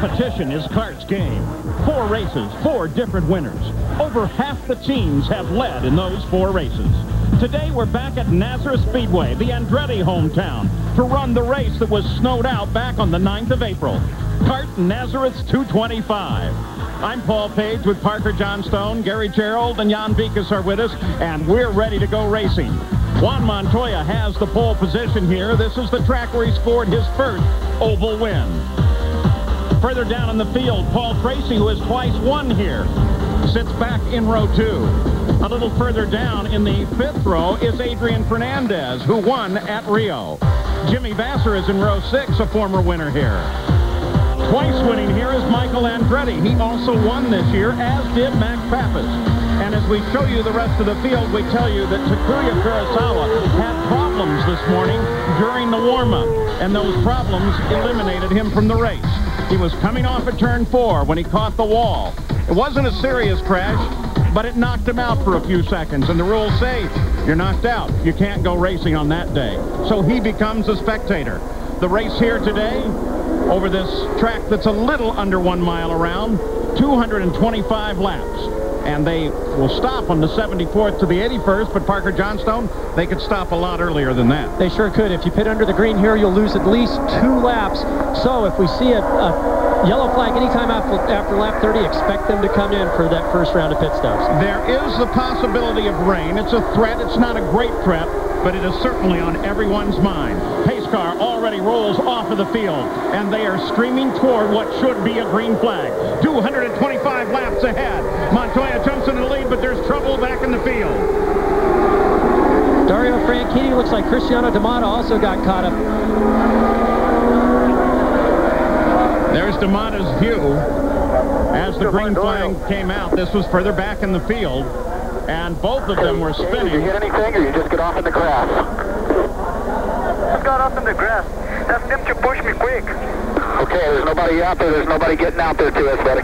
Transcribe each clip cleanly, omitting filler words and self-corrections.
Competition is Cart's game. 4 races, 4 different winners. Over half the teams have led in those 4 races. Today we're back at Nazareth Speedway, the Andretti hometown, to run the race that was snowed out back on the 9th of April. Cart Nazareth's 225. I'm Paul Page with Parker Johnstone, Gary Gerald, and Jan Vikas are with us, and we're ready to go racing. Juan Montoya has the pole position here. This is the track where he scored his first oval win. Further down in the field, Paul Tracy, who has twice won here, sits back in row 2. A little further down in the 5th row is Adrian Fernandez, who won at Rio. Jimmy Vasser is in row 6, a former winner here. Twice winning here is Michael Andretti. He also won this year, as did Max Pappas. And as we show you the rest of the field, we tell you that Takuya Kurosawa had problems this morning during the warm-up, and those problems eliminated him from the race. He was coming off at turn 4 when he caught the wall. It wasn't a serious crash, but it knocked him out for a few seconds, and the rules say you're knocked out. You can't go racing on that day. So he becomes a spectator. The race here today, over this track that's a little under 1 mile around, 225 laps. And they will stop on the 74th to the 81st, but Parker Johnstone, they could stop a lot earlier than that. They sure could. If you pit under the green here, you'll lose at least 2 laps. So if we see a yellow flag anytime after lap 30, expect them to come in for that first round of pit stops. There is the possibility of rain. It's a threat. It's not a great threat, but it is certainly on everyone's mind. Pace car already rolls off of the field, and they are streaming toward what should be a green flag. 225 laps ahead. Montoya jumps into the lead, but there's trouble back in the field. Dario Franchitti, looks like Cristiano D'Amato also got caught up. There's D'Amato's view as the green flag came out. This was further back in the field, and both of them were spinning. Did you get anything, or you just get off in the grass? Just got off in the grass. Ask them to push me quick. Okay, there's nobody out there. There's nobody getting out there to us, buddy.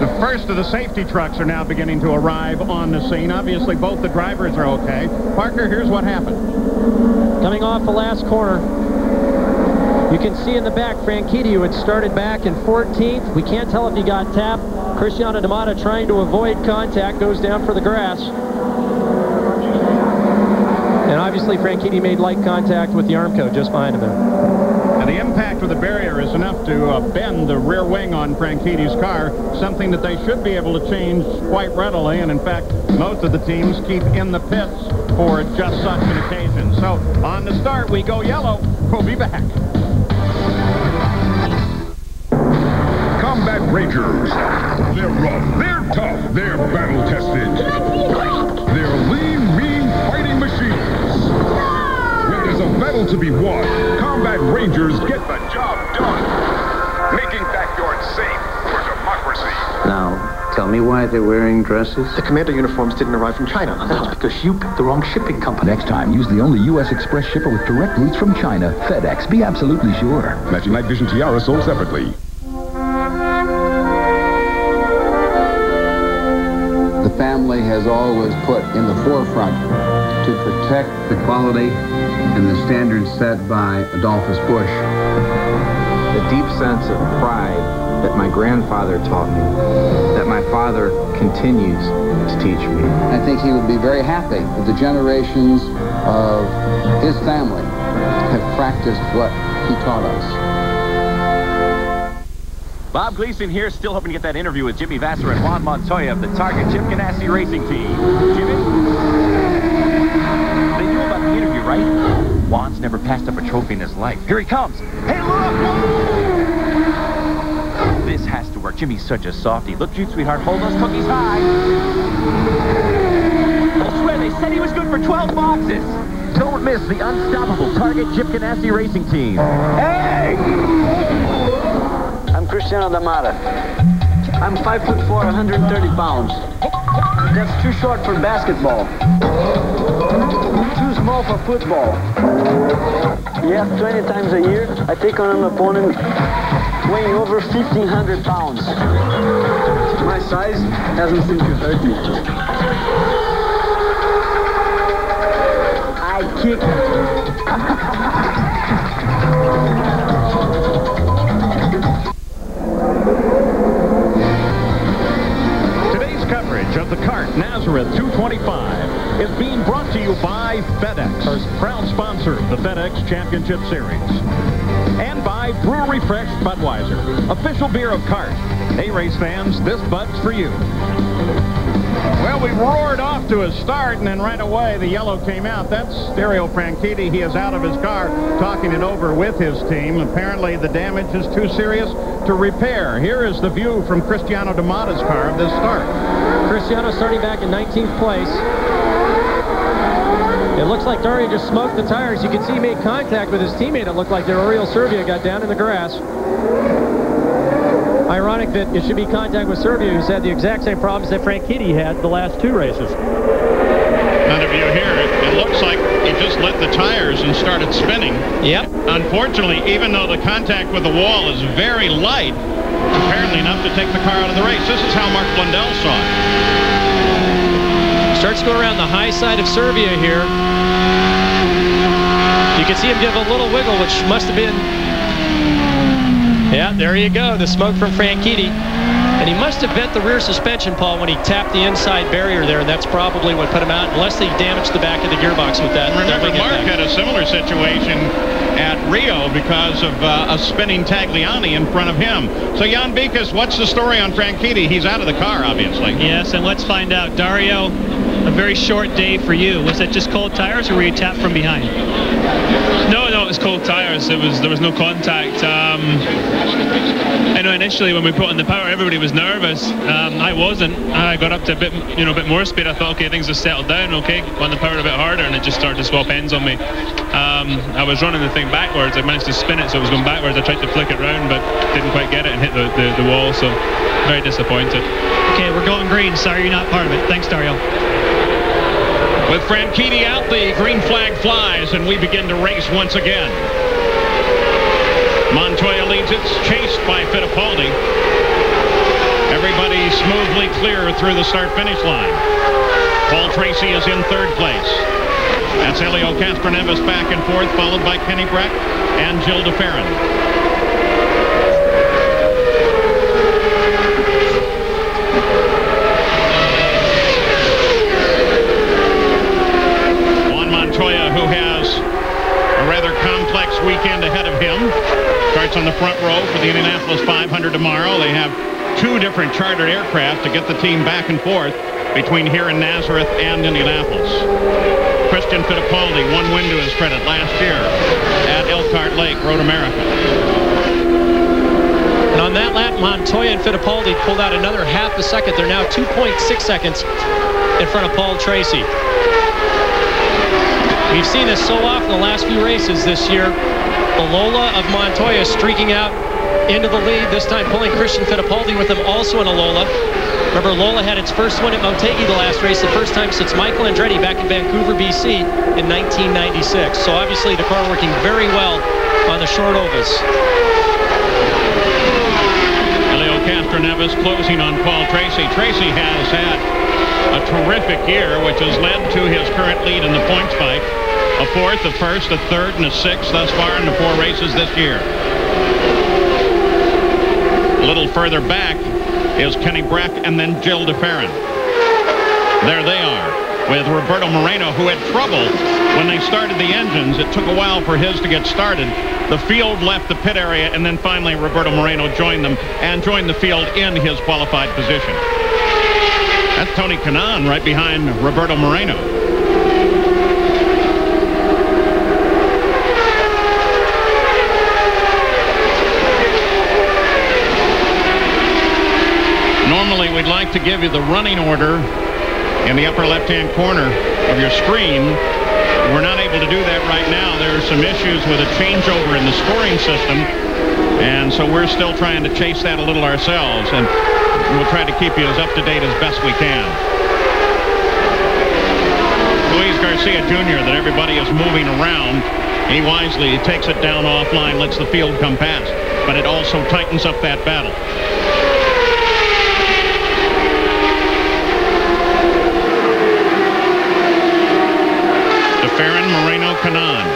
The first of the safety trucks are now beginning to arrive on the scene. Obviously, both the drivers are okay. Parker, here's what happened. Coming off the last corner, you can see in the back Franchitti, who had started back in 14th. We can't tell if he got tapped. Cristiano D'Amato, trying to avoid contact, goes down for the grass. And obviously Franchitti made light contact with the Armco just behind him. And the impact of the barrier is enough to bend the rear wing on Franchitti's car, something that they should be able to change quite readily. And in fact, most of the teams keep in the pits for just such an occasion. So on the start, we go yellow. We'll be back. Combat Rangers. They're rough, they're tough, they're battle-tested. They're lean, mean fighting machines. When there's a battle to be won, Combat Rangers get the job done, making backyards safe for democracy. Now, tell me why they're wearing dresses? The commander uniforms didn't arrive from China. That's because you picked the wrong shipping company. Next time, use the only U.S. Express shipper with direct routes from China, FedEx. Be absolutely sure. Matching night vision tiara sold separately. The family has always put in the forefront to protect the quality and the standards set by Adolphus Bush. The deep sense of pride that my grandfather taught me, that my father continues to teach me. I think he would be very happy that the generations of his family have practiced what he taught us. Bob Gleason here, still hoping to get that interview with Jimmy Vasser and Juan Montoya of the Target Chip Ganassi Racing Team. Jimmy? They knew about the interview, right? Juan's never passed up a trophy in his life. Here he comes. Hey, look! This has to work. Jimmy's such a softie. Look, Jude, sweetheart, hold those cookies high. I swear, they said he was good for 12 boxes. Don't miss the unstoppable Target Chip Ganassi Racing Team. Hey! I'm Cristiano D'Amato. I'm 5'4", 130 pounds. That's too short for basketball. Too small for football. Yeah, 20 times a year, I take on an opponent weighing over 1,500 pounds. My size hasn't seemed to hurt me. I kick. sponsor of the FedEx Championship Series. And by Brewery Fresh Budweiser, official beer of CART. Hey, race fans, this Bud's for you. Well, we roared off to a start, and then right away the yellow came out. That's Dario Franchitti. He is out of his car talking it over with his team. Apparently the damage is too serious to repair. Here is the view from Cristiano D'Amata's car of this start. Cristiano starting back in 19th place. It looks like Dario just smoked the tires. You can see he made contact with his teammate. It looked like Oriol Servia got down in the grass. Ironic that it should be contact with Servia, who's had the exact same problems that Franchitti had the last two races. None of you here. It looks like he just lit the tires and started spinning. Yep. Unfortunately, even though the contact with the wall is very light, apparently enough to take the car out of the race. This is how Mark Blundell saw it. Starts to go around the high side of Servia here. You can see him give a little wiggle, which must have been... Yeah, there you go, the smoke from Franchitti. And he must have bent the rear suspension, Paul, when he tapped the inside barrier there, and that's probably what put him out, unless he damaged the back of the gearbox with that. Remember, Mark had a similar situation at Rio because of a spinning Tagliani in front of him. So, Jan Vikas, what's the story on Franchitti? He's out of the car, obviously. Yes, and let's find out. Dario, a very short day for you. Was it just cold tires, or were you tapped from behind? No, it was cold tires. There was no contact. I know initially when we put on the power, everybody was nervous. I wasn't. I got up to a bit more speed. I thought, okay, things have settled down. Okay, on the power a bit harder, and it just started to swap ends on me. I was running the thing backwards. I managed to spin it, so it was going backwards. I tried to flick it round, but didn't quite get it and hit the wall. So very disappointed. Okay, we're going green. Sorry, you're not part of it. Thanks, Dario. With Franchitti out, the green flag flies, and we begin to race once again. Montoya leads it, chased by Fittipaldi. Everybody smoothly clear through the start-finish line. Paul Tracy is in third place. That's Helio Castroneves back and forth, followed by Kenny Breck and Gilles de Ferran. Who has a rather complex weekend ahead of him. Starts on the front row for the Indianapolis 500 tomorrow. They have two different chartered aircraft to get the team back and forth between here and Nazareth and Indianapolis. Christian Fittipaldi, one win to his credit last year at Elkhart Lake, Road America. And on that lap, Montoya and Fittipaldi pulled out another half a second. They're now 2.6 seconds in front of Paul Tracy. We've seen this so often the last few races this year. The Lola of Montoya streaking out into the lead, this time pulling Christian Fittipaldi with him also in a Lola. Remember, Lola had its first win at Motegi the last race, the first time since Michael Andretti back in Vancouver, BC in 1996. So obviously the car working very well on the short ovals. Helio Castroneves closing on Paul Tracy. Tracy has had a terrific year, which has led to his current lead in the points fight. A fourth, a first, a third, and a sixth thus far in the 4 races this year. A little further back is Kenny Breck and then Gilles de Ferran. There they are with Roberto Moreno, who had trouble when they started the engines. It took a while for his to get started. The field left the pit area, and then finally Roberto Moreno joined them and joined the field in his qualified position. That's Tony Kanaan right behind Roberto Moreno. Normally, we'd like to give you the running order in the upper left-hand corner of your screen. We're not able to do that right now. There are some issues with a changeover in the scoring system, and so we're still trying to chase that a little ourselves, and we'll try to keep you as up-to-date as best we can. Luis Garcia Jr., that everybody is moving around, he wisely takes it down offline, lets the field come past, but it also tightens up that battle. Ferran, Moreno, Kanaan.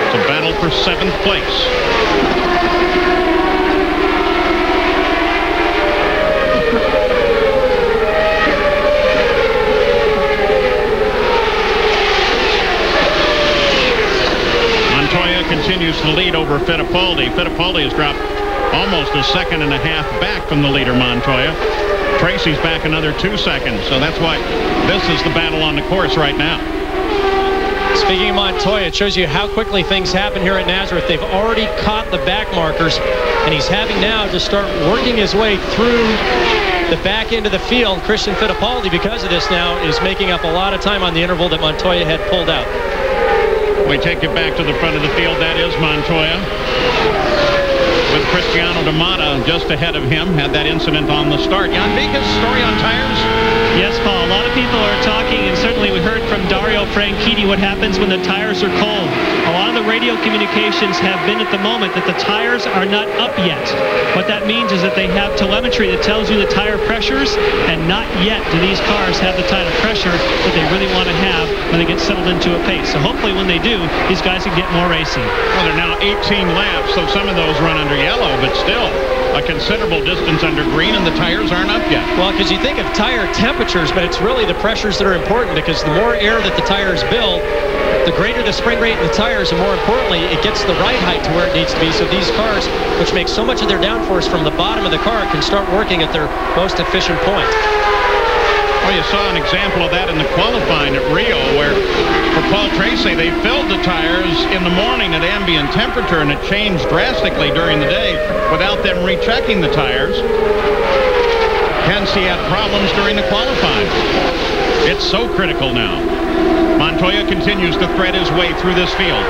It's a battle for 7th place. Montoya continues to lead over Fittipaldi. Fittipaldi has dropped almost a second and a half back from the leader, Montoya. Tracy's back another 2 seconds, so that's why this is the battle on the course right now. Speaking of Montoya, it shows you how quickly things happen here at Nazareth. They've already caught the back markers, and he's having now to start working his way through the back end of the field. Christian Fittipaldi, because of this now, is making up a lot of time on the interval that Montoya had pulled out. We take it back to the front of the field. That is Montoya, with Cristiano D'Amata just ahead of him. Had that incident on the start. Jan Vika's story on tires? Yes, Paul. A lot of people are talking, and certainly we heard from Dario Franchitti what happens when the tires are cold. A lot of the radio communications have been at the moment that the tires are not up yet. What that means is that they have telemetry that tells you the tire pressures, and not yet do these cars have the tire pressure that they really want to have when they get settled into a pace. So hopefully when they do, these guys can get more racing. Well, they're now 18 laps, so some of those run under yellow, but still a considerable distance under green, and the tires aren't up yet. Well, because you think of tire temperatures, but it's really the pressures that are important, because the more air that the tires build, the greater the spring rate in the tires, and more importantly, it gets the ride height to where it needs to be. So these cars, which make so much of their downforce from the bottom of the car, can start working at their most efficient point. Well, you saw an example of that in the qualifying at Rio, where for Paul Tracy, they filled the tires in the morning at ambient temperature, and it changed drastically during the day without them rechecking the tires. Hence, he had problems during the qualifying. It's so critical now. Montoya continues to thread his way through this field.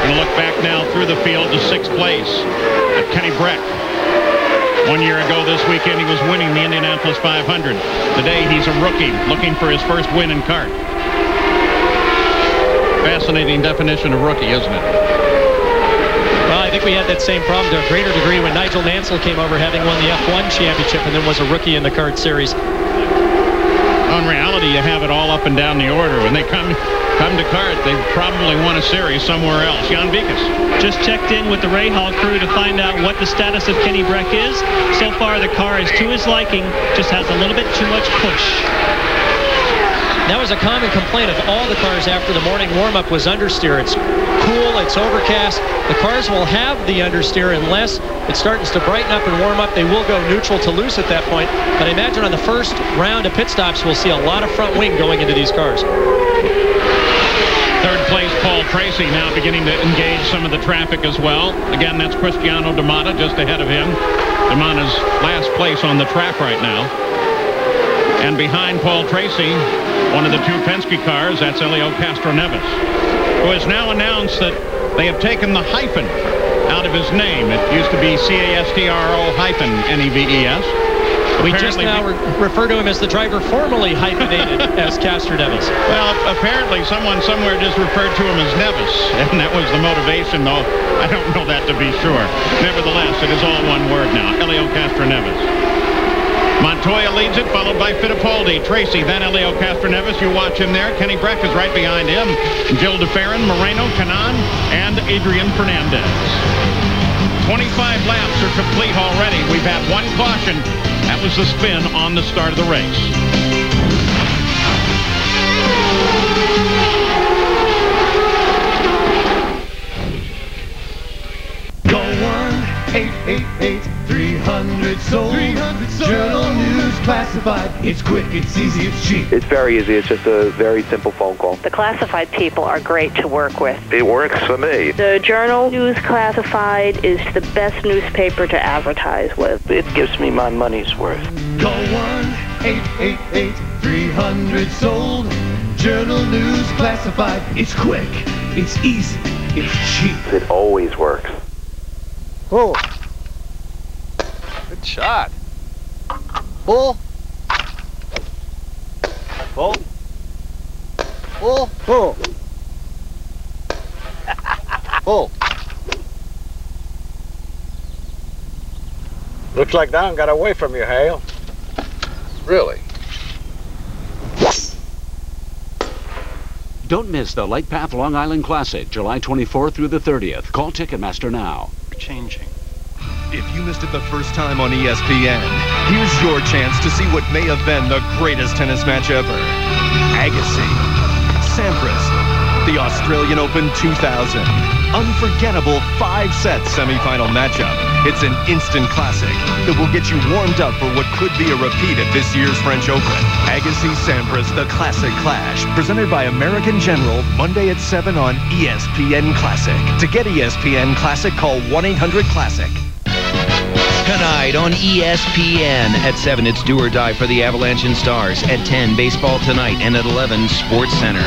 Going to look back now through the field to 6th place at Kenny Breck. 1 year ago this weekend, he was winning the Indianapolis 500. Today, he's a rookie looking for his first win in kart. Fascinating definition of rookie, isn't it? Well, I think we had that same problem to a greater degree when Nigel Mansell came over, having won the F1 championship and then was a rookie in the kart series. In reality, you have it all up and down the order. When they come to kart, they probably won a series somewhere else. Jan Vikas just checked in with the Ray Hall crew to find out what the status of Kenny Breck is. So far, the car is to his liking, just has a little bit too much push. That was a common complaint of all the cars after the morning warm-up was understeer. It's cool, it's overcast. The cars will have the understeer unless it starts to brighten up and warm up. They will go neutral to loose at that point. But I imagine on the first round of pit stops, we'll see a lot of front wing going into these cars. 3rd place, Paul Tracy, now beginning to engage some of the traffic as well. Again, that's Cristiano D'Amata just ahead of him. D'Amata's last place on the track right now. And behind Paul Tracy, one of the 2 Penske cars, that's Elio Castroneves, who has now announced that they have taken the hyphen out of his name. It used to be Castro-Neves. We just now refer to him as the driver formerly hyphenated as Castroneves. Well, apparently someone somewhere just referred to him as Neves, and that was the motivation, though I don't know that to be sure. Nevertheless, it is all one word now, Elio Castroneves. Montoya leads it, followed by Fittipaldi, Tracy, then Elio Castroneves. You watch him there. Kenny Breck is right behind him. Gil DeFerrin, Moreno, Canan, and Adrian Fernandez. 25 laps are complete already. We've had 1 caution. That was the spin on the start of the race. Go 1-888-300 sold. 300 sold. Journal News Classified. It's quick, it's easy, it's cheap. It's very easy. It's just a very simple phone call. The classified people are great to work with. It works for me. The Journal News Classified is the best newspaper to advertise with. It gives me my money's worth. Go 1-888-300 sold. Journal News Classified. It's quick, it's easy, it's cheap. It always works. Oh. Good shot. Bull. Bull. Bull. Bull. Bull. Looks like Don got away from you, Hale. Really? Don't miss the Lake Path Long Island Classic, July 24th through the 30th. Call Ticketmaster now. Changing. If you missed it the first time on ESPN, here's your chance to see what may have been the greatest tennis match ever. Agassi, Sampras, the Australian Open 2000. Unforgettable 5-set semifinal matchup. It's an instant classic that will get you warmed up for what could be a repeat at this year's French Open. Agassi-Sampras The Classic Clash, presented by American General, Monday at 7 on ESPN Classic. To get ESPN Classic, call 1-800-CLASSIC. Tonight on ESPN at 7, it's Do or Die for the Avalanche and Stars. At 10, Baseball Tonight, and at 11, Sports Center.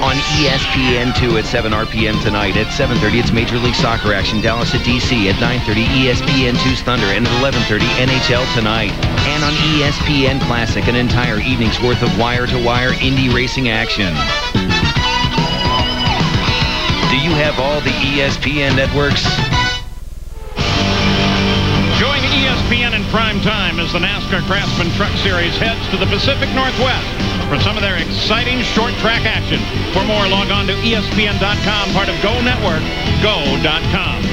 On ESPN2 at 7 RPM tonight. At 7:30, it's Major League Soccer action, Dallas at DC. At 9:30, ESPN2's Thunder. And at 11:30, NHL Tonight. And on ESPN Classic, an entire evening's worth of wire-to-wire Indy racing action. Do you have all the ESPN networks? Join ESPN in prime time as the NASCAR Craftsman Truck Series heads to the Pacific Northwest for some of their exciting short track action. For more, log on to ESPN.com, part of Go Network, go.com.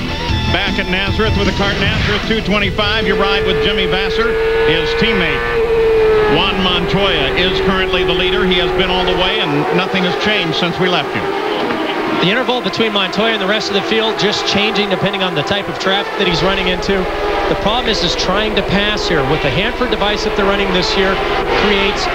Back at Nazareth with the kart Nazareth 225, you ride with Jimmy Vasser. His teammate, Juan Montoya, is currently the leader. He has been all the way, and nothing has changed since we left you. The interval between Montoya and the rest of the field just changing depending on the type of traffic that he's running into. The problem is trying to pass here. With the Hanford device that they're running this year, creates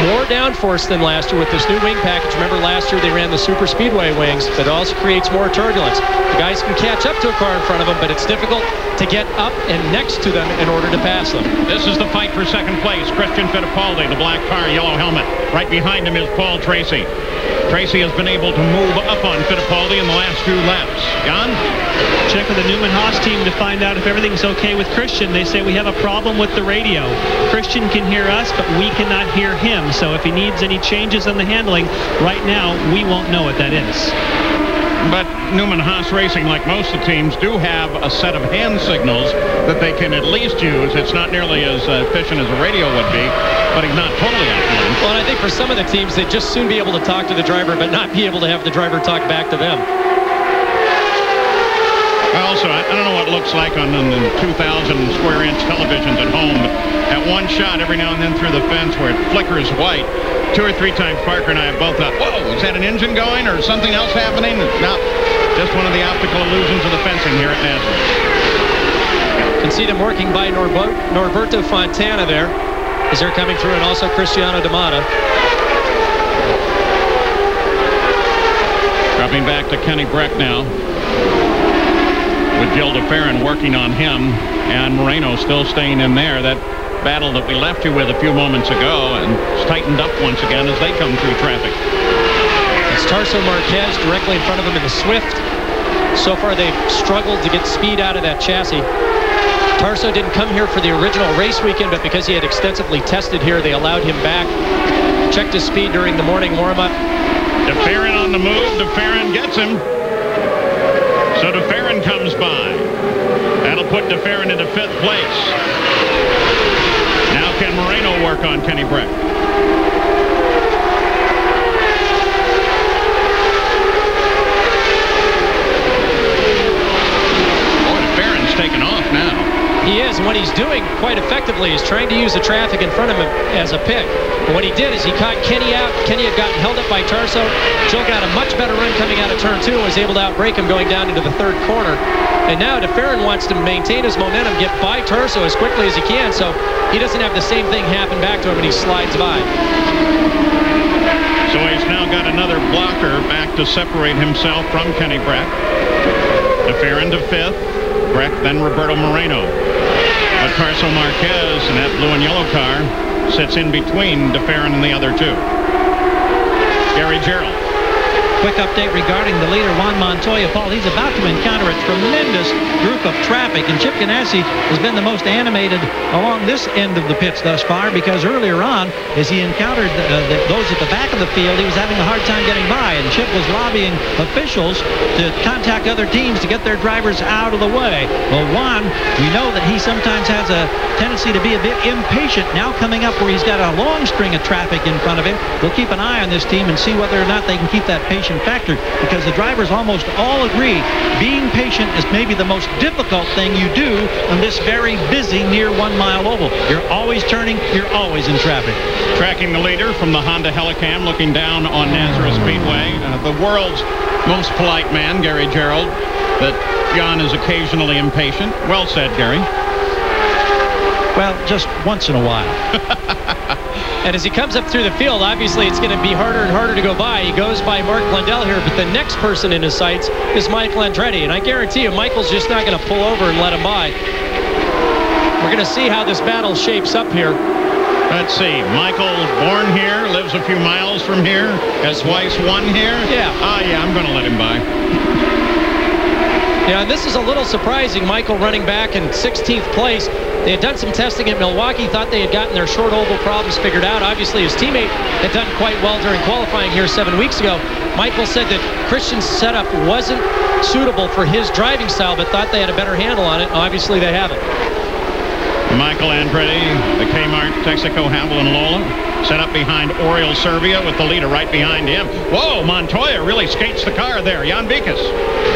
more downforce than last year with this new wing package. Remember last year they ran the super speedway wings, but it also creates more turbulence. The guys can catch up to a car in front of them, but it's difficult to get up and next to them in order to pass them. This is the fight for second place. Christian Fittipaldi, the black car, yellow helmet. Right behind him is Paul Tracy. Tracy has been able to move up on Fittipaldi in the last few laps. Jan? Check with the Newman-Haas team to find out if everything's okay with Christian. They say we have a problem with the radio. Christian can hear us, but we cannot hear him. So if he needs any changes in the handling, right now, we won't know what that is. But Newman-Haas Racing, like most of the teams, do have a set of hand signals that they can at least use. It's not nearly as efficient as a radio would be, but he's not totally offline. Well, and I think for some of the teams, they'd just soon be able to talk to the driver, but not be able to have the driver talk back to them. Also, I don't know what it looks like on the 2,000 square inch televisions at home, but at one shot every now and then through the fence where it flickers white, 2 or 3 times Parker and I have both thought, whoa, is that an engine going or something else happening? No, just one of the optical illusions of the fencing here at Nazareth. You can see them working by Norberto Fontana there as they're coming through, and also Cristiano D'Amata. Dropping back to Kenny Breck now, with Gil DeFerrin working on him, and Moreno still staying in there. That battle that we left you with a few moments ago, and it's tightened up once again as they come through traffic. It's Tarso Marquez directly in front of him in the Swift. So far they've struggled to get speed out of that chassis. Tarso didn't come here for the original race weekend, but because he had extensively tested here, they allowed him back. Checked his speed during the morning warm-up. DeFerrin on the move. DeFerrin gets him. So DeFerrin comes by. That'll put DeFerrin into 5th place. Now can Moreno work on Kenny Breck? Boy, DeFerrin's taken off now. He is, and what he's doing quite effectively is trying to use the traffic in front of him as a pick. And what he did is he caught Kenny out. Kenny had gotten held up by Tarso. Jill got a much better run coming out of turn 2 and was able to outbrake him going down into the 3rd corner. And now DeFerrin wants to maintain his momentum, get by Tarso as quickly as he can, so he doesn't have the same thing happen back to him and he slides by. So he's now got another blocker back to separate himself from Kenny Breck. DeFerrin to 5th. Breck, then Roberto Moreno. But Tarso Marquez in that blue and yellow car sits in between DeFerrin and the other two. Gary Gerald. Quick update regarding the leader, Juan Montoya. Paul, he's about to encounter a tremendous group of traffic, and Chip Ganassi has been the most animated along this end of the pits thus far, because earlier on, as he encountered those at the back of the field, he was having a hard time getting by, and Chip was lobbying officials to contact other teams to get their drivers out of the way. Well, Juan, we know that he sometimes has a tendency to be a bit impatient. Now coming up where he's got a long string of traffic in front of him, we'll keep an eye on this team and see whether or not they can keep that patient patient factor, because the drivers almost all agree being patient is maybe the most difficult thing you do on this very busy near 1 mile oval. You're always turning, you're always in traffic. Tracking the leader from the Honda Helicam, looking down on Nazareth Speedway, the world's most polite man, Gary Gerald, but John is occasionally impatient. Well said, Gary. Well, just once in a while. And as he comes up through the field, obviously it's going to be harder and harder to go by. He goes by Mark Blundell here, but the next person in his sights is Michael Andretti. And I guarantee you, Michael's just not going to pull over and let him by. We're going to see how this battle shapes up here. Let's see. Michael, born here, lives a few miles from here, has twice won here. Yeah. Yeah, I'm going to let him by. Yeah, and this is a little surprising. Michael running back in 16th place. They had done some testing at Milwaukee, thought they had gotten their short oval problems figured out. Obviously, his teammate had done quite well during qualifying here 7 weeks ago. Michael said that Christian's setup wasn't suitable for his driving style, but thought they had a better handle on it. Obviously, they haven't. Michael Andretti, the Kmart, Texaco, Havel, and Lola, set up behind Oriol Servia with the leader right behind him. Whoa, Montoya really skates the car there. Jan Vikas.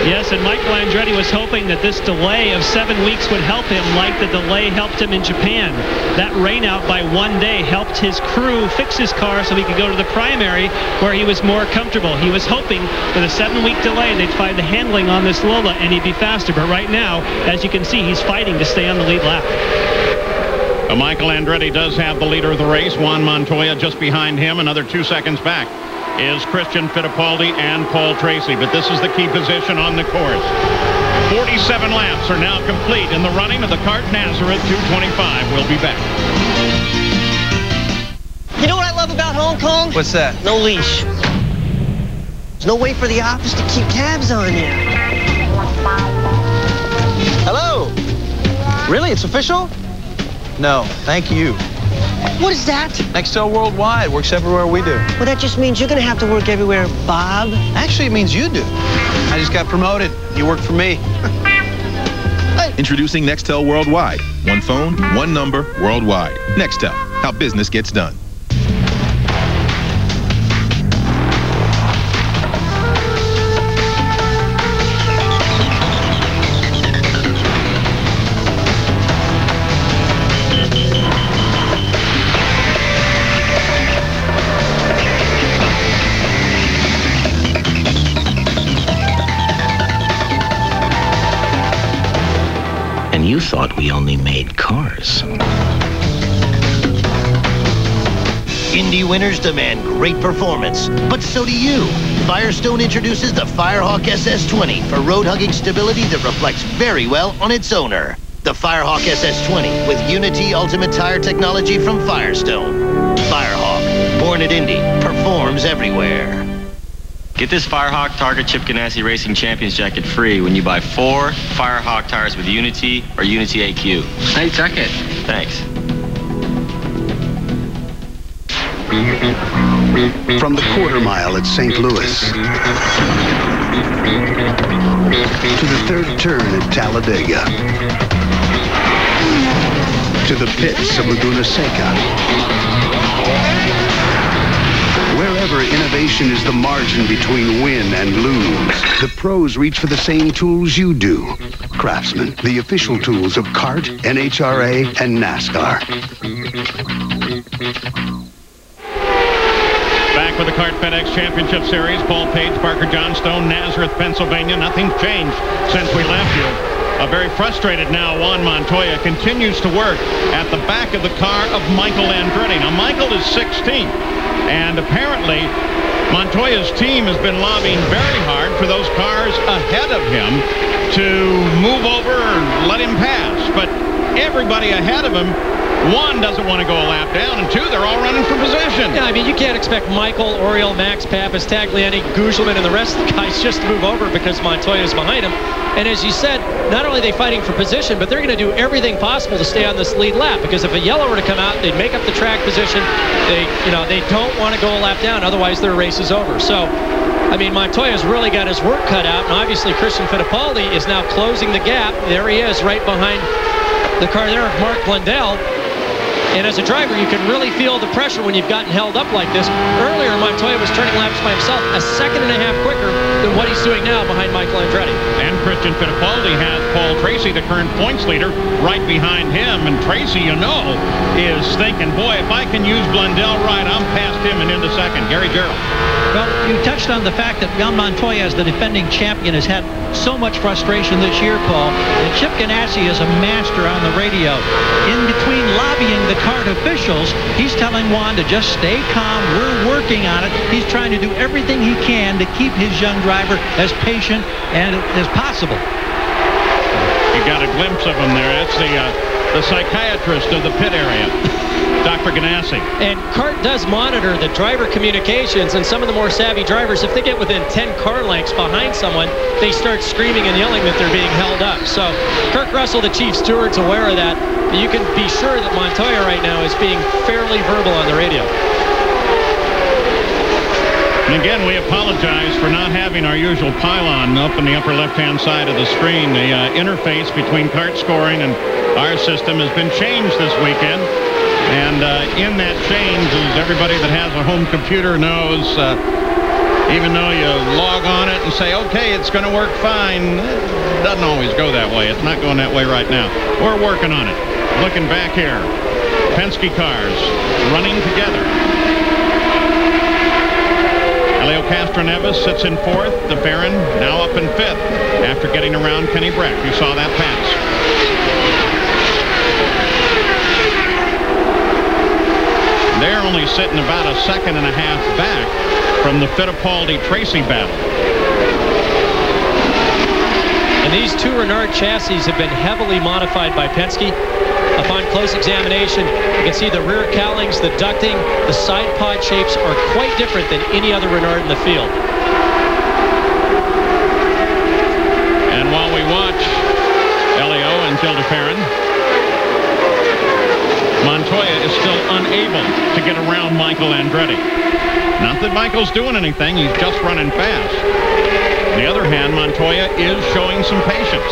Yes, and Michael Andretti was hoping that this delay of 7 weeks would help him like the delay helped him in Japan. That rain out by 1 day helped his crew fix his car so he could go to the primary where he was more comfortable. He was hoping with a 7-week delay they'd find the handling on this Lola and he'd be faster. But right now, as you can see, he's fighting to stay on the lead lap. Michael Andretti does have the leader of the race. Juan Montoya just behind him. Another 2 seconds back is Christian Fittipaldi and Paul Tracy. But this is the key position on the course. 47 laps are now complete in the running of the Kart Nazareth 225. We'll be back. You know what I love about Hong Kong? What's that? No leash. There's no way for the office to keep tabs on you. Hello? Really? It's official? No, thank you. What is that? Nextel Worldwide works everywhere we do. Well, that just means you're going to have to work everywhere, Bob. Actually, it means you do. I just got promoted. You work for me. Introducing Nextel Worldwide. One phone, one number, worldwide. Nextel, how business gets done. You thought we only made cars. Indy winners demand great performance, but so do you. Firestone introduces the Firehawk SS20 for road-hugging stability that reflects very well on its owner. The Firehawk SS20 with Unity Ultimate Tire technology from Firestone. Firehawk, born at Indy, performs everywhere. Get this Firehawk Target Chip Ganassi Racing Champions jacket free when you buy 4 Firehawk tires with Unity or Unity AQ. Hey, check it. Thanks. From the quarter mile at St. Louis to the third turn at Talladega to the pits of Laguna Seca. Wherever innovation is the margin between win and lose, the pros reach for the same tools you do. Craftsman, the official tools of CART, NHRA, and NASCAR. Back with the CART FedEx Championship Series. Paul Page, Parker Johnstone, Nazareth, Pennsylvania. Nothing changed since we left you. A very frustrated now Juan Montoya continues to work at the back of the car of Michael Andretti. Now, Michael is 16th. And apparently, Montoya's team has been lobbying very hard for those cars ahead of him to move over and let him pass. But everybody ahead of him, one, doesn't want to go a lap down, and two, they're all running for position. Yeah, I mean, you can't expect Michael, Oriol, Max, Pappas, Tagliani, Gugelman, and the rest of the guys just to move over because Montoya's behind him. And as you said, not only are they fighting for position, but they're going to do everything possible to stay on this lead lap, because if a yellow were to come out, they'd make up the track position. They don't want to go a lap down, otherwise their race is over. So, I mean, Montoya's really got his work cut out, and obviously Christian Fittipaldi is now closing the gap. There he is, right behind the car there of Mark Blundell. And as a driver, you can really feel the pressure when you've gotten held up like this. Earlier, Montoya was turning laps by himself a second and a half quicker than what he's doing now behind Michael Andretti. And Christian Fittipaldi has Paul Tracy, the current points leader, right behind him. And Tracy, you know, is thinking, boy, if I can use Blundell right, I'm past him and into second. Gary Gerald. Well, you touched on the fact that Juan Montoya, as the defending champion, has had so much frustration this year, Paul. And Chip Ganassi is a master on the radio. In between lobbying the kart officials, he's telling Juan to just stay calm. We're working on it. He's trying to do everything he can to keep his young driver as patient and as possible. You got a glimpse of him there. It's the psychiatrist of the pit area. Dr. Ganassi. And CART does monitor the driver communications, and some of the more savvy drivers, if they get within 10 car lengths behind someone, they start screaming and yelling that they're being held up. So Kirk Russell, the chief steward's aware of that. You can be sure that Montoya right now is being fairly verbal on the radio. And again, we apologize for not having our usual pylon up in the upper left-hand side of the screen. The interface between CART scoring and our system has been changed this weekend. And in that change, as everybody that has a home computer knows, even though you log on it and say, okay, it's going to work fine, it doesn't always go that way. It's not going that way right now. We're working on it. Looking back here, Penske cars running together. Elio Castroneves sits in fourth. De Baron now up in fifth after getting around Kenny Breck. You saw that pass. They're only sitting about a second and a half back from the Fittipaldi-Tracy battle. And these two Renard chassis have been heavily modified by Penske. Upon close examination, you can see the rear cowlings, the ducting, the side pod shapes are quite different than any other Renard in the field. And while we watch Elio and Gil de Ferran, Montoya is still unable to get around Michael Andretti. Not that Michael's doing anything, he's just running fast. On the other hand, Montoya is showing some patience.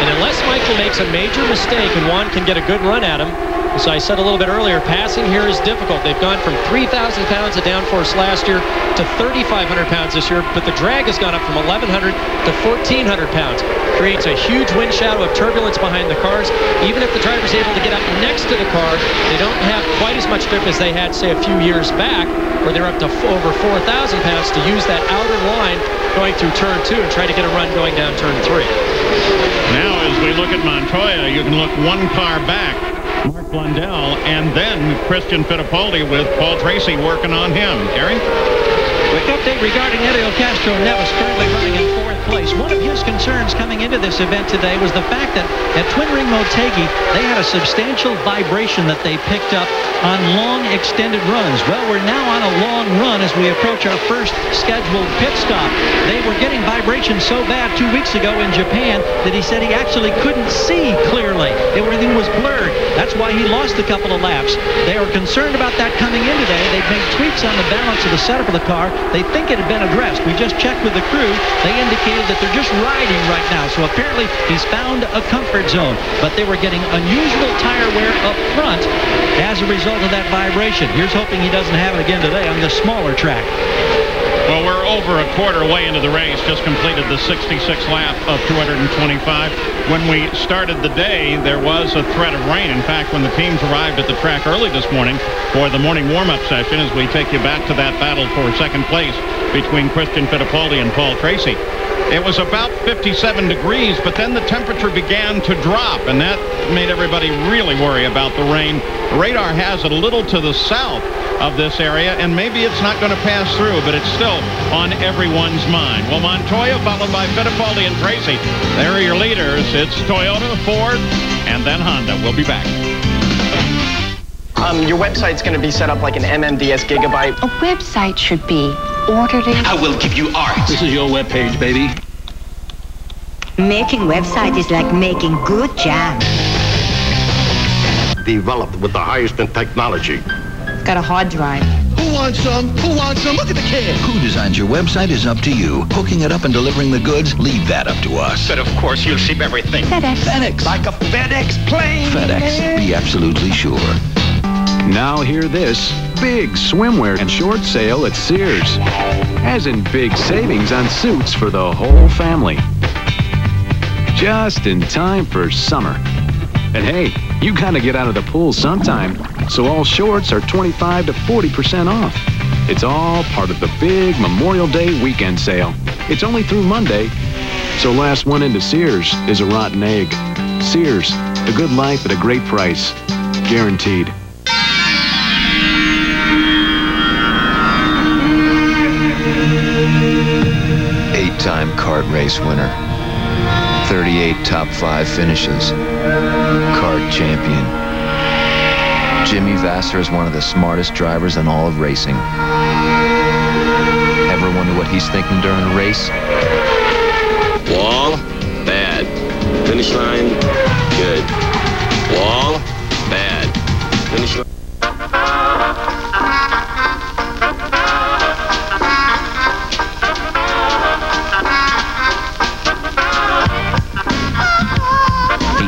And unless Michael makes a major mistake and Juan can get a good run at him, as I said a little bit earlier, passing here is difficult. They've gone from 3,000 pounds of downforce last year to 3,500 pounds this year, but the drag has gone up from 1,100 to 1,400 pounds. Creates a huge wind shadow of turbulence behind the cars. Even if the driver's able to get up next to the car, they don't have quite as much grip as they had, say, a few years back, where they're up to over 4,000 pounds to use that outer line going through turn 2 and try to get a run going down turn 3. Now, as we look at Montoya, you can look one car back, Mark Blundell, and then Christian Fittipaldi with Paul Tracy working on him. Gary? Quick update regarding Elio Castroneves, currently running in fourth place. One of his concerns coming into this event today was the fact that at Twin Ring Motegi, they had a substantial vibration that they picked up on long extended runs. Well, we're now on a long run as we approach our first scheduled pit stop. They were getting vibration so bad 2 weeks ago in Japan that he said he actually couldn't see clearly. Everything was blurred. That's why he lost a couple of laps. They are concerned about that coming in today. They've made tweaks on the balance of the setup of the car. They think it had been addressed. We just checked with the crew. They indicated that they're just riding right now. So apparently he's found a comfort zone. But they were getting unusual tire wear up front as a result of that vibration. Here's hoping he doesn't have it again today on the smaller track. Well, we're over a quarter way into the race. Just completed the 66th lap of 225. When we started the day, there was a threat of rain. In fact, when the teams arrived at the track early this morning for the morning warm-up session, as we take you back to that battle for second place between Christian Fittipaldi and Paul Tracy, it was about 57 degrees, but then the temperature began to drop, and that made everybody really worry about the rain. The radar has it a little to the south of this area, and maybe it's not going to pass through, but it's still on everyone's mind. Well, Montoya followed by Fittipaldi and Tracy. There are your leaders. It's Toyota, Ford, and then Honda. We'll be back. Your website's going to be set up like an MMDS gigabyte. A website should be orderly. I will give you art. This is your webpage, baby. Making website is like making good jam. Developed with the highest in technology. Got a hard drive. Who wants some? Who wants some? Look at the kid. Who designs your website is up to you. Hooking it up and delivering the goods, leave that up to us. But of course, you'll ship everything. FedEx. Like a FedEx plane. FedEx. Be absolutely sure. Now hear this. Big swimwear and short sale at Sears. As in big savings on suits for the whole family. Just in time for summer. And hey, you gotta get out of the pool sometime, so all shorts are 25 to 40% off. It's all part of the big Memorial Day weekend sale. It's only through Monday, so last one into Sears is a rotten egg. Sears, a good life at a great price. Guaranteed. Eight-time kart race winner. 38 top 5 finishes. Kart champion. Jimmy Vasser is one of the smartest drivers in all of racing. Ever wonder what he's thinking during a race? Wall, bad. Finish line, good. Wall, bad. Finish line.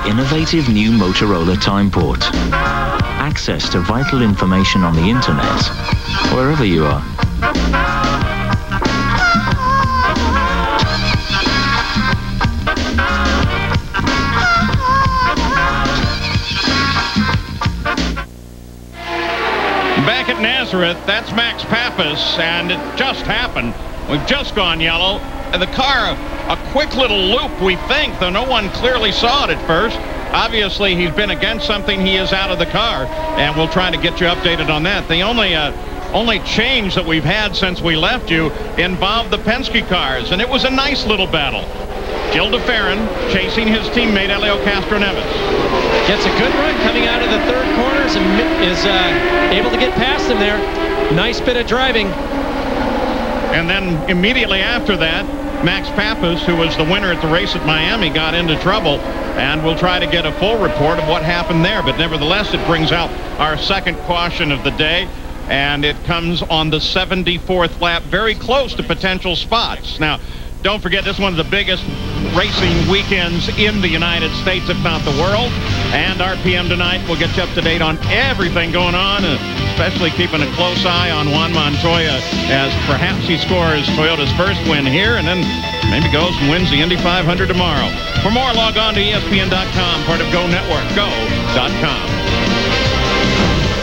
Innovative new Motorola Time Port. Access to vital information on the internet, wherever you are. Back at Nazareth, that's Max Pappas, and it just happened. We've just gone yellow. The car, a quick little loop, we think, though no one clearly saw it at first. Obviously, he's been against something. He is out of the car, and we'll try to get you updated on that. The only change that we've had since we left you involved the Penske cars, and it was a nice little battle. Gil DeFerrin chasing his teammate Helio Castroneves. Gets a good run coming out of the third corners and is able to get past him there. Nice bit of driving. And then immediately after that, Max Pappas, who was the winner at the race at Miami, got into trouble, and we'll try to get a full report of what happened there. But nevertheless, it brings out our second caution of the day, and it comes on the 74th lap, very close to potential spots. Now, don't forget, this is one of the biggest racing weekends in the United States, if not the world. And RPM tonight will get you up to date on everything going on, especially keeping a close eye on Juan Montoya as perhaps he scores Toyota's first win here and then maybe goes and wins the Indy 500 tomorrow. For more, log on to ESPN.com, part of Go Network, go.com.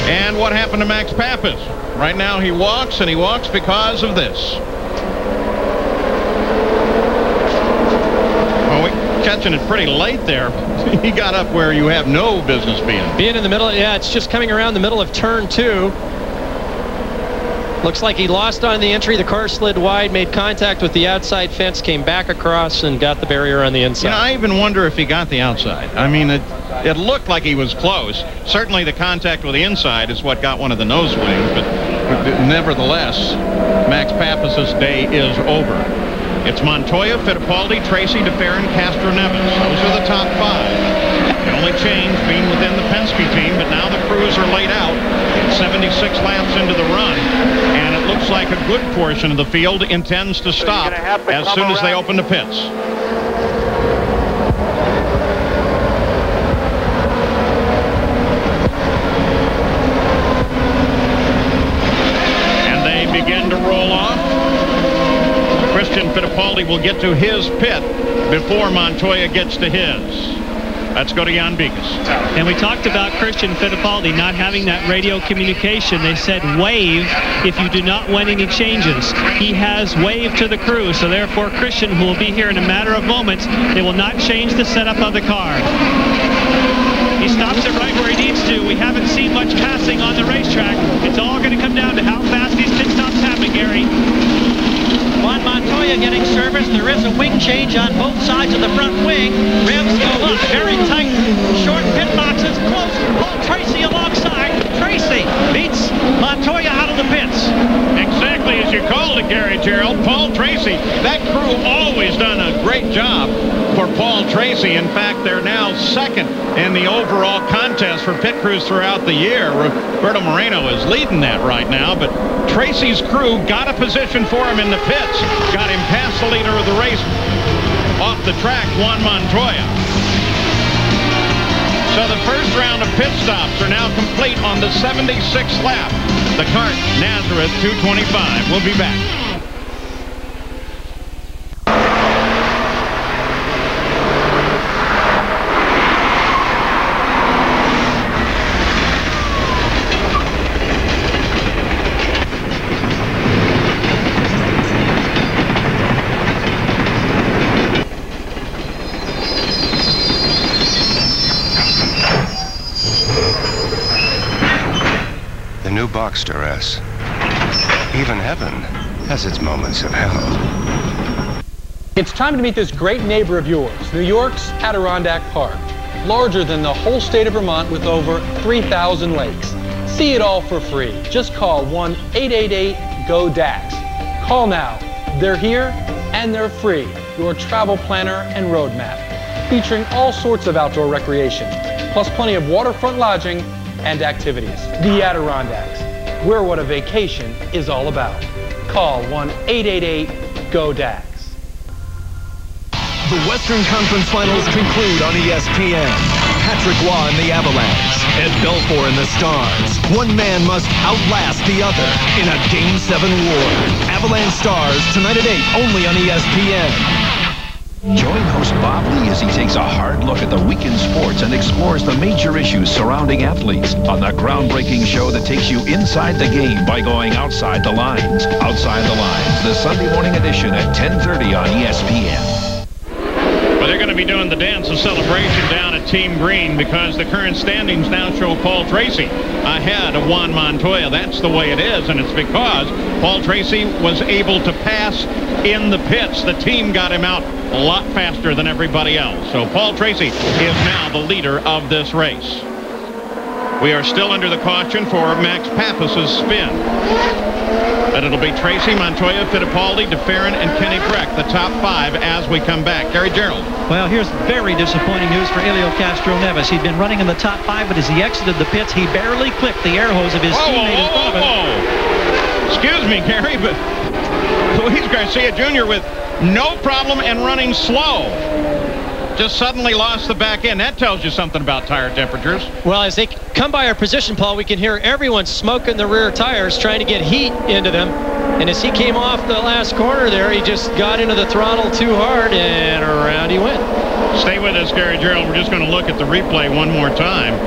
And what happened to Max Pappas? Right now he walks, and he walks because of this. Catching it pretty late there. He got up where you have no business being. Being in the middle, yeah, it's just coming around the middle of turn 2. Looks like he lost on the entry. The car slid wide, made contact with the outside fence, came back across, and got the barrier on the inside. You know, I even wonder if he got the outside. I mean, it looked like he was close. Certainly the contact with the inside is what got one of the nose wings, but nevertheless, Max Pappas' day is over. It's Montoya, Fittipaldi, Tracy, DeFerrin, Castroneves. Those are the top 5. The only change being within the Penske team, but now the crews are laid out. It's 76 laps into the run, and it looks like a good portion of the field intends to stop as soon as they open the pits. And they begin to roll off. Fittipaldi will get to his pit before Montoya gets to his. Let's go to Jan Bigas. And we talked about Christian Fittipaldi not having that radio communication. They said wave if you do not win any changes. He has waved to the crew, so therefore Christian, who will be here in a matter of moments, they will not change the setup of the car. He stops it right where he needs to. We haven't seen much passing on the racetrack. It's all going to come down to how fast these pit stops happen, Gary. Juan Montoya getting service. There is a wing change on both sides of the front wing. Rims go up very tight. Short pit boxes close. Paul Tracy alongside. Tracy beats Montoya out of the pits. Exactly as you called it, Gary Gerald. Paul Tracy, that crew always done a great job for Paul Tracy. In fact, they're now second in the overall contest for pit crews throughout the year. Roberto Moreno is leading that right now, but Tracy's crew got a position for him in the pits, got him past the leader of the race off the track, Juan Montoya. So the first round of pit stops are now complete on the 76th lap. The CART Nazareth 225. We'll be back. Boxster S. Even heaven has its moments of hell. It's time to meet this great neighbor of yours, New York's Adirondack Park. Larger than the whole state of Vermont with over 3,000 lakes. See it all for free. Just call 1-888-GO-DAX. Call now. They're here and they're free. Your travel planner and road map. Featuring all sorts of outdoor recreation, plus plenty of waterfront lodging and activities. The Adirondacks. We're what a vacation is all about. Call 1-888-GO-DAX. The Western Conference Finals conclude on ESPN. Patrick Waugh and the Avalanche. Ed Belfour and the Stars. One man must outlast the other in a Game 7 war. Avalanche Stars, tonight at 8, only on ESPN. Join host Bob Lee as he takes a hard look at the week in sports and explores the major issues surrounding athletes on the groundbreaking show that takes you inside the game by going outside the lines. Outside the Lines, the Sunday morning edition at 10:30 on ESPN. Well, they're going to be doing the dance of celebration down at Team Green because the current standings now show Paul Tracy ahead of Juan Montoya. That's the way it is, and it's because Paul Tracy was able to pass in the pits. The team got him out a lot faster than everybody else. So Paul Tracy is now the leader of this race. We are still under the caution for Max Pappas's spin. But it'll be Tracy, Montoya, Fittipaldi, DeFerrin, and Kenny Breck, the top 5 as we come back. Gary Gerald. Well, here's very disappointing news for Helio Castroneves. He'd been running in the top 5, but as he exited the pits, he barely clipped the air hose of his teammate in front of him. Excuse me, Gary, but Luis Garcia Jr. with no problem and running slow just suddenly lost the back end. That tells you something about tire temperatures. Well, as they come by our position, Paul, we can hear everyone smoking the rear tires, trying to get heat into them. And as he came off the last corner there, he just got into the throttle too hard, and around he went. Stay with us, Gary Gerald. We're just going to look at the replay one more time.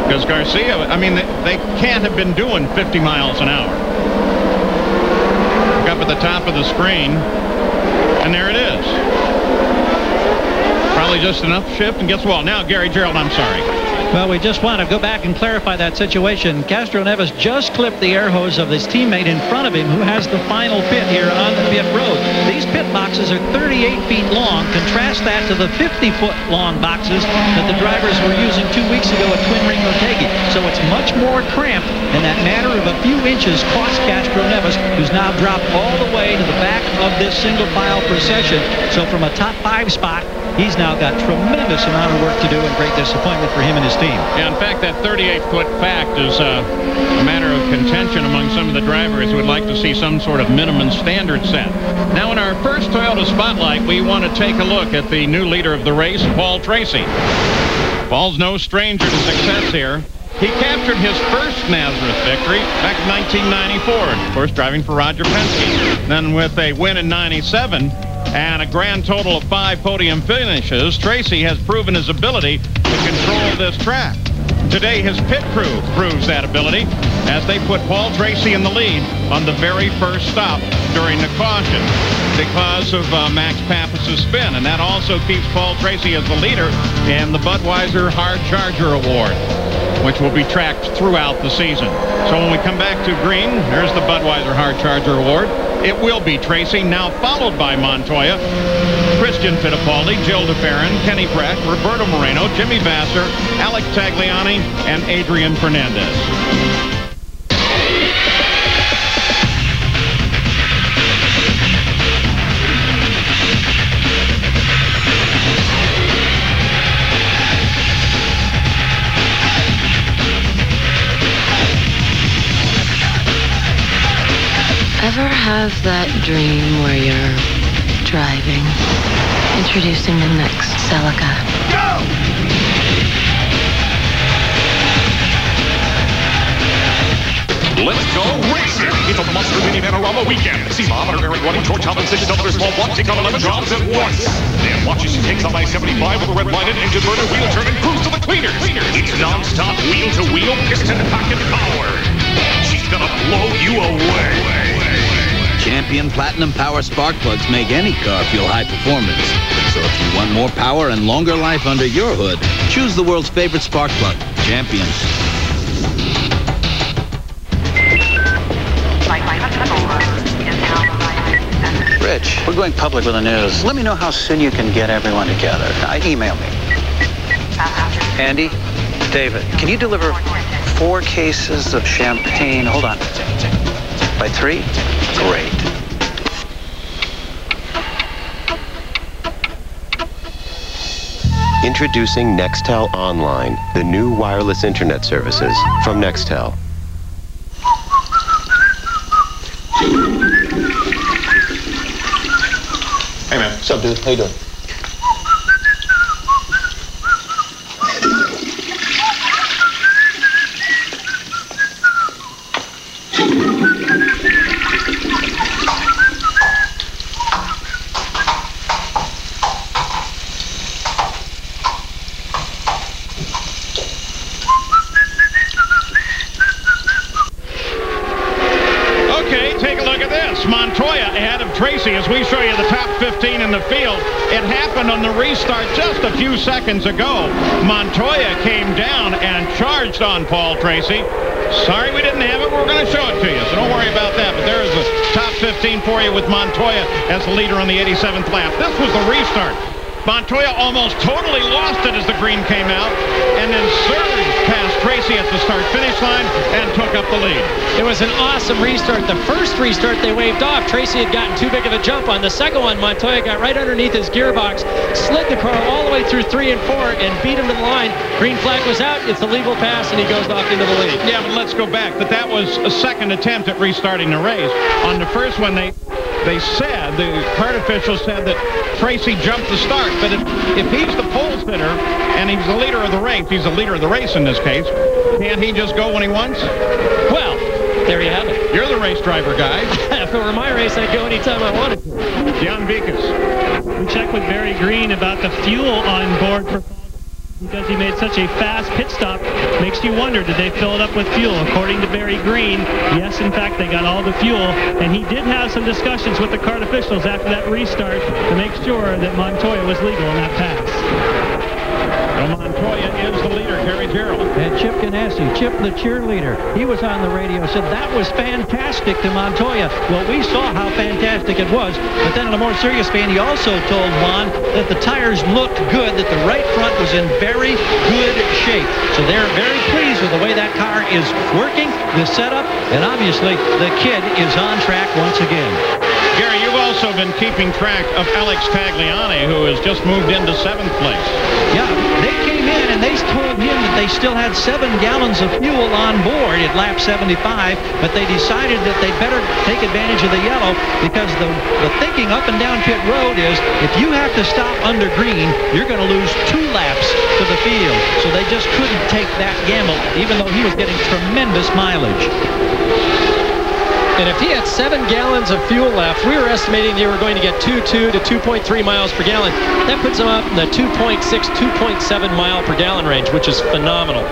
Because Garcia, I mean, they can't have been doing 50 miles an hour. Look up at the top of the screen, and there it is. Probably just enough shift, and guess what? Now, Gary Gerald, I'm sorry. Well, we just want to go back and clarify that situation. Castroneves just clipped the air hose of his teammate in front of him who has the final pit here on the pit road. These pit boxes are 38 feet long. Contrast that to the 50-foot long boxes that the drivers were using 2 weeks ago at Twin Ring Otegi. So it's much more cramped, and that matter of a few inches cost Castroneves, who's now dropped all the way to the back of this single file procession. So from a top 5 spot, he's now got tremendous amount of work to do, and great disappointment for him and his team. Yeah, in fact, that 38-foot fact is a matter of contention among some of the drivers who would like to see some sort of minimum standard set. Now, in our first Toyota Spotlight, we want to take a look at the new leader of the race, Paul Tracy. Paul's no stranger to success here. He captured his first Nazareth victory back in 1994, of course, driving for Roger Penske. Then with a win in 97, and a grand total of 5 podium finishes, Tracy has proven his ability to control this track. Today, his pit crew proves that ability as they put Paul Tracy in the lead on the very first stop during the caution because of Max Pappas's spin. And that also keeps Paul Tracy as the leader in the Budweiser Hard Charger Award, which will be tracked throughout the season. So when we come back to green, there's the Budweiser Hard Charger Award. It will be Tracy, now followed by Montoya, Christian Fittipaldi, Jill DeFerrin, Kenny Breck, Roberto Moreno, Jimmy Vasser, Alex Tagliani, and Adrian Fernandez. have that dream where you're driving? Introducing the next Celica. Go! Let's go racing! It's a monster mini panorama weekend. See Mom and her Eric running toward top and 6 another small block, take on 11 jobs at once. Then watch as she takes on I-75 with a red-lighted engine burner wheel turn and cruise to the cleaners. It's non-stop wheel-to-wheel piston pocket power. She's gonna blow you away. Champion Platinum Power spark plugs make any car feel high performance. So if you want more power and longer life under your hood, choose the world's favorite spark plug, Champion. Rich, we're going public with the news. Let me know how soon you can get everyone together. Email me. Andy, David, can you deliver 4 cases of champagne? Hold on. By 3? Great. Introducing Nextel Online, the new wireless internet services from Nextel. Hey, man. What's up, dude? How you doing? As we show you the top 15 in the field, it happened on the restart just a few seconds ago. Montoya came down and charged on Paul Tracy. Sorry we didn't have it. We're going to show it to you, so don't worry about that. But there is a top 15 for you with Montoya as the leader on the 87th lap. This was the restart. Montoya almost totally lost it as the green came out, and then surged past Tracy at the start-finish line and took up the lead. It was an awesome restart. The first restart they waved off. Tracy had gotten too big of a jump on. The second one, Montoya got right underneath his gearbox, slid the car all the way through 3 and 4, and beat him to the line. Green flag was out. It's a legal pass, and he goes off into the lead. Yeah, but let's go back. But that was a second attempt at restarting the race. On the first one, they said, the cart officials said that Tracy jumped the start, but if he's the pole sitter and he's the leader of the race, he's the leader of the race in this case, can't he just go when he wants? Well, there you have it. You're the race driver, guy. If it were my race, I'd go anytime I wanted to. John Vikas. We checked with Barry Green about the fuel on board for because he made such a fast pit stop. Makes you wonder, did they fill it up with fuel? According to Barry Green, yes, in fact, they got all the fuel. And he did have some discussions with the kart officials after that restart to make sure that Montoya was legal in that pass. Well, Montoya is the leader, Gary Gerald. And Chip Ganassi, Chip the cheerleader, he was on the radio, said that was fantastic to Montoya. Well, we saw how fantastic it was, but then in a more serious vein, he also told Mon that the tires looked good, that the right front was in very good shape. So they're very pleased with the way that car is working, the setup, and obviously the kid is on track once again. Gary, you've also been keeping track of Alex Tagliani, who has just moved into 7th place. Yeah, they came in and they told him that they still had 7 gallons of fuel on board at lap 75, but they decided that they'd better take advantage of the yellow because the thinking up and down pit road is if you have to stop under green, you're going to lose 2 laps to the field. So they just couldn't take that gamble, even though he was getting tremendous mileage. And if he had 7 gallons of fuel left, we were estimating they were going to get 2.2 to 2.3 miles per gallon. That puts them up in the 2.6, 2.7 mile per gallon range, which is phenomenal.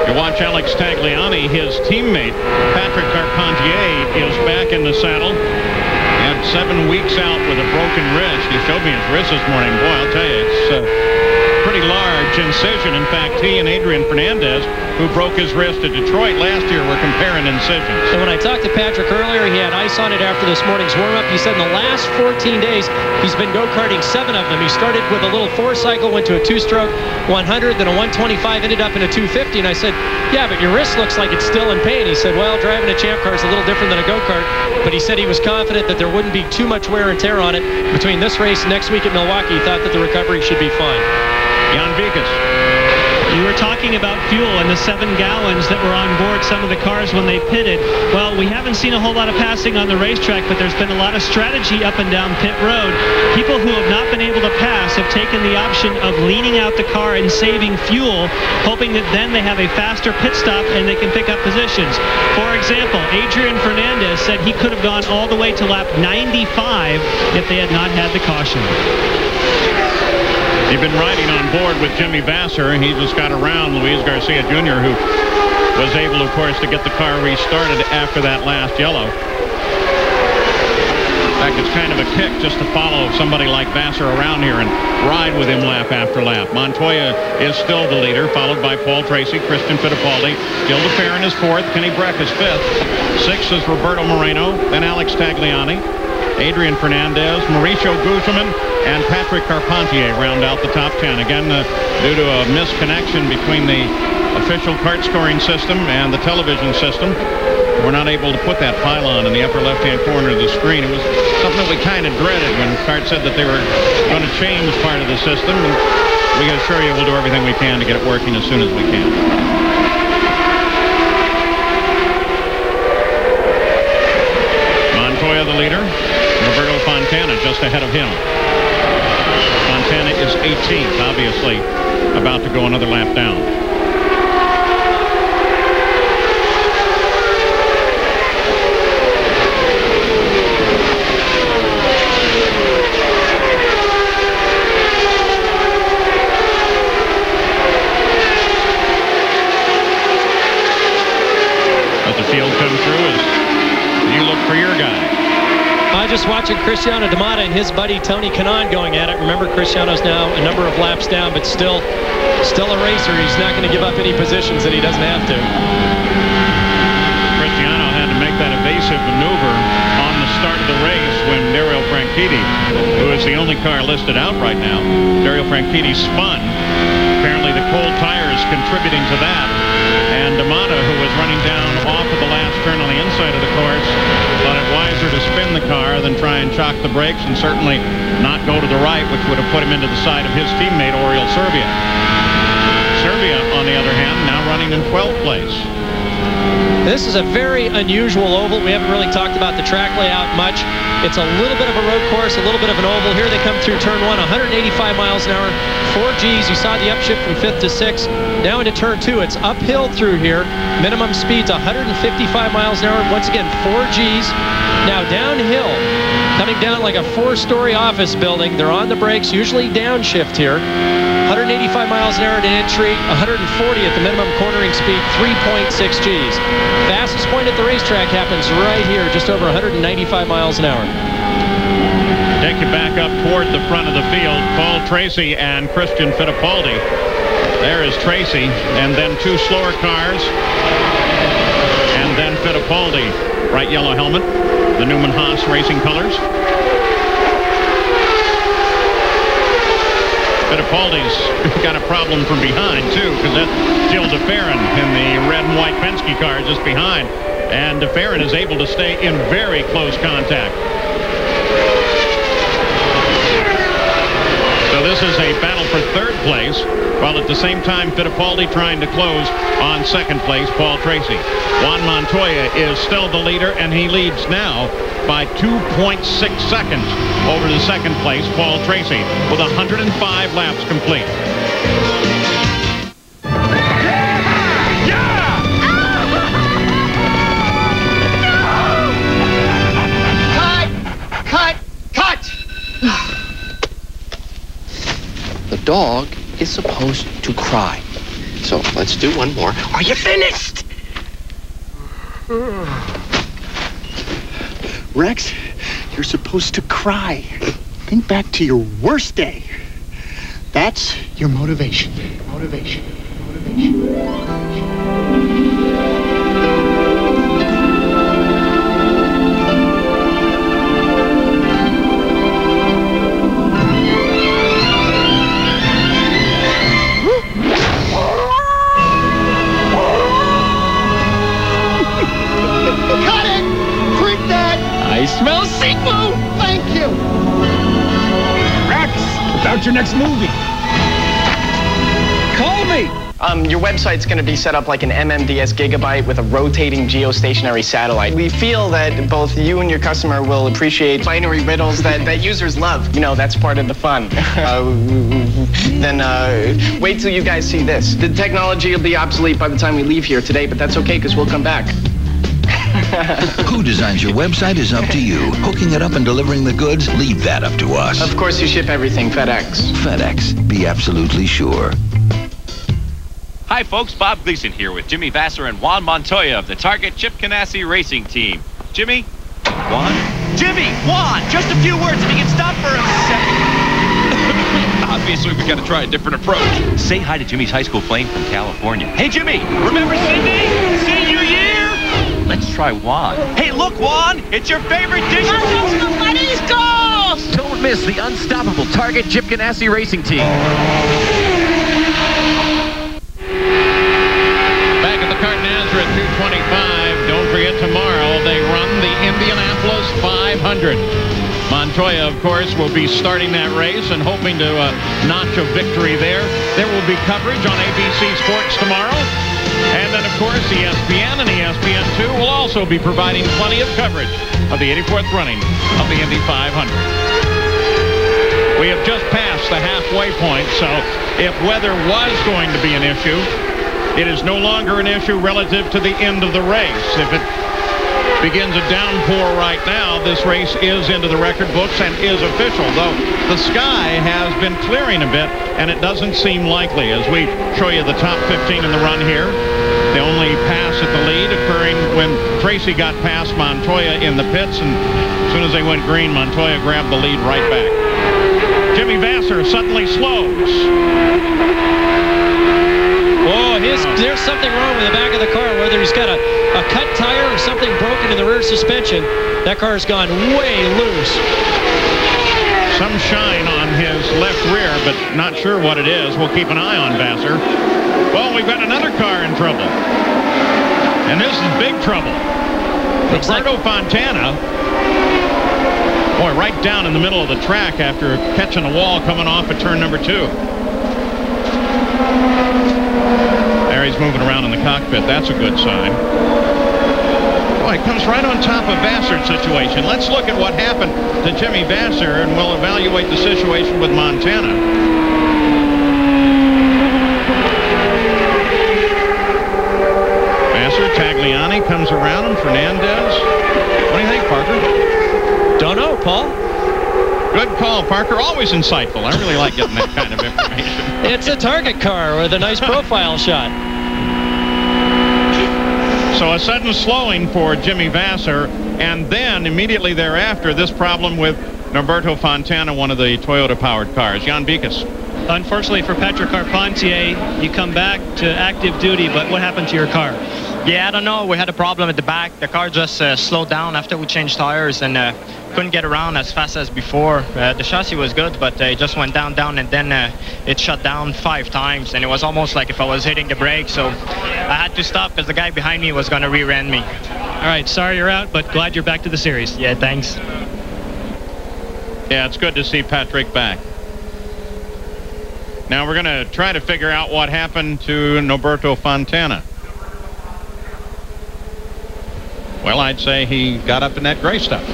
You watch Alex Tagliani, his teammate, Patrick Carpentier, is back in the saddle. He had 7 weeks out with a broken wrist. He showed me his wrist this morning. Boy, I'll tell you, it's pretty large incision. In fact, he and Adrian Fernandez, who broke his wrist at Detroit last year, were comparing incisions. So when I talked to Patrick earlier, he had ice on it after this morning's warm-up. He said in the last 14 days, he's been go-karting 7 of them. He started with a little 4-cycle, went to a 2-stroke 100, then a 125, ended up in a 250. And I said, yeah, but your wrist looks like it's still in pain. He said, well, driving a champ car is a little different than a go-kart. But he said he was confident that there wouldn't be too much wear and tear on it. Between this race and next week at Milwaukee, he thought that the recovery should be fine. Jan Vikas. We were talking about fuel and the 7 gallons that were on board some of the cars when they pitted. Well, we haven't seen a whole lot of passing on the racetrack, but there's been a lot of strategy up and down pit road. People who have not been able to pass have taken the option of leaning out the car and saving fuel, hoping that then they have a faster pit stop and they can pick up positions. For example, Adrian Fernandez said he could have gone all the way to lap 95 if they had not had the caution. He'd been riding on board with Jimmy Vasser, and he just got around Luis Garcia Jr., who was able, of course, to get the car restarted after that last yellow. In fact, it's kind of a kick just to follow somebody like Vasser around here and ride with him lap after lap. Montoya is still the leader, followed by Paul Tracy, Christian Fittipaldi. Gil de Ferran is 4th. Kenny Breck is 5th. 6th is Roberto Moreno, then Alex Tagliani. Adrian Fernandez, Mauricio Guzman, and Patrick Carpentier round out the top 10. Again, due to a misconnection between the official kart scoring system and the television system, we're not able to put that pylon in the upper left-hand corner of the screen. It was something that we kind of dreaded when CART said that they were going to change part of the system. And we can assure you we'll do everything we can to get it working as soon as we can. Montoya the leader. Roberto Fontana just ahead of him. Fontana is 18th, obviously about to go another lap down. Let the field come through as you look for your guy. Just watching Cristiano D'Amata and his buddy Tony Kanaan going at it. Remember, Cristiano's now a number of laps down, but still a racer. He's not going to give up any positions that he doesn't have to. Cristiano had to make that evasive maneuver on the start of the race when Dario Franchitti, who is the only car listed out right now, Dario Franchitti spun. Apparently the cold tires contributing to that. And D'Amata, who was running down off of the last turn on the inside of the course, thought it wiser to spin the car than try and chock the brakes and certainly not go to the right, which would have put him into the side of his teammate, Oriol Servia. Servia, on the other hand, now running in 12th place. This is a very unusual oval. We haven't really talked about the track layout much. It's a little bit of a road course, a little bit of an oval. Here they come through turn 1, 185 miles an hour, 4 Gs. You saw the upshift from 5th to 6th. Now into turn 2. It's uphill through here. Minimum speed's 155 miles an hour. Once again, 4 Gs. Now downhill, coming down like a 4-story office building. They're on the brakes, usually downshift here. 185 miles an hour at entry, 140 at the minimum cornering speed, 3.6 Gs. Fastest point at the racetrack happens right here, just over 195 miles an hour. Take you back up toward the front of the field. Paul Tracy and Christian Fittipaldi. There is Tracy, and then 2 slower cars, and then Fittipaldi. Bright yellow helmet, the Newman Haas racing colors. Fittipaldi's got a problem from behind, too, because that's Gil de Ferran in the red and white Penske car just behind. And de Ferran is able to stay in very close contact. So this is a battle for 3rd place, while at the same time Fittipaldi trying to close on 2nd place, Paul Tracy. Juan Montoya is still the leader, and he leads now by 2.6 seconds over the 2nd place, Paul Tracy, with 105 laps complete. Cut! The dog is supposed to cry. So let's do one more. Are you finished? Rex, you're supposed to cry. Think back to your worst day. That's your motivation. Motivation. Cut it! Drink that! I smell seafood! Thank you! Rex, about your next movie. Call me! Your website's going to be set up like an MMDS gigabyte with a rotating geostationary satellite. We feel that both you and your customer will appreciate binary riddles that users love. You know, that's part of the fun. Then wait till you guys see this. The technology will be obsolete by the time we leave here today, but that's okay because we'll come back. Who designs your website is up to you. Hooking it up and delivering the goods, leave that up to us. Of course you ship everything FedEx. FedEx. Be absolutely sure. Hi folks, Bob Gleason here with Jimmy Vasser and Juan Montoya of the Target Chip Ganassi Racing Team. Jimmy? Juan? Jimmy! Juan! Just a few words if you can stop for a second. Obviously we gotta try a different approach. Say hi to Jimmy's high school flame from California. Hey Jimmy! Remember Cindy? Senior year? Let's try Juan. Hey look Juan! It's your favorite dish! Don't miss the unstoppable Target Chip Ganassi Racing Team. Nazareth 225. Don't forget tomorrow they run the Indianapolis 500. Montoya, of course, will be starting that race and hoping to notch a victory there. There will be coverage on ABC Sports tomorrow. And then, of course, ESPN and ESPN2 will also be providing plenty of coverage of the 84th running of the Indy 500. We have just passed the halfway point, so if weather was going to be an issue, it is no longer an issue relative to the end of the race. If it begins a downpour right now, this race is into the record books and is official, though the sky has been clearing a bit, and it doesn't seem likely. As we show you the top 15 in the run here, the only pass at the lead occurring when Tracy got past Montoya in the pits, and as soon as they went green, Montoya grabbed the lead right back. Jimmy Vasser suddenly slows. Oh, there's something wrong with the back of the car, whether he's got a cut tire or something broken in the rear suspension. That car's gone way loose. Some shine on his left rear, but not sure what it is. We'll keep an eye on Vasser. Well, we've got another car in trouble. And this is big trouble. Roberto Fontana. Boy, right down in the middle of the track after catching a wall coming off at turn number 2. There he's moving around in the cockpit. That's a good sign. Boy, he comes right on top of Vasser's situation. Let's look at what happened to Jimmy Vasser, and we'll evaluate the situation with Montana. Vasser, Tagliani comes around him. Fernandez. What do you think, Parker? Don't know, Paul. Good call, Parker. Always insightful. I really like getting that kind of information. It's a Target car with a nice profile shot. So a sudden slowing for Jimmy Vasser, and then immediately thereafter, this problem with Norberto Fontana, one of the Toyota-powered cars. Jan Bikas. Unfortunately for Patrick Carpentier, you come back to active duty, but what happened to your car? Yeah, I don't know. We had a problem at the back. The car just slowed down after we changed tires and couldn't get around as fast as before. The chassis was good, but it just went down, and then it shut down 5 times, and it was almost like if I was hitting the brake, so I had to stop because the guy behind me was going to rear-end me. All right, sorry you're out, but glad you're back to the series. Yeah, thanks. Yeah, it's good to see Patrick back. Now we're going to try to figure out what happened to Norberto Fontana. Well, I'd say he got up in that gray stuff.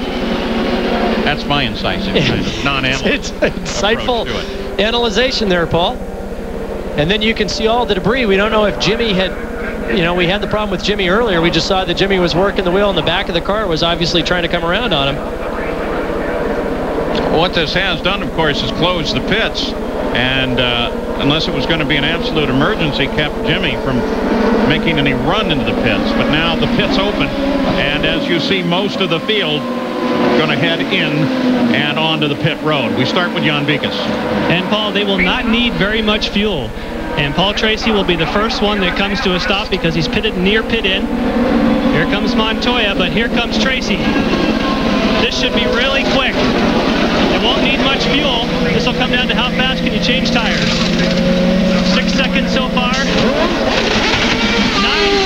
That's my incisive kind of non-analyst. It's insightful analyzation there, Paul. And then you can see all the debris. We don't know if Jimmy had, we had the problem with Jimmy earlier. We just saw that Jimmy was working the wheel in the back of the car, was obviously trying to come around on him. What this has done, of course, is close the pits. And unless it was going to be an absolute emergency, kept Jimmy from making any run into the pits. But now the pit's open, and as you see, most of the field going to head in and onto the pit road. We start with Jan Bikas. And Paul, they will not need very much fuel. And Paul Tracy will be the first one that comes to a stop because he's pitted near pit in. Here comes Montoya, but here comes Tracy. This should be really quick. It won't need much fuel. This will come down to how fast can you change tires. 6 seconds so far. 9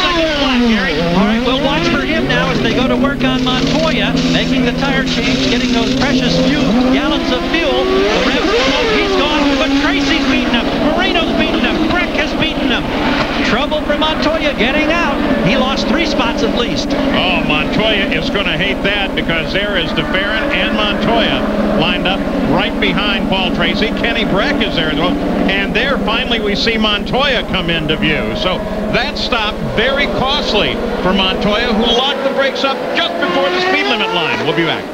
seconds flat, Gary. All right, we'll watch for him now as they go to work on Montoya, making the tire change, getting those precious few gallons of fuel. The revs come up, he's gone, but Tracy's beaten him. Marino's beaten him. Breck has beaten him. at least. Oh, Montoya is going to hate that because there is DeFerrin and Montoya lined up right behind Paul Tracy. Kenny Breck is there as well. And there, finally, we see Montoya come into view. So that stop very costly for Montoya, who locked the brakes up just before the speed limit line. We'll be back.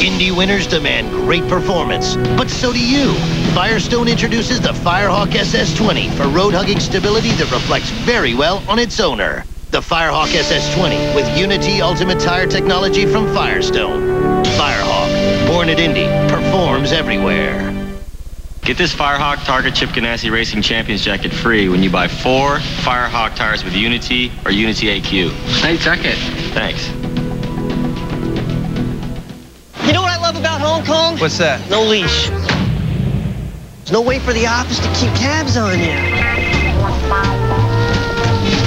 Indy winners demand great performance, but so do you. Firestone introduces the Firehawk SS20 for road-hugging stability that reflects very well on its owner. The Firehawk SS20 with Unity Ultimate Tire technology from Firestone. Firehawk, born at Indy, performs everywhere. Get this Firehawk Target Chip Ganassi Racing Champions jacket free when you buy 4 Firehawk tires with Unity or Unity AQ. Hey, check it. Thanks. You know what I love about Hong Kong? What's that? No leash. There's no way for the office to keep tabs on you.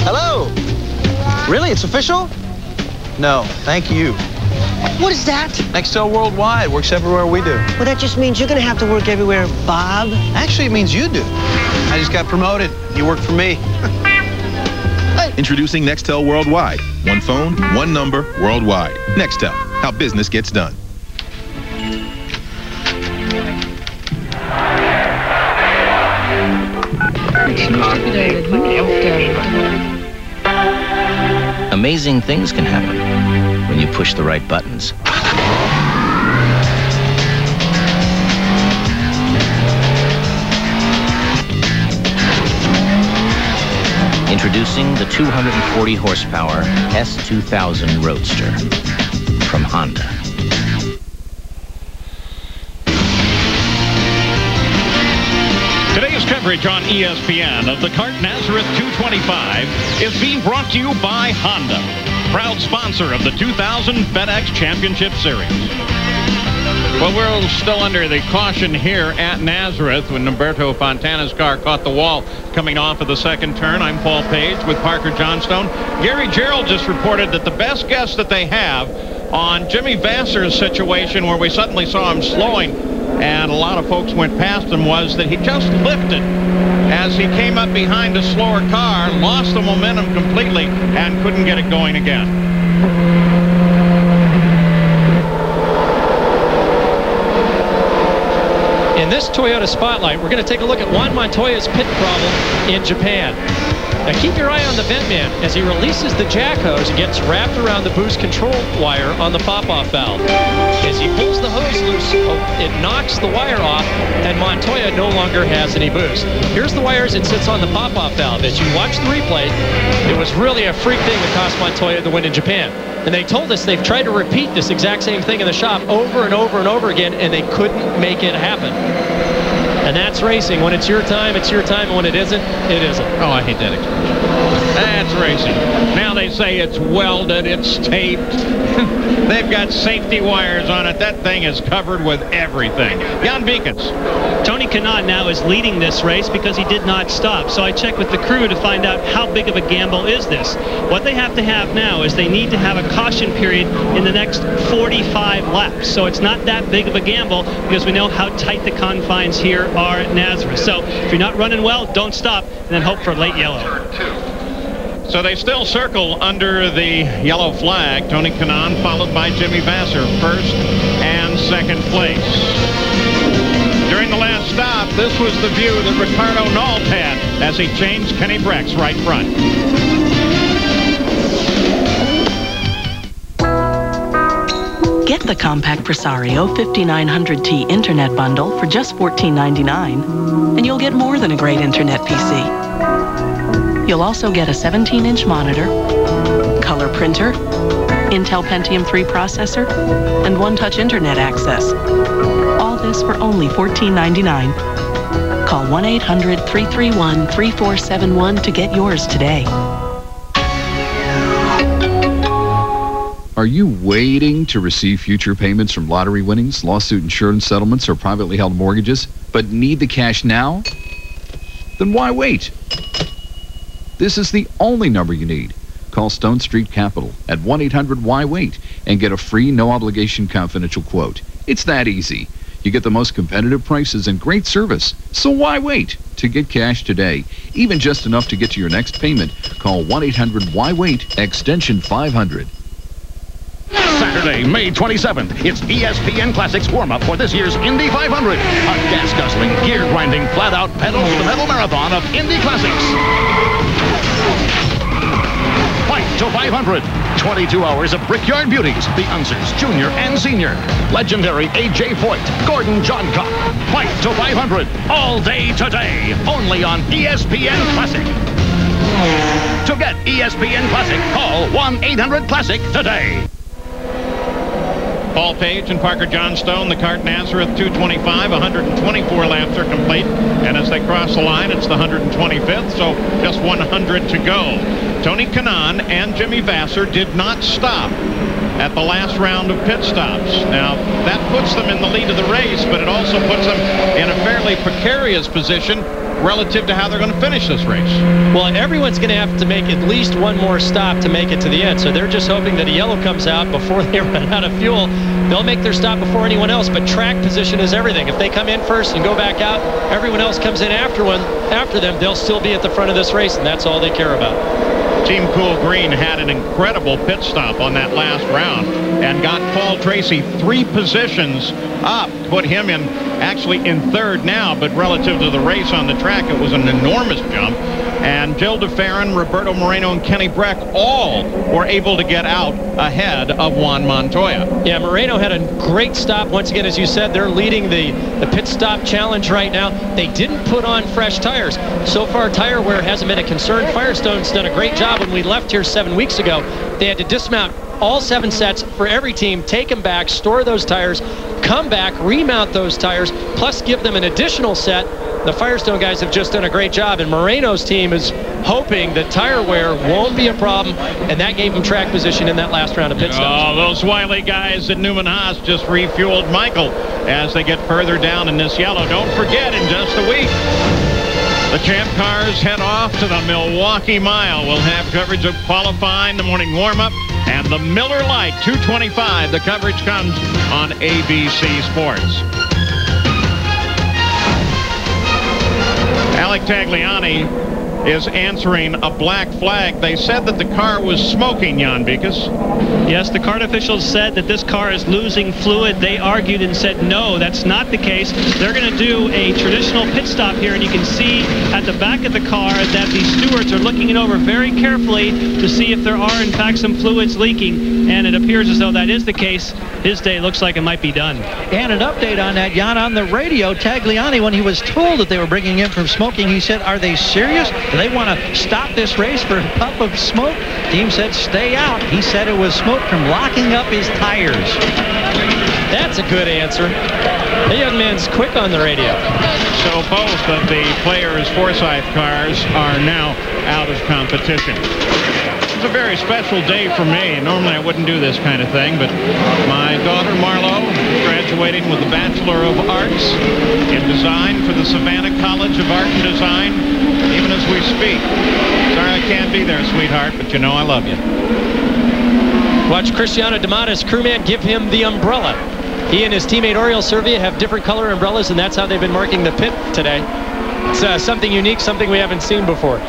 Hello? Really? It's official? No, thank you. What is that? Nextel Worldwide works everywhere we do. Well, that just means you're going to have to work everywhere, Bob. Actually, it means you do. I just got promoted. You work for me. Introducing Nextel Worldwide. One phone, one number, worldwide. Nextel, how business gets done. Amazing things can happen when you push the right buttons. Introducing the 240 horsepower S2000 Roadster from Honda. Today's coverage on ESPN of the CART Nazareth 225 is being brought to you by Honda, proud sponsor of the 2000 FedEx Championship Series. Well, we're still under the caution here at Nazareth when Humberto Fontana's car caught the wall coming off of the second turn. I'm Paul Page with Parker Johnstone. Gary Gerald just reported that the best guess that they have on Jimmy Vasser's situation, where we suddenly saw him slowing and a lot of folks went past him, was that he just lifted as he came up behind a slower car, lost the momentum completely, and couldn't get it going again. In this Toyota Spotlight, we're going to take a look at Juan Montoya's pit problem in Japan. Now keep your eye on the vent man as he releases the jack hose and gets wrapped around the boost control wire on the pop-off valve. As he pulls the hose loose, it knocks the wire off, and Montoya no longer has any boost. Here's the wires it sits on the pop-off valve. As you watch the replay, it was really a freak thing that cost Montoya the win in Japan. And they told us they've tried to repeat this exact same thing in the shop over and over and over again, and they couldn't make it happen. And that's racing. When it's your time, and when it isn't, it isn't. Oh, I hate that expression. That's racing. Now they say it's welded, it's taped. They've got safety wires on it. That thing is covered with everything. Jan Beekens. Tony Kanaan now is leading this race because he did not stop. So I checked with the crew to find out how big of a gamble is this. What they have to have now is they need to have a caution period in the next 45 laps. So it's not that big of a gamble because we know how tight the confines here are at Nazareth. So if you're not running well, don't stop and then hope for late yellow. So they still circle under the yellow flag. Tony Kanaan followed by Jimmy Vasser, first and second place. During the last stop, this was the view that Ricardo Nault had as he changed Kenny Breck's right front. Get the compact Presario 5900T Internet Bundle for just $14.99, and you'll get more than a great Internet PC. You'll also get a 17-inch monitor, color printer, Intel Pentium 3 processor, and one-touch Internet access. All this for only $14.99. Call 1-800-331-3471 to get yours today. Are you waiting to receive future payments from lottery winnings, lawsuit insurance settlements, or privately held mortgages, but need the cash now? Then why wait? This is the only number you need. Call Stone Street Capital at 1-800-WHY-WAIT and get a free, no-obligation confidential quote. It's that easy. You get the most competitive prices and great service. So why wait to get cash today? Even just enough to get to your next payment. Call 1-800-WHY-WAIT, extension 500. Saturday, May 27th, it's ESPN Classics warm-up for this year's Indy 500. A gas-guzzling, gear-grinding, flat-out, pedal-to-the-metal marathon of Indy Classics. Fight to 500. 22 hours of Brickyard beauties, the Unsers, Junior and Senior. Legendary A.J. Foyt, Gordon Johncock. Fight to 500. All day today. Only on ESPN Classic. To get ESPN Classic, call 1-800-CLASSIC today. Paul Page and Parker Johnstone, the cart Nazareth 225, 124 laps are complete. And as they cross the line, it's the 125th, so just 100 to go. Tony Kanaan and Jimmy Vasser did not stop at the last round of pit stops. Now, that puts them in the lead of the race, but it also puts them in a fairly precarious position relative to how they're going to finish this race. Well, everyone's going to have to make at least one more stop to make it to the end, so they're just hoping that a yellow comes out before they run out of fuel. They'll make their stop before anyone else, but track position is everything. If they come in first and go back out, everyone else comes in after them, they'll still be at the front of this race, and that's all they care about. Team Cool Green had an incredible pit stop on that last round and got Paul Tracy 3 positions up, put him in actually in third now, but relative to the race on the track, it was an enormous jump. And Jill DeFerrin, Roberto Moreno, and Kenny Breck all were able to get out ahead of Juan Montoya. Yeah, Moreno had a great stop. Once again, as you said, they're leading the pit stop challenge right now. They didn't put on fresh tires. So far, tire wear hasn't been a concern. Firestone's done a great job. When we left here 7 weeks ago, they had to dismount all 7 sets for every team, take them back, store those tires, come back, remount those tires, plus give them an additional set. The Firestone guys have just done a great job, and Moreno's team is hoping that tire wear won't be a problem, and that gave them track position in that last round of pit stops. Oh, those wily guys at Newman Haas just refueled Michael as they get further down in this yellow. Don't forget, in just a week, the Champ cars head off to the Milwaukee Mile. We'll have coverage of qualifying, the morning warm-up, and the Miller Lite 225. The coverage comes on ABC Sports. Alec Tagliani is answering a black flag. They said that the car was smoking, Jan Bikas. Yes, the kart officials said that this car is losing fluid. They argued and said, no, that's not the case. They're going to do a traditional pit stop here, and you can see at the back of the car that the stewards are looking it over very carefully to see if there are, in fact, some fluids leaking, and it appears as though that is the case. His day looks like it might be done. And an update on that, Jan, on the radio, Tagliani, when he was told that they were bringing in from smoking, he said, are they serious? Do they want to stop this race for a puff of smoke? Team said stay out. He said it was smoke from locking up his tires. That's a good answer. The young man's quick on the radio. So both of the players' Forsyth cars are now out of competition. It's a very special day for me. Normally I wouldn't do this kind of thing, but my daughter Marlo graduating with a Bachelor of Arts in Design for the Savannah College of Art and Design, even as we speak. Sorry I can't be there, sweetheart, but you know I love you. Watch Cristiano D'Amato's crewman give him the umbrella. He and his teammate Oriol Servia have different color umbrellas, and that's how they've been marking the pit today. It's something unique, something we haven't seen before.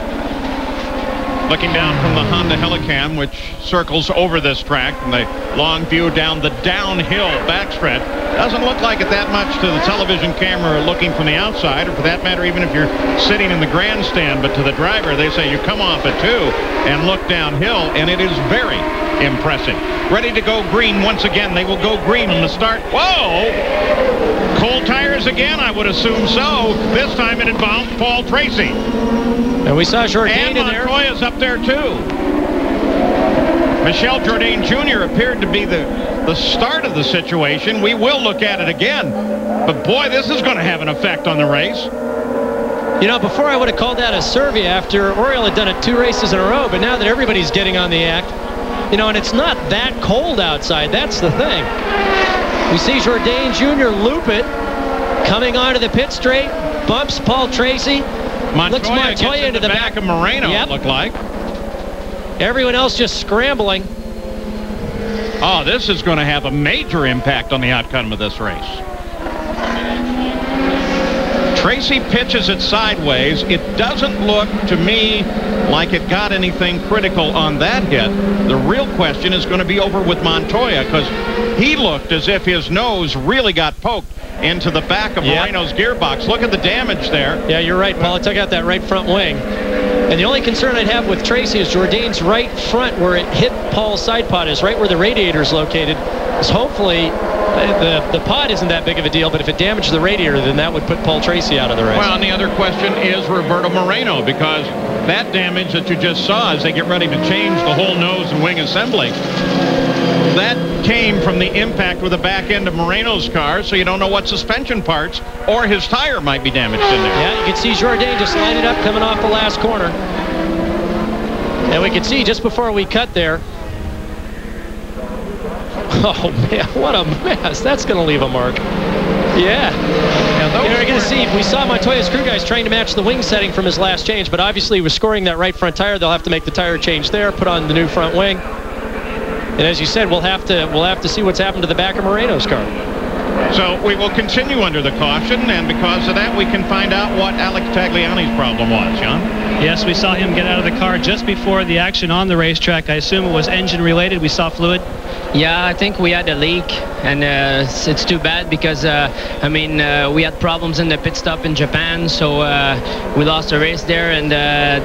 Looking down from the Honda Helicam, which circles over this track, and the long view down the downhill backstretch. Doesn't look like it that much to the television camera looking from the outside, or for that matter, even if you're sitting in the grandstand. But to the driver, they say you come off at 2 and look downhill, and it is very impressive. Ready to go green once again. They will go green on the start. Whoa! Cold tires again? I would assume so. This time it involved Paul Tracy. And we saw Jourdain in there. And Montoya's up there, too. Michel Jourdain Jr. appeared to be the start of the situation. We will look at it again. But, boy, this is going to have an effect on the race. You know, before I would have called that a Servia after Oriol had done it 2 races in a row, but now that everybody's getting on the act, You know, and it's not that cold outside. That's the thing. We see Jourdain Jr. loop it, coming onto the pit straight, bumps Paul Tracy. Looks Montoya into the back of Moreno, it looked like. Everyone else just scrambling. Oh, this is going to have a major impact on the outcome of this race. Tracy pitches it sideways. It doesn't look to me like it got anything critical on that hit. The real question is going to be over with Montoya, because he looked as if his nose really got poked into the back of Moreno's gearbox. Look at the damage there. Yeah, you're right, Paul. It took out that right front wing. And the only concern I'd have with Tracy is Jourdain's right front, where it hit Paul's side pod, is right where the radiator is located. Is hopefully the pod isn't that big of a deal, but if it damaged the radiator, then that would put Paul Tracy out of the race. Well, and the other question is Roberto Moreno, because that damage that you just saw as they get ready to change the whole nose and wing assembly, that came from the impact with the back end of Moreno's car, so you don't know what suspension parts or his tire might be damaged in there. Yeah, you can see Jourdain just line it up coming off the last corner. And we can see just before we cut there, oh man, what a mess. That's going to leave a mark. Yeah. You're going to see, we saw Montoya's crew guys trying to match the wing setting from his last change, but obviously with scoring that right front tire, they'll have to make the tire change there, put on the new front wing. And as you said, we'll have to see what's happened to the back of Moreno's car. So we will continue under the caution, and because of that, we can find out what Alex Tagliani's problem was, John. Yes, we saw him get out of the car just before the action on the racetrack. I assume it was engine related. We saw fluid. Yeah, I think we had a leak, and it's too bad because, I mean, we had problems in the pit stop in Japan, so we lost a race there, and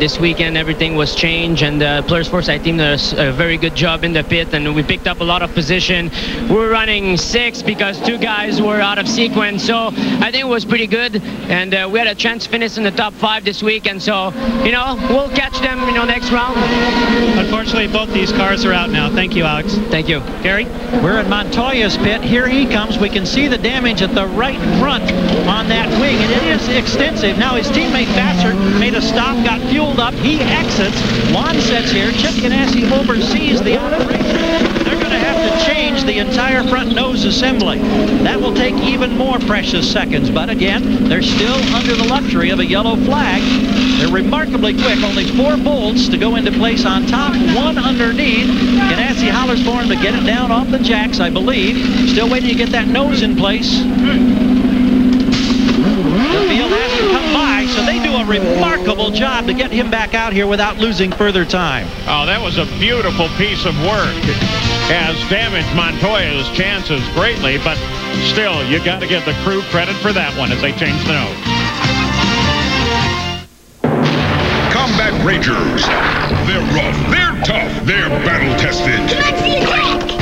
this weekend everything was changed, and the Polaris Foresight team did a very good job in the pit, and we picked up a lot of position. We were running 6 because 2 guys were out of sequence, so I think it was pretty good, and we had a chance to finish in the top 5 this week, and so, you know, we'll catch them, you know, next round. Unfortunately, both these cars are out now. Thank you, Alex. Thank you. Gary? We're in Montoya's pit. Here he comes. We can see the damage at the right front on that wing, and it is extensive. Now his teammate Vassar made a stop, got fueled up. He exits. Juan sets here. Chip Ganassi oversees the operation. They're going to have to change the entire front nose assembly. That will take even more precious seconds, but again, they're still under the luxury of a yellow flag. They're remarkably quick. Only 4 bolts to go into place on top, 1 underneath. Ganassi hollers for him to get it down off the jacks, I believe. Still waiting to get that nose in place. The field has to come by, so they do a remarkable job to get him back out here without losing further time. Oh, that was a beautiful piece of work. Has damaged Montoya's chances greatly, but still, you got to give the crew credit for that one as they change the nose. Combat Rangers. They're rough, they're tough, they're battle-tested.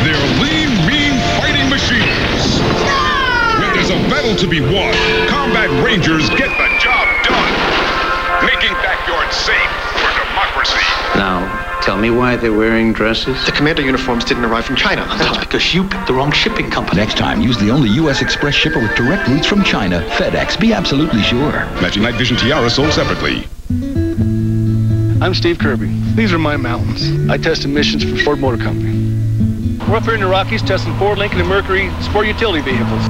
They're lean, mean fighting machines. When there's a battle to be won, Combat Rangers get the job done. Making backyards safe for democracy. Now, tell me why they're wearing dresses. The commando uniforms didn't arrive from China. That's because you picked the wrong shipping company. Next time, use the only U.S. Express shipper with direct routes from China, FedEx. Be absolutely sure. Matching night vision tiara sold separately. I'm Steve Kirby. These are my mountains. I test emissions for Ford Motor Company. We're up here in the Rockies testing Ford, Lincoln, and Mercury sport utility vehicles.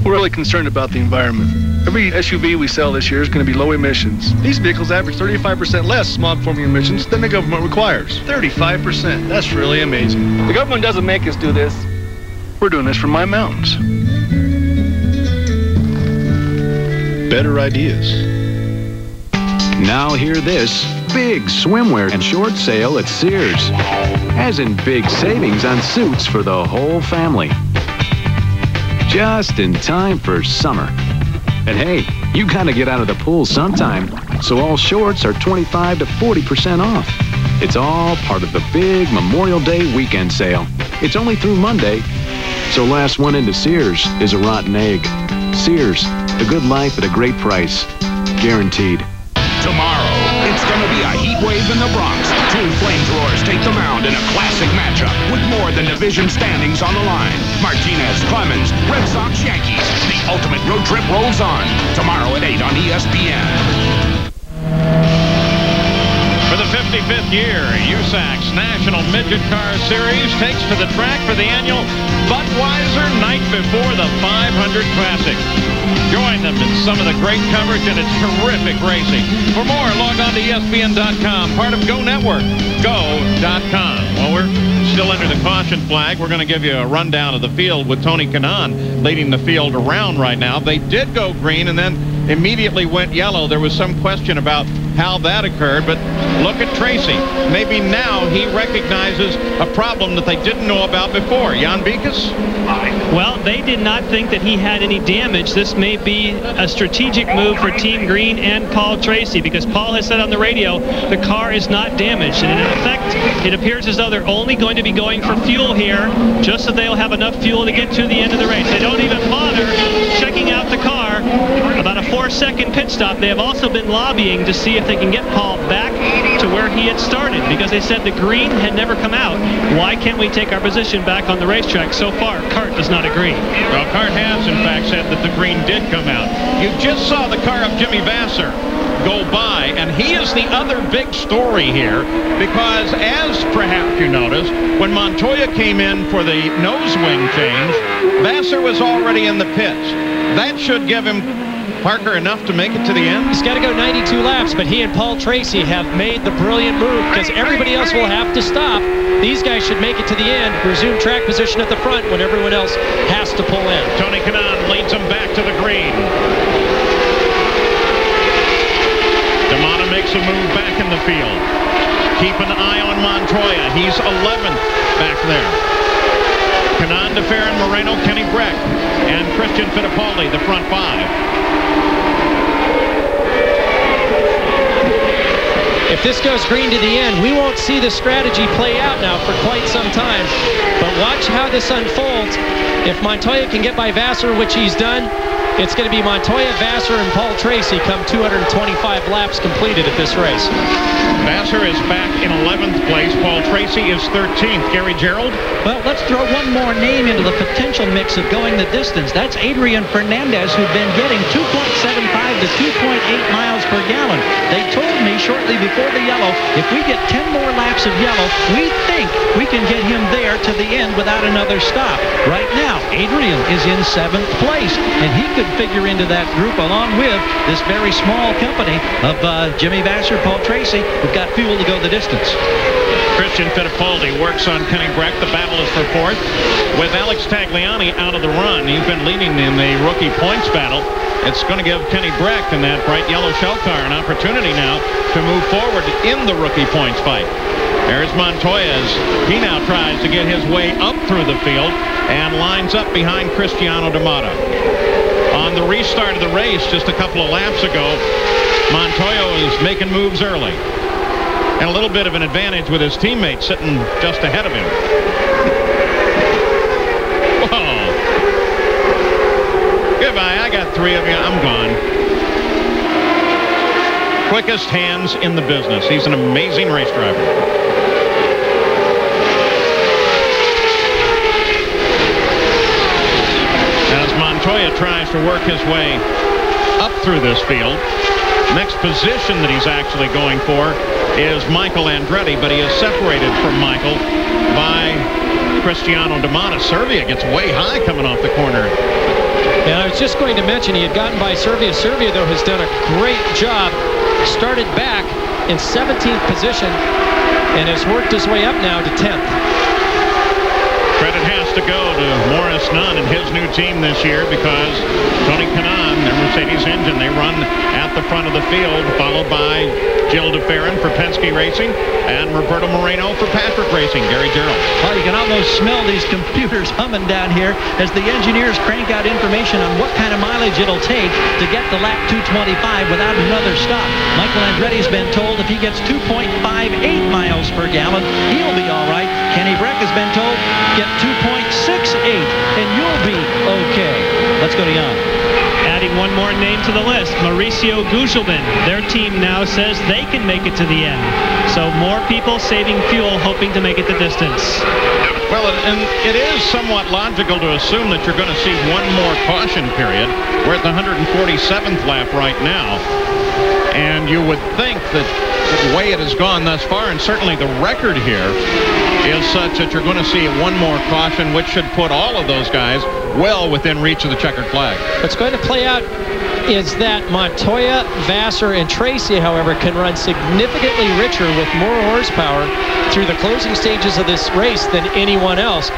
We're really concerned about the environment. Every SUV we sell this year is going to be low emissions. These vehicles average 35% less smog-forming emissions than the government requires. 35%. That's really amazing. The government doesn't make us do this. We're doing this for my mountains. Better ideas. Now hear this. Big swimwear and short sale at Sears. As in big savings on suits for the whole family. Just in time for summer. And hey, you gotta get out of the pool sometime, so all shorts are 25 to 40% off. It's all part of the big Memorial Day weekend sale. It's only through Monday, so last one into Sears is a rotten egg. Sears, a good life at a great price. Guaranteed. Tomorrow, it's going to be a heat wave in the Bronx. 2 flamethrowers take the mound in a classic matchup with more than division standings on the line. Martinez, Clemens, Red Sox, Yankees. The ultimate road trip rolls on. Tomorrow at 8 on ESPN. For For the 55th year, USAC's National Midget Car Series takes to the track for the annual Budweiser Night Before the 500 Classic. Join them in some of the great coverage, and it's terrific racing. For more, log on to ESPN.com, part of Go Network, go.com. Well, we're still under the caution flag. We're going to give you a rundown of the field with Tony Kanaan leading the field around right now. They did go green and then immediately went yellow. There was some question about how that occurred, but look at Tracy. Maybe now he recognizes a problem that they didn't know about before. Jan Beekes? Well, they did not think that he had any damage. This may be a strategic move for Team Green and Paul Tracy, because Paul has said on the radio the car is not damaged, and in effect it appears as though they're only going to be going for fuel here, just so they'll have enough fuel to get to the end of the race. They don't even bother checking out the car. About a 4-second pit stop. They have also been lobbying to see if they can get Paul back to where he had started, because they said the green had never come out. Why can't we take our position back on the racetrack? So far, CART does not agree. Well, CART has, in fact, said that the green did come out. You just saw the car of Jimmy Vasser go by, and he is the other big story here, because as perhaps you noticed, when Montoya came in for the nose wing change, Vasser was already in the pits. That should give him, Parker, enough to make it to the end? He's got to go 92 laps, but he and Paul Tracy have made the brilliant move, because everybody else will have to stop. These guys should make it to the end, resume track position at the front when everyone else has to pull in. Tony Kanaan leads them back to the green. D'Amata makes a move back in the field. Keep an eye on Montoya. He's 11th back there. Kanaan, DeFerrin, Moreno, Kenny Breck, and Christian Fittipaldi, the front five. If this goes green to the end, we won't see the strategy play out now for quite some time. But watch how this unfolds. If Montoya can get by Vasser, which he's done, it's going to be Montoya, Vasser, and Paul Tracy come 225 laps completed at this race. Vasser is back in 11th place. Paul Tracy is 13th. Gary Gerald? Well, let's throw one more name into the potential mix of going the distance. That's Adrian Fernandez, who's been getting 2.75 to 2.8 miles per gallon. They told me shortly before the yellow, if we get 10 more laps of yellow, we think we can get him there to the end without another stop. Right now, Adrian is in 7th place, and he could figure into that group along with this very small company of Jimmy Vasser, Paul Tracy, who've got fuel to go the distance. Christian Fittipaldi works on Kenny Breck. The battle is for 4th. With Alex Tagliani out of the run, he's been leading in the rookie points battle. It's going to give Kenny Breck and that bright yellow shell car an opportunity now to move forward in the rookie points fight. There's Montoya as he now tries to get his way up through the field and lines up behind Cristiano D'Amato. On the restart of the race just a couple of laps ago, Montoya is making moves early. And a little bit of an advantage with his teammate sitting just ahead of him. Whoa. Goodbye, I got 3 of you, I'm gone. Quickest hands in the business. He's an amazing race driver. As Montoya tries to work his way up through this field, next position that he's actually going for is Michael Andretti, but he is separated from Michael by Cristiano D'Amato. Servia gets way high coming off the corner. And I was just going to mention he had gotten by Servia. Servia, though, has done a great job. Started back in 17th position and has worked his way up now to 10th. Credit has to go to Morris Nunn and his new team this year, because Tony Kanaan, their Mercedes engine, they run at the front of the field, followed by Jill DeFerrin for Penske Racing and Roberto Moreno for Patrick Racing. Gary Gerald. Well, you can almost smell these computers humming down here as the engineers crank out information on what kind of mileage it'll take to get to lap 225 without another stop. Michael Andretti's been told if he gets 2.58 miles per gallon, he'll be all right. Kenny Breck has been told get 2.68 and you'll be okay. Let's go to Jan. Adding one more name to the list, Mauricio Gugelmin. Their team now says they can make it to the end. So more people saving fuel, hoping to make it the distance. Well, and it is somewhat logical to assume that you're going to see one more caution period. We're at the 147th lap right now. And you would think that the way it has gone thus far, and certainly the record here is such that you're going to see one more caution, which should put all of those guys well within reach of the checkered flag. What's going to play out is that Montoya, Vassar, and Tracy, however, can run significantly richer with more horsepower through the closing stages of this race than anyone else.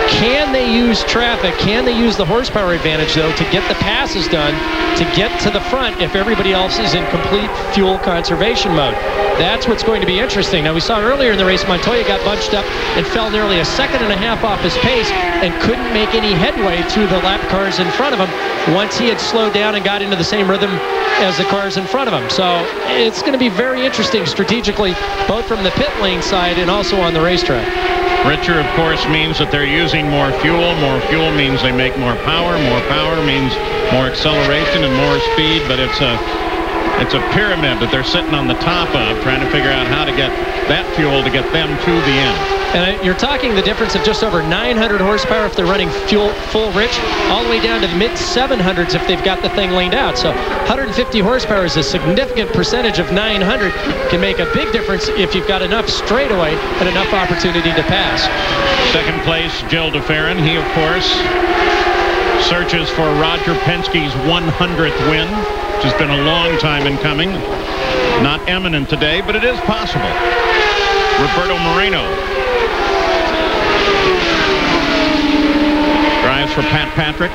Can they use traffic? Can they use the horsepower advantage, though, to get the passes done, to get to the front if everybody else is in complete fuel conservation mode? That's what's going to be interesting. Now, we saw earlier in the race, Montoya got bunched up and fell nearly a second and a half off his pace and couldn't make any headway through the lap cars in front of him once he had slowed down and got into the same rhythm as the cars in front of him. So it's going to be very interesting strategically, both from the pit lane side and also on the racetrack. Richer, of course, means that they're using more fuel. More fuel means they make more power. More power means more acceleration and more speed. But it's a pyramid that they're sitting on the top of, trying to figure out how to get that fuel to get them to the end. And you're talking the difference of just over 900 horsepower if they're running fuel full rich, all the way down to the mid-700s if they've got the thing leaned out. So 150 horsepower is a significant percentage of 900. Can make a big difference if you've got enough straightaway and enough opportunity to pass. Second place, Jill DeFerrin. He, of course, searches for Roger Penske's 100th win, which has been a long time in coming. Not eminent today, but it is possible. Roberto Moreno drives for Pat Patrick,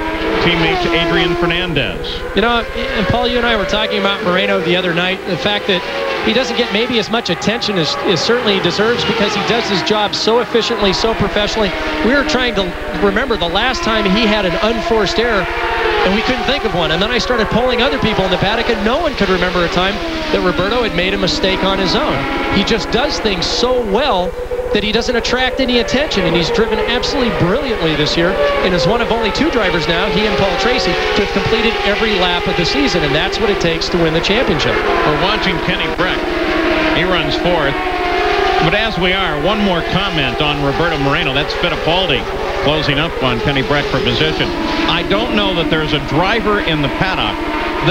teammate to Adrian Fernandez. You know, and Paul, you and I were talking about Moreno the other night, the fact that he doesn't get maybe as much attention as certainly he deserves because he does his job so efficiently, so professionally. We were trying to remember the last time he had an unforced error, and we couldn't think of one. And then I started polling other people in the paddock, and no one could remember a time that Roberto had made a mistake on his own. He just does things so well that he doesn't attract any attention, and he's driven absolutely brilliantly this year and is one of only two drivers now, he and Paul Tracy, to have completed every lap of the season, and that's what it takes to win the championship. We're watching Kenny Breck. He runs fourth. But as we are, one more comment on Roberto Moreno. That's Fittipaldi closing up on Kenny Breck for position. I don't know that there's a driver in the paddock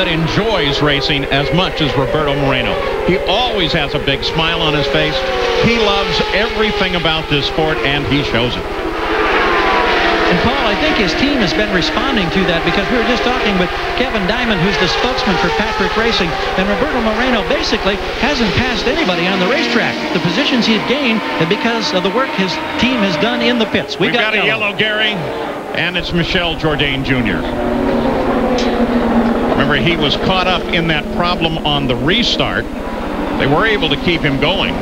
that enjoys racing as much as Roberto Moreno. He always has a big smile on his face. He loves everything about this sport, and he shows it. And Paul, I think his team has been responding to that, because we were just talking with Kevin Diamond, who's the spokesman for Patrick Racing, and Roberto Moreno basically hasn't passed anybody on the racetrack. The positions he's gained are because of the work his team has done in the pits. We've got a yellow, Gary, and it's Michel Jourdain Jr. Remember, he was caught up in that problem on the restart. They were able to keep him going.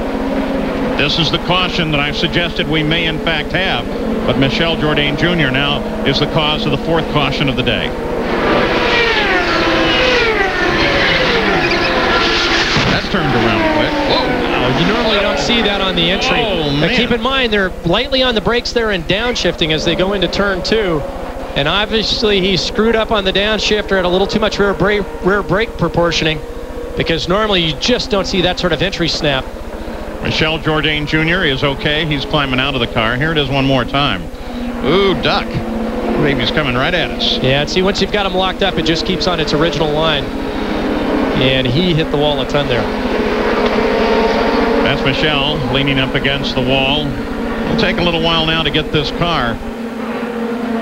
This is the caution that I've suggested we may in fact have, but Michel Jourdain Jr. now is the cause of the fourth caution of the day. That's turned around quick. Whoa. You normally don't see that on the entry. Oh, man. Keep in mind, they're lightly on the brakes there and downshifting as they go into turn 2. And obviously he screwed up on the downshifter, had a little too much rear brake proportioning, because normally you just don't see that sort of entry snap. Michel Jourdain Jr. is okay. He's climbing out of the car. Here it is one more time. Ooh, duck. Baby's coming right at us. Yeah, and see, once you've got him locked up, it just keeps on its original line. And he hit the wall a ton there. That's Michel leaning up against the wall. It'll take a little while now to get this car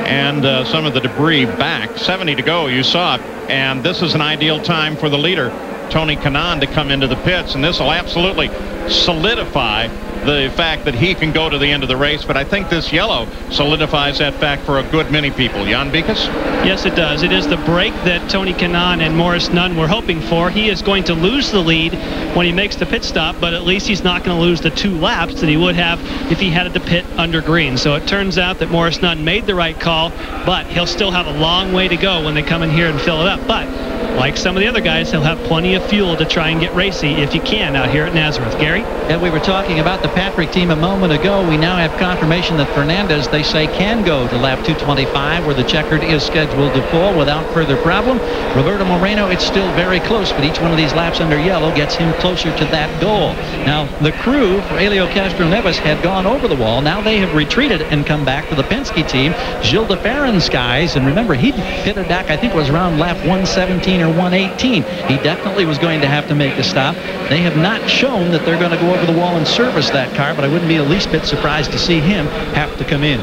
and some of the debris back. 70 to go, you saw it. And this is an ideal time for the leader, Tony Kanaan, to come into the pits, and this will absolutely solidify the fact that he can go to the end of the race. But I think this yellow solidifies that fact for a good many people. Jan Beekes? Yes, it does. It is the break that Tony Kanaan and Morris Nunn were hoping for. He is going to lose the lead when he makes the pit stop, but at least he's not going to lose the 2 laps that he would have if he had to pit under green. So it turns out that Morris Nunn made the right call, but he'll still have a long way to go when they come in here and fill it up. But like some of the other guys, he'll have plenty of fuel to try and get racy if he can out here at Nazareth. Gary? And we were talking about the Patrick team a moment ago. We now have confirmation that Fernandez, they say, can go to lap 225, where the checkered is scheduled to fall without further problem. Roberto Moreno, it's still very close, but each one of these laps under yellow gets him closer to that goal. Now, the crew for Helio Castroneves had gone over the wall. Now they have retreated and come back to the Penske team. Gilles de Ferran's guys, and remember, he pitted back, I think it was around lap 117 or or 118. He definitely was going to have to make a stop. They have not shown that they're going to go over the wall and service that car, but I wouldn't be the least bit surprised to see him have to come in.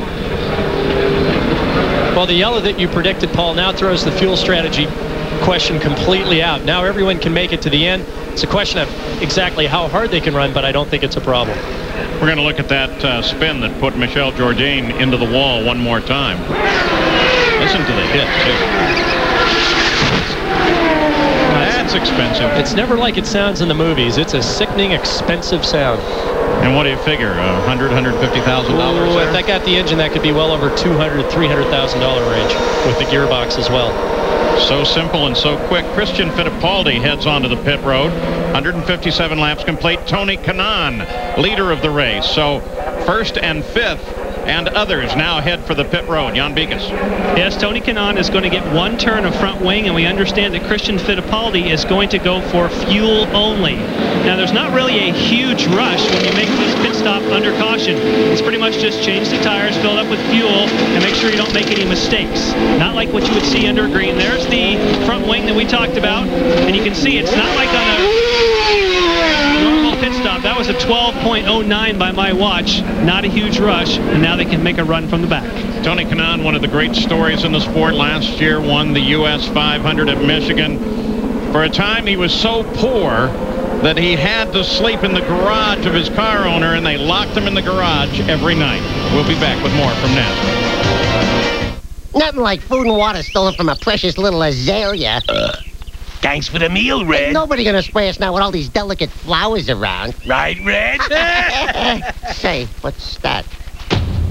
Well, the yellow that you predicted, Paul, now throws the fuel strategy question completely out. Now everyone can make it to the end. It's a question of exactly how hard they can run, but I don't think it's a problem. We're going to look at that spin that put Michel Jourdain into the wall one more time. Listen to the hit, too. That's expensive. It's never like it sounds in the movies. It's a sickening, expensive sound. And what do you figure, $100,000, $150,000? If I got the engine, that could be well over $200,000, $300,000 range with the gearbox as well. So simple and so quick. Christian Fittipaldi heads onto the pit road. 157 laps complete. Tony Kanaan, leader of the race. So first and fifth and others now head for the pit road. Jan Beekes. Yes, Tony Kanaan is going to get one turn of front wing, and we understand that Christian Fittipaldi is going to go for fuel only. Now, there's not really a huge rush when you make this pit stop under caution. It's pretty much just change the tires, fill it up with fuel, and make sure you don't make any mistakes. Not like what you would see under green. There's the front wing that we talked about, and you can see it's not like on a normal pit stop. That was a 12.09 by my watch. Not a huge rush, and now they can make a run from the back. Tony Kanaan, one of the great stories in the sport, last year won the U.S. 500 at Michigan. For a time, he was so poor that he had to sleep in the garage of his car owner, and they locked him in the garage every night. We'll be back with more from Nazareth. Nothing like food and water stolen from a precious little azalea. Thanks for the meal, Red. Ain't nobody gonna spray us now with all these delicate flowers around. Right, Red? Say, what's that?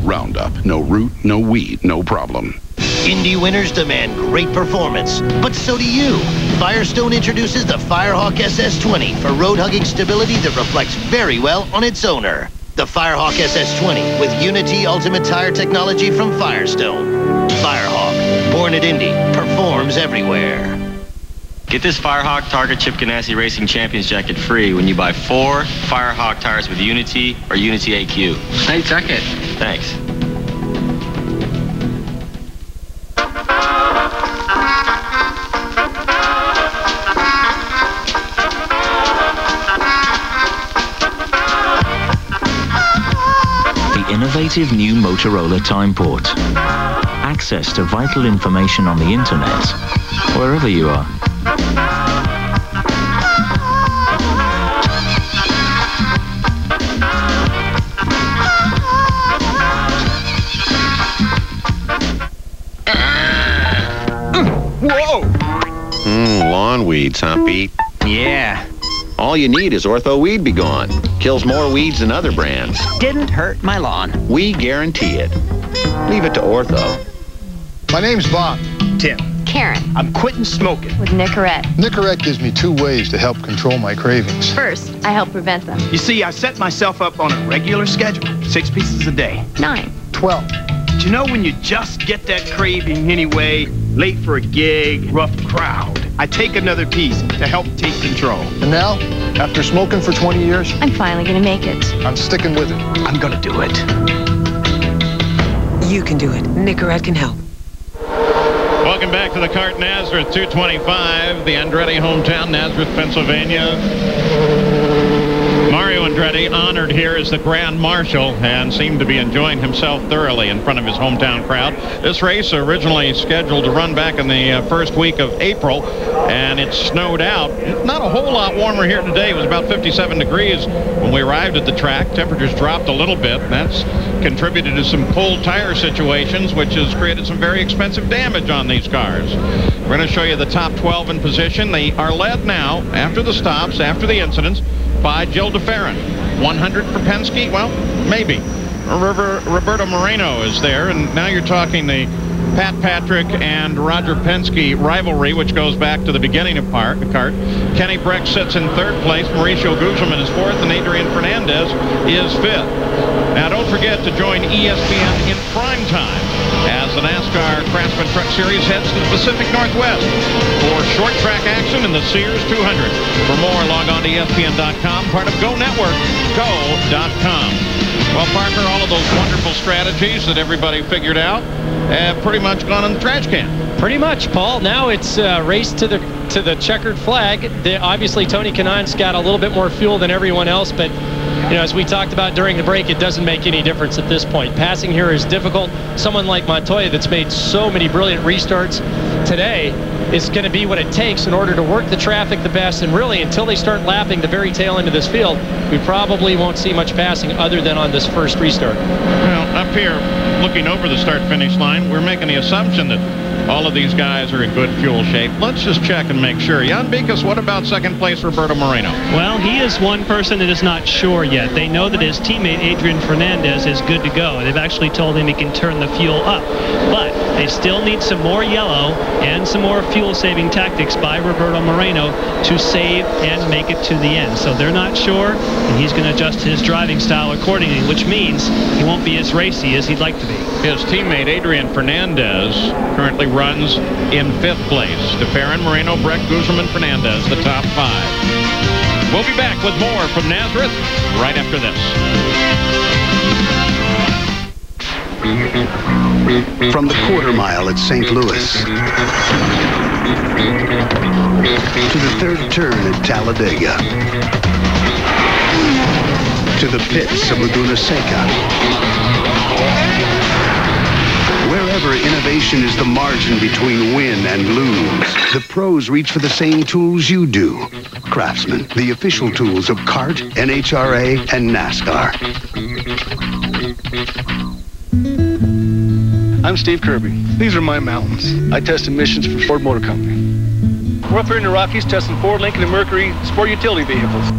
Roundup. No root, no weed, no problem. Indy winners demand great performance, but so do you. Firestone introduces the Firehawk SS20 for road-hugging stability that reflects very well on its owner. The Firehawk SS20 with Unity Ultimate Tire technology from Firestone. Firehawk, born at Indy, performs everywhere. Get this Firehawk Target Chip Ganassi Racing Champions jacket free when you buy 4 Firehawk tires with Unity or Unity AQ. Hey, check it. Thanks. The innovative new Motorola Timeport. Access to vital information on the internet, wherever you are. Whoa! Lawn weeds, huh, Pete? Yeah. All you need is Ortho Weed Be Gone. Kills more weeds than other brands. Didn't hurt my lawn. We guarantee it. Leave it to Ortho. My name's Bob. Tim. Karen. I'm quitting smoking. With Nicorette. Nicorette gives me 2 ways to help control my cravings. First, I help prevent them. You see, I set myself up on a regular schedule. 6 pieces a day. 9. 12. But you know when you just get that craving anyway, late for a gig, rough crowd, I take another piece to help take control. And now, after smoking for 20 years, I'm finally gonna make it. I'm sticking with it. I'm gonna do it. You can do it. Nicorette can help. Welcome back to the Kart Nazareth 225, the Andretti hometown, Nazareth, Pennsylvania. Mario Andretti honored here as the Grand Marshal and seemed to be enjoying himself thoroughly in front of his hometown crowd. This race originally scheduled to run back in the first week of April, and it snowed out. Not a whole lot warmer here today. It was about 57 degrees when we arrived at the track. Temperatures dropped a little bit. That's contributed to some cold tire situations, which has created some very expensive damage on these cars. We're going to show you the top 12 in position. They are led now, after the stops, after the incidents, by Jill DeFerrin. 100 for Penske? Well, maybe. Roberto Moreno is there, and now you're talking the Pat Patrick and Roger Penske rivalry, which goes back to the beginning of Kart. Kenny Breck sits in 3rd place, Mauricio Guzman is 4th, and Adrian Fernandez is 5th. Now, don't forget to join ESPN in prime time as as the NASCAR Craftsman Truck Series heads to the Pacific Northwest for short track action in the Sears 200. For more, log on to ESPN.com, part of Go Network, go.com. Well, Parker, all of those wonderful strategies that everybody figured out have pretty much gone in the trash can. Pretty much, Paul. Now it's race to the checkered flag. Obviously, Tony Kanaan's got a little bit more fuel than everyone else, but you know, as we talked about during the break, it doesn't make any difference at this point. Passing here is difficult. Someone like Montoya that's made so many brilliant restarts today is going to be what it takes in order to work the traffic the best. And really, until they start lapping the very tail end of this field, we probably won't see much passing other than on this first restart. Well, up here, looking over the start-finish line, we're making the assumption that all of these guys are in good fuel shape. Let's just check and make sure. Jan Bikas, what about second place Roberto Moreno? Well, he is one person that is not sure yet. They know that his teammate Adrian Fernandez is good to go. They've actually told him he can turn the fuel up. But they still need some more yellow and some more fuel-saving tactics by Roberto Moreno to save and make it to the end. So they're not sure, and he's going to adjust his driving style accordingly, which means he won't be as racy as he'd like to be. His teammate Adrian Fernandez currently runs in 5th place. DeFerrin, Moreno, Breck, Guzman, Fernandez, the top 5. We'll be back with more from Nazareth right after this. From the quarter mile at St. Louis to the third turn at Talladega to the pits of Laguna Seca. Wherever innovation is the margin between win and lose, the pros reach for the same tools you do. Craftsman, the official tools of CART, NHRA, and NASCAR. I'm Steve Kirby. These are my mountains. I test emissions for Ford Motor Company. We're up here in the Rockies testing Ford, Lincoln, and Mercury sport utility vehicles.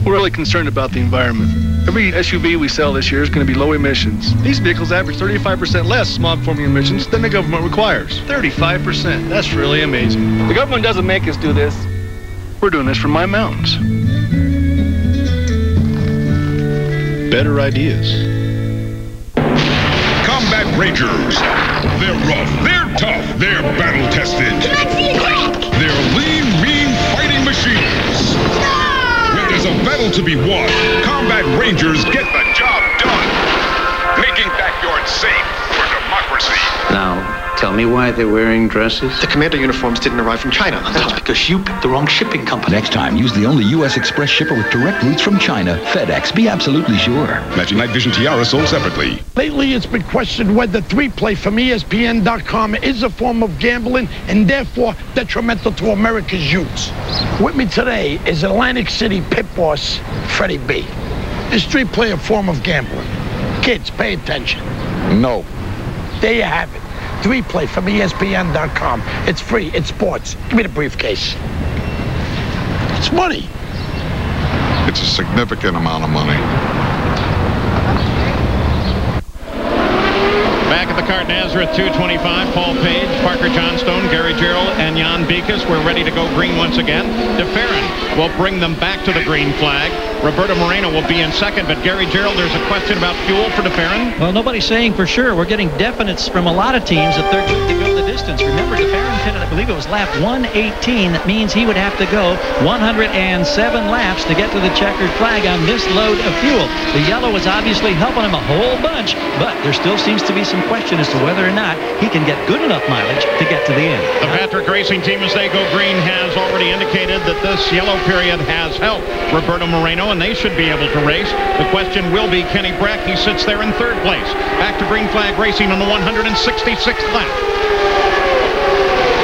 We're really concerned about the environment. Every SUV we sell this year is going to be low emissions. These vehicles average 35% less smog-forming emissions than the government requires. 35%. That's really amazing. The government doesn't make us do this. We're doing this for my mountains. Better ideas. Combat Rangers. They're rough, they're tough, they're battle-tested. Can I see a crack? They're lean, mean fighting machines. When there's a battle to be won, Combat Rangers get the job done. Making backyards safe for democracy. Now, tell me why they're wearing dresses. The commander uniforms didn't arrive from China. That's because you picked the wrong shipping company. Next time, use the only U.S. express shipper with direct routes from China, FedEx. Be absolutely sure. Matching night vision tiara sold separately. Lately, it's been questioned whether 3-play from ESPN.com is a form of gambling and therefore detrimental to America's youths. With me today is Atlantic City pit boss, Freddie B. Is 3-play a form of gambling? Kids, pay attention. No. There you have it. 3-play from ESPN.com. It's free. It's sports. Give me the briefcase. It's money. It's a significant amount of money. Back at the Cart Nazareth 225, Paul Page, Parker Johnstone, Gary Gerald, and Jan Bikas. We're ready to go green once again. DeFerrin will bring them back to the green flag. Roberto Moreno will be in second, but Gary Gerald, there's a question about fuel for DeFerrin. Well, nobody's saying for sure. We're getting definites from a lot of teams that they're going to go the distance. Remember, DeFerrin finished, I believe it was lap 118. That means he would have to go 107 laps to get to the checkered flag on this load of fuel. The yellow is obviously helping him a whole bunch, but there still seems to be some question as to whether or not he can get good enough mileage to get to the end. The Patrick Racing Team, as they go green, has already indicated that this yellow period has helped Roberto Moreno, and they should be able to race. The question will be Kenny Breck. He sits there in third place. Back to green flag racing on the 166th lap.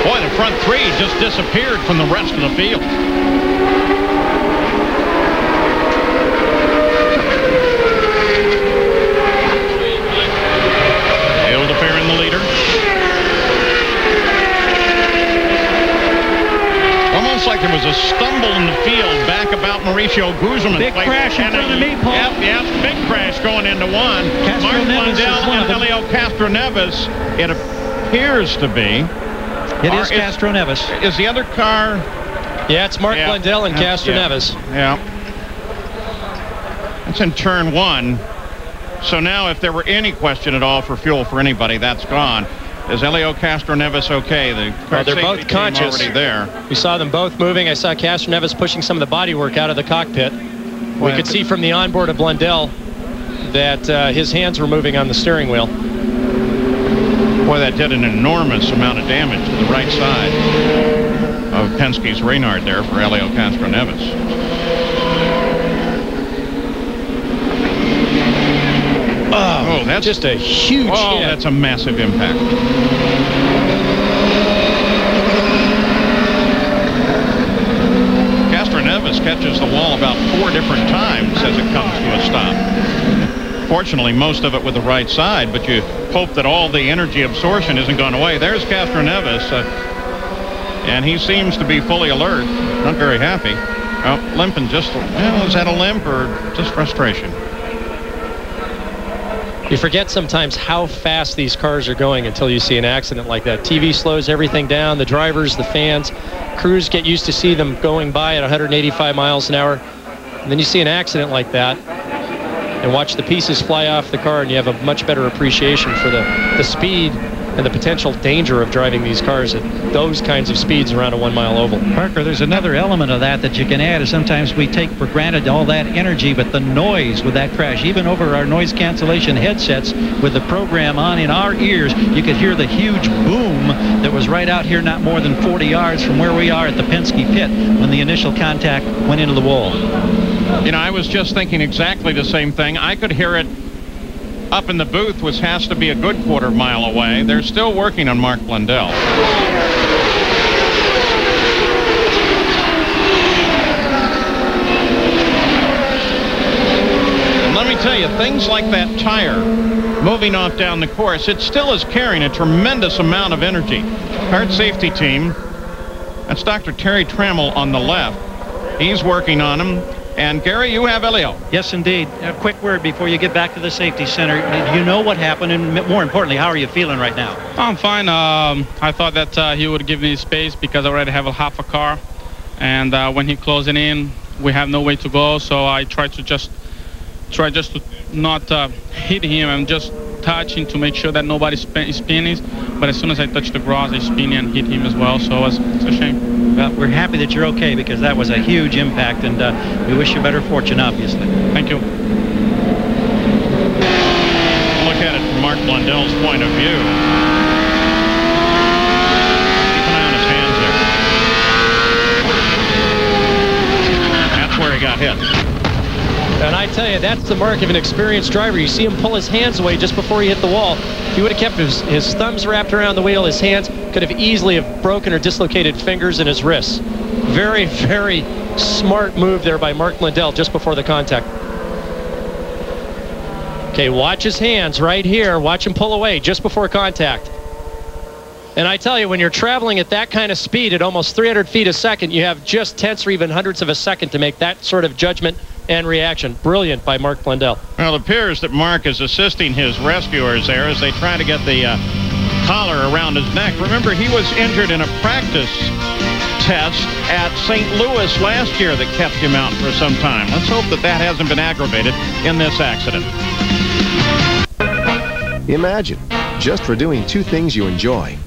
Boy, the front three just disappeared from the rest of the field. DeFerrin, the leader. Almost like there was a stumble in the field back about Mauricio Guzman. Big crash in front of me, Paul. Yep, big crash going into one. Martin Blundell and Helio Castroneves, it appears to be. It is Castroneves. Is the other car? Yeah, it's Mark Blundell and Castroneves. Yeah. It's in turn one. So now if there were any question at all for fuel for anybody, that's gone. Is Elio Castroneves okay? Well, they're both conscious. Already there. We saw them both moving. I saw Castroneves pushing some of the bodywork out of the cockpit. We could see from the onboard of Blundell that his hands were moving on the steering wheel. Boy, that did an enormous amount of damage to the right side of Penske's Reynard there for Elio Castroneves. Oh, that's just a huge hit. That's a massive impact. Castroneves catches the wall about 4 different times as it comes to a stop. Fortunately, most of it with the right side, but you hope that all the energy absorption isn't gone away. There's Castroneves, and he seems to be fully alert, not very happy. Limping just, is that a limp or just frustration? You forget sometimes how fast these cars are going until you see an accident like that. TV slows everything down. The drivers, the fans, crews get used to see them going by at 185 miles an hour. And then you see an accident like that and watch the pieces fly off the car, and you have a much better appreciation for the speed and the potential danger of driving these cars at those kinds of speeds around a 1-mile oval. Parker, there's another element of that you can add. Is sometimes we take for granted all that energy, but the noise with that crash, even over our noise cancellation headsets with the program on in our ears, you could hear the huge boom that was right out here not more than 40 yards from where we are at the Penske pit when the initial contact went into the wall. You know, I was just thinking exactly the same thing. I could hear it up in the booth, which has to be a good quarter mile away. They're still working on Mark Blundell. And let me tell you, things like that tire moving off down the course, it still is carrying a tremendous amount of energy. Kart safety team, that's Dr. Terry Trammell on the left. He's working on him. And Gary, you have Elio. Yes, indeed. A quick word before you get back to the safety center. Do you know what happened? And more importantly, how are you feeling right now? I'm fine. I thought that he would give me space because I already have a half a car. And when he closed it in, we have no way to go. So I tried to just to not hit him and just touching to make sure that nobody's spinning. But as soon as I touched the grass, I spin and hit him as well. So it's a shame. Well, we're happy that you're okay because that was a huge impact, and we wish you better fortune, obviously. Thank you. Look at it from Mark Blundell's point of view. Keep an eye on his hands there. That's where he got hit. And I tell you, that's the mark of an experienced driver. You see him pull his hands away just before he hit the wall. If he would have kept his thumbs wrapped around the wheel, his hands could have easily have broken or dislocated fingers and his wrists. Very, very smart move there by Mark Blundell just before the contact. Okay, watch his hands right here. Watch him pull away just before contact. And I tell you, when you're traveling at that kind of speed at almost 300 feet a second, you have just tenths or even hundredths of a second to make that sort of judgment and reaction. Brilliant by Mark Blundell. Well, it appears that Mark is assisting his rescuers there as they try to get the collar around his neck. Remember, he was injured in a practice test at St. Louis last year that kept him out for some time. Let's hope that that hasn't been aggravated in this accident. Imagine, just for doing 2 things you enjoy,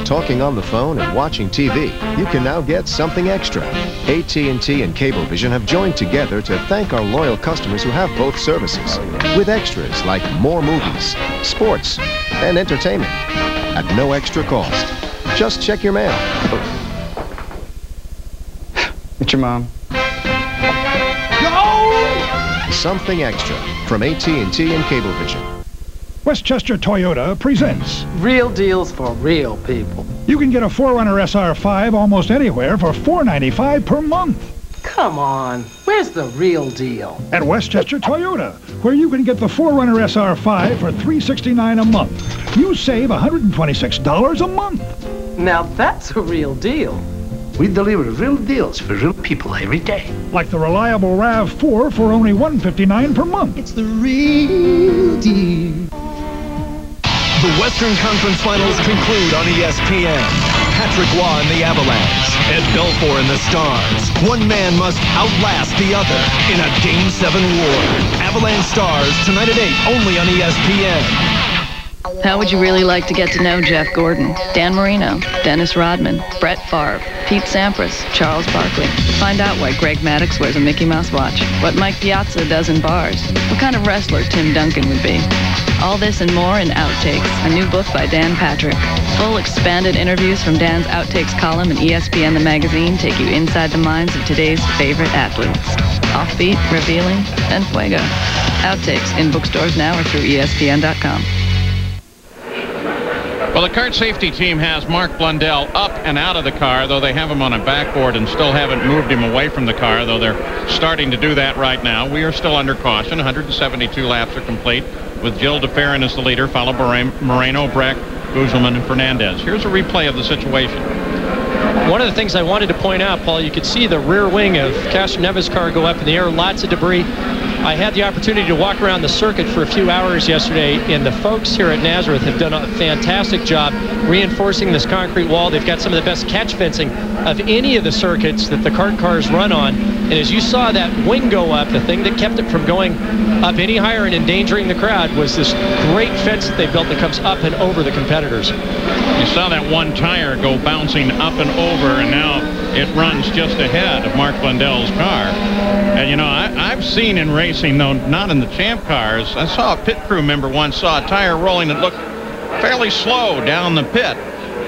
talking on the phone and watching TV, you can now get something extra. AT&T and Cablevision have joined together to thank our loyal customers who have both services, with extras like more movies, sports, and entertainment at no extra cost. Just check your mail. It's your mom. No! Something extra from AT&T and Cablevision. Westchester Toyota presents Real deals for real people. You can get a 4Runner SR5 almost anywhere for $4.95 per month. Come on, where's the real deal? At Westchester Toyota, where you can get the 4Runner SR5 for $369 a month. You save $126 a month. Now that's a real deal. We deliver real deals for real people every day. Like the reliable RAV4 for only $159 per month. It's the real deal. The Western Conference Finals conclude on ESPN. Patrick Waugh and the Avalanche, Ed Belfour and the Stars. One man must outlast the other in a Game 7 war. Avalanche Stars, tonight at 8, only on ESPN. How would you really like to get to know Jeff Gordon, Dan Marino, Dennis Rodman, Brett Favre, Pete Sampras, Charles Barkley? Find out why Greg Maddux wears a Mickey Mouse watch, what Mike Piazza does in bars, what kind of wrestler Tim Duncan would be. All this and more in Outtakes, a new book by Dan Patrick. Full expanded interviews from Dan's Outtakes column in ESPN the magazine take you inside the minds of today's favorite athletes. Offbeat, revealing, and fuego. Outtakes in bookstores now or through ESPN.com. Well, the kart safety team has Mark Blundell up and out of the car, though they have him on a backboard and still haven't moved him away from the car, though they're starting to do that right now. We are still under caution. 172 laps are complete, with Jill DeFerrin as the leader, followed by Moreno, Breck, Guzman, and Fernandez. Here's a replay of the situation. One of the things I wanted to point out, Paul, you could see the rear wing of Castroneva's car go up in the air, lots of debris. I had the opportunity to walk around the circuit for a few hours yesterday, and the folks here at Nazareth have done a fantastic job reinforcing this concrete wall. They've got some of the best catch fencing of any of the circuits that the kart cars run on. And as you saw that wing go up, the thing that kept it from going up any higher and endangering the crowd was this great fence that they built that comes up and over the competitors. You saw that one tire go bouncing up and over, and now it runs just ahead of Mark Blundell's car. And, you know, I've seen in racing, though not in the champ cars, I saw a pit crew member once saw a tire rolling that looked fairly slow down the pit.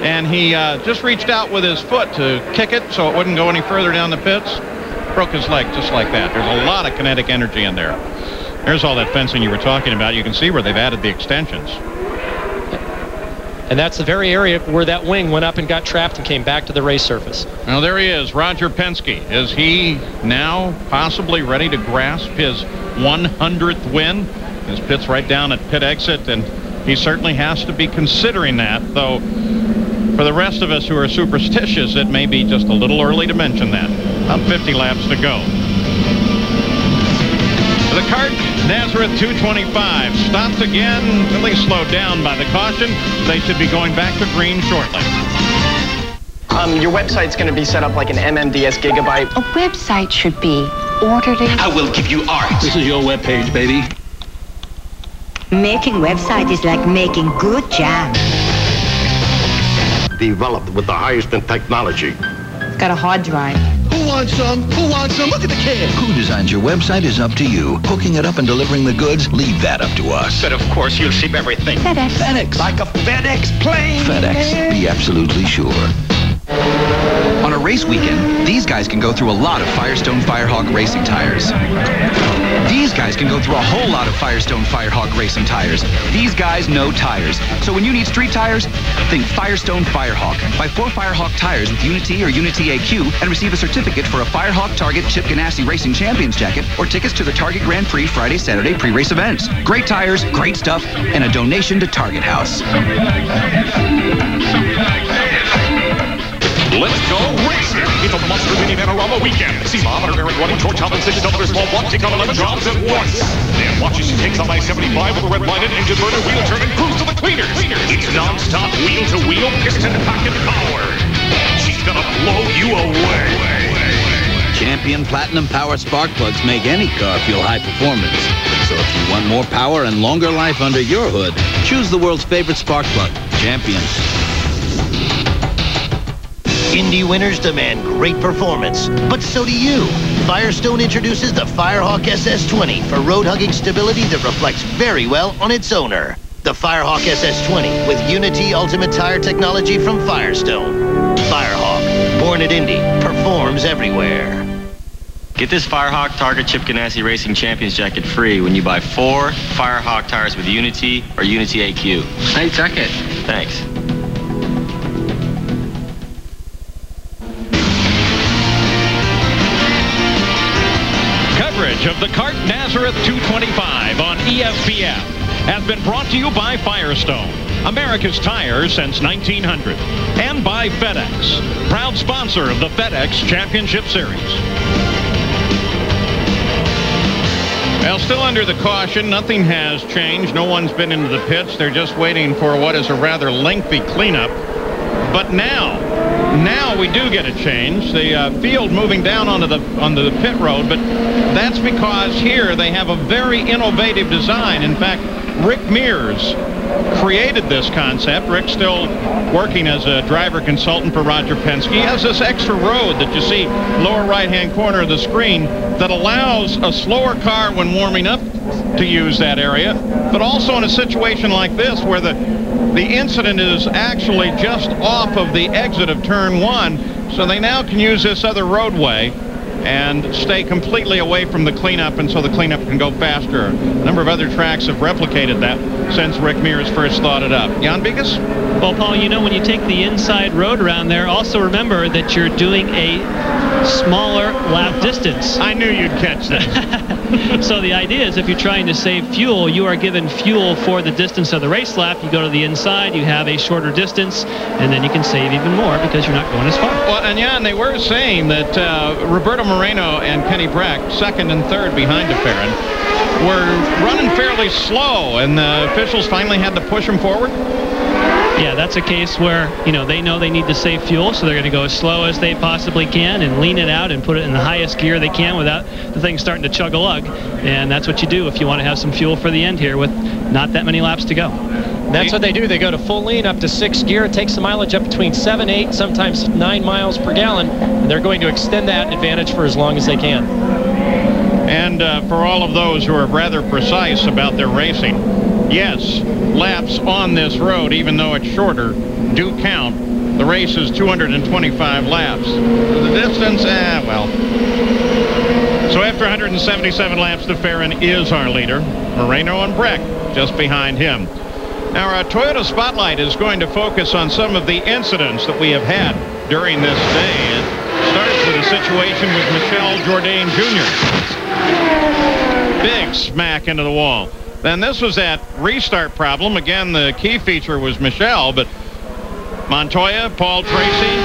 And he just reached out with his foot to kick it so it wouldn't go any further down the pits. Broke his leg just like that. There's a lot of kinetic energy in there. There's all that fencing you were talking about. You can see where they've added the extensions. And that's the very area where that wing went up and got trapped and came back to the race surface. Now there he is, Roger Penske. Is he now possibly ready to grasp his 100th win? His pit's right down at pit exit, and he certainly has to be considering that, though for the rest of us who are superstitious, it may be just a little early to mention that. About 50 laps to go. The kart, Nazareth 225, stopped again, really slowed down by the caution. They should be going back to green shortly. Your website's going to be set up like an MMDS gigabyte. A website should be orderly. I will give you art. This is your webpage, baby. Making website is like making good jam. Developed with the highest in technology. Got a hard drive. Who wants some? Who wants some? Look at the kid. Who designs your website is up to you. Hooking it up and delivering the goods, leave that up to us. But of course you'll ship everything. FedEx. FedEx. Like a FedEx plane. FedEx. Be absolutely sure. On a race weekend, these guys can go through a lot of Firestone Firehawk racing tires. These guys can go through a whole lot of Firestone Firehawk racing tires. These guys know tires. So when you need street tires, think Firestone Firehawk. Buy 4 Firehawk tires with Unity or Unity AQ and receive a certificate for a Firehawk Target Chip Ganassi Racing Champions jacket or tickets to the Target Grand Prix Friday, Saturday pre-race events. Great tires, great stuff, and a donation to Target House. Let's go racing! It's a monster mini panorama weekend. See Mom and her Eric running torch hop and 6 double small watch take on 11 jobs at once. Dan watches she takes on I-75 with a red-lighted engine burner wheel turn and cruise to the cleaners. It's non-stop wheel-to-wheel piston packet power. She's gonna blow you away. Champion Platinum Power spark plugs make any car feel high performance. So if you want more power and longer life under your hood, choose the world's favorite spark plug, Champion. Indy winners demand great performance, but so do you. Firestone introduces the Firehawk SS20 for road-hugging stability that reflects very well on its owner. The Firehawk SS20 with Unity Ultimate Tire technology from Firestone. Firehawk, born at Indy, performs everywhere. Get this Firehawk Target Chip Ganassi Racing Champions jacket free when you buy 4 Firehawk tires with Unity or Unity AQ. Hey, check it. Thanks. Coverage of the kart Nazareth 225 on ESPN has been brought to you by Firestone, America's tire since 1900, and by FedEx, proud sponsor of the FedEx Championship Series. Well, still under the caution, nothing has changed. No one's been into the pits. They're just waiting for what is a rather lengthy cleanup. But now we do get a change. The field moving down onto the pit road, but that's because here they have a very innovative design. In fact, Rick Mears created this concept. Rick's still working as a driver consultant for Roger Penske. He has this extra road that you see lower right-hand corner of the screen that allows a slower car when warming up to use that area, but also in a situation like this where the incident is actually just off of the exit of turn 1, so they now can use this other roadway and stay completely away from the cleanup, and so the cleanup can go faster. A number of other tracks have replicated that since Rick Mears first thought it up. Jan Bigas? Well, Paul, you know, when you take the inside road around there, also remember that you're doing a smaller lap distance. I knew you'd catch that. So the idea is if you're trying to save fuel, you are given fuel for the distance of the race lap. You go to the inside, you have a shorter distance, and then you can save even more because you're not going as far. Well, and Jan, they were saying that Roberto Moreno and Kenny Brack, second and third behind DeFerrin, were running fairly slow, and the officials finally had to push them forward. Yeah, that's a case where, you know they need to save fuel, so they're going to go as slow as they possibly can and lean it out and put it in the highest gear they can without the thing starting to chug a lug. And that's what you do if you want to have some fuel for the end here with not that many laps to go. That's what they do. They go to full lean up to 6th gear. It takes the mileage up between 7, 8, sometimes 9 miles per gallon. And they're going to extend that advantage for as long as they can. And for all of those who are rather precise about their racing, yes, laps on this road, even though it's shorter, do count. The race is 225 laps. The distance, well. So after 177 laps, DeFerrin is our leader. Moreno and Breck just behind him. Now, our Toyota Spotlight is going to focus on some of the incidents that we have had during this day. It starts with a situation with Michel Jourdain Jr. Big smack into the wall. Then this was that restart problem. Again, the key feature was Michel, but Montoya, Paul Tracy,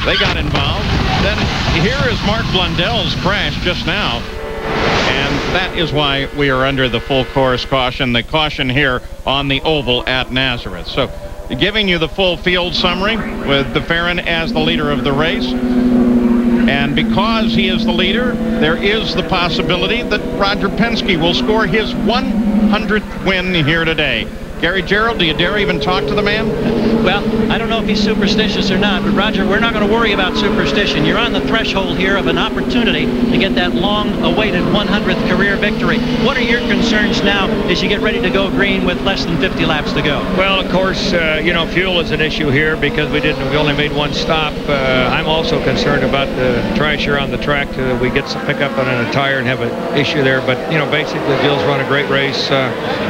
they got involved. Then here is Mark Blundell's crash just now. And that is why we are under the full course caution, the caution here on the oval at Nazareth. So giving you the full field summary with DeFerrin as the leader of the race. And because he is the leader, there is the possibility that Roger Penske will score his 100th win here today. Gary Gerald, do you dare even talk to the man? Well, I don't know if he's superstitious or not, but Roger, we're not going to worry about superstition. You're on the threshold here of an opportunity to get that long-awaited 100th career victory. What are your concerns now as you get ready to go green with less than 50 laps to go? Well, of course, fuel is an issue here because we only made one stop. I'm also concerned about the trash here on the track. We get some pickup on a tire and have an issue there. But, basically, Bill's run a great race.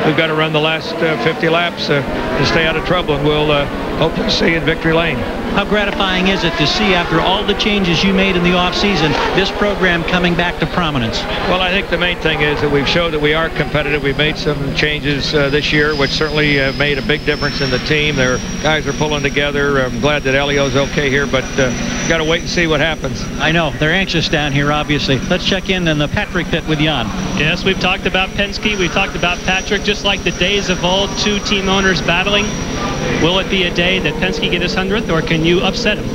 We've got to run the last 50 laps to stay out of trouble, and we'll hopefully see you in victory lane. How gratifying is it to see, after all the changes you made in the off-season, this program coming back to prominence? Well, I think the main thing is that we've showed that we are competitive. We've made some changes this year, which certainly made a big difference in the team. Their guys are pulling together. I'm glad that Elio's okay here, but got to wait and see what happens. I know. They're anxious down here, obviously. Let's check in the Patrick pit with Jan. Yes, we've talked about Penske. We've talked about Patrick. Just like the days of old, two team owners battling. Will it be a day that Penske get his 100th, or can you upset him?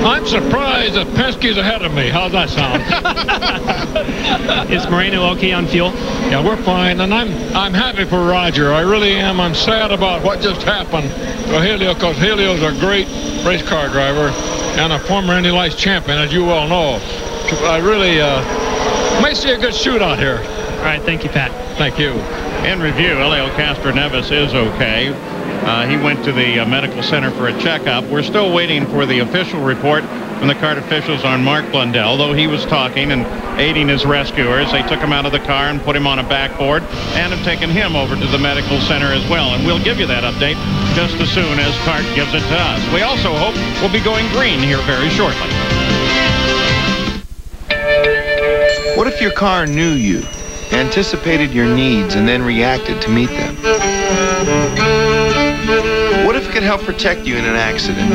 I'm surprised that Penske's ahead of me. How's that sound? Is Moreno okay on fuel? Yeah, we're fine, and I'm happy for Roger. I really am. I'm sad about what just happened to Helio, because Helio's a great race car driver and a former Indy Lights champion, as you well know. I really may see a good shootout here. All right, thank you, Pat. Thank you. In review, Helio Castroneves is okay. He went to the medical center for a checkup. We're still waiting for the official report from the CART officials on Mark Blundell, though he was talking and aiding his rescuers. They took him out of the car and put him on a backboard and have taken him over to the medical center as well. And we'll give you that update just as soon as CART gives it to us. We also hope we'll be going green here very shortly. What if your car knew you, anticipated your needs, and then reacted to meet them? What if it could help protect you in an accident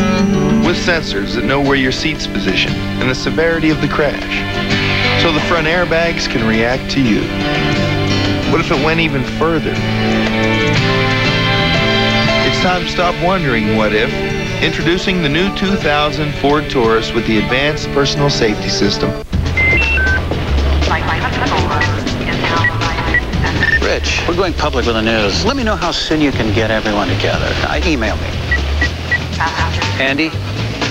with sensors that know where your seat's positioned and the severity of the crash, so the front airbags can react to you? What if it went even further? time to stop wondering what if. Introducing the new 2000 Ford Taurus with the advanced personal safety system. Rich, we're going public with the news. Let me know how soon you can get everyone together. Email me. Andy,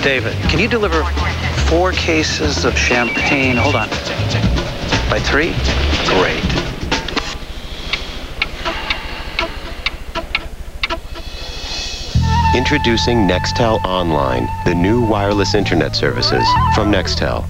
David, can you deliver 4 cases of champagne? Hold on. By 3? Great. Introducing Nextel Online, the new wireless internet services from Nextel.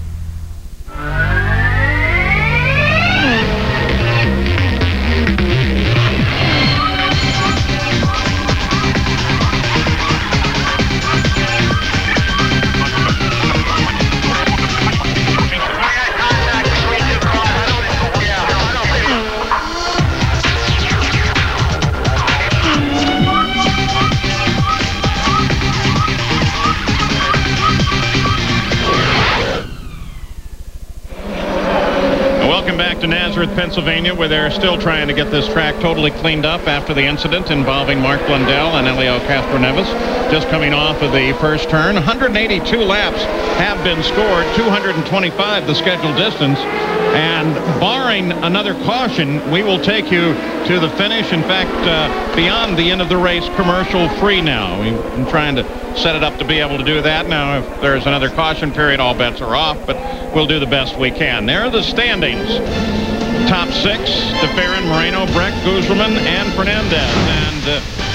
To Nazareth, Pennsylvania, where they're still trying to get this track totally cleaned up after the incident involving Mark Blundell and Elio Castroneves. Just coming off of the first turn. 182 laps have been scored, 225 the scheduled distance. And barring another caution, we will take you to the finish. In fact, beyond the end of the race, commercial free now. We've been trying to set it up to be able to do that. Now, if there's another caution period, all bets are off, but we'll do the best we can. There are the standings. Top 6, DeFerrin, Moreno, Breck, Guzman, and Fernandez. And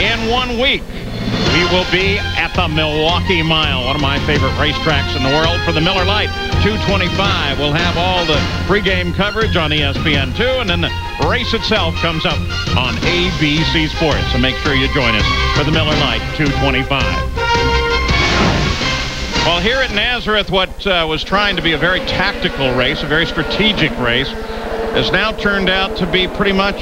in 1 week, we will be at the Milwaukee Mile, one of my favorite racetracks in the world, for the Miller Lite 225. We'll have all the pregame coverage on ESPN2, and then the race itself comes up on ABC Sports. So make sure you join us for the Miller Lite 225. Well, here at Nazareth, what was trying to be a very tactical race, a very strategic race, has now turned out to be pretty much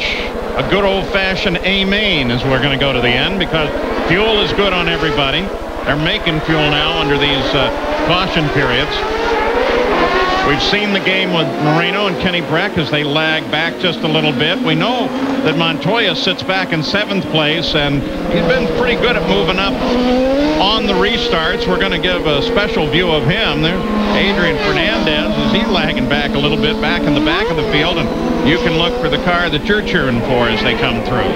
a good old-fashioned A-main as we're going to go to the end, because fuel is good on everybody. They're making fuel now under these caution periods. We've seen the game with Moreno and Kenny Breck as they lag back just a little bit. We know that Montoya sits back in 7th place, and he's been pretty good at moving up on the restarts. We're going to give a special view of him. There's Adrian Fernandez as he's lagging back a little bit back in the back of the field, and you can look for the car that you're cheering for as they come through.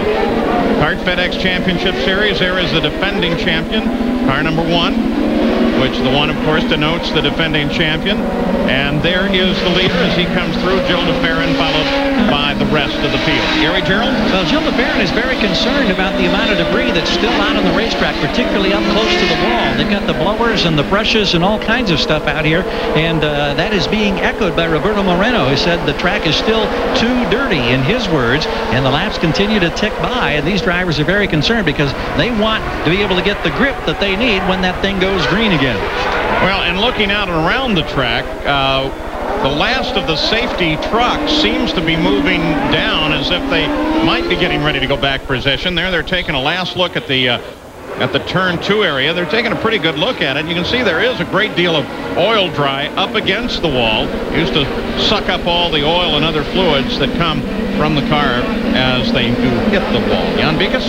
Kart FedEx Championship Series, there is the defending champion, car number 1, which the 1, of course, denotes the defending champion. And there is the leader as he comes through, Jill DeFerrin, followed by the rest of the field. Gary Gerald? Well, Jill DeFerrin is very concerned about the amount of debris that's still out on the racetrack, particularly up close to the wall. They've got the blowers and the brushes and all kinds of stuff out here, and that is being echoed by Roberto Moreno, who said the track is still too dirty, in his words, and the laps continue to tick by, and these drivers are very concerned because they want to be able to get the grip that they need when that thing goes green again. Well, and looking out and around the track, the last of the safety trucks seems to be moving down as if they might be getting ready to go back position. They're taking a last look at the turn 2 area. They're taking a pretty good look at it. You can see there is a great deal of oil dry up against the wall. Used to suck up all the oil and other fluids that come from the car as they do hit the wall. Jan Bikas?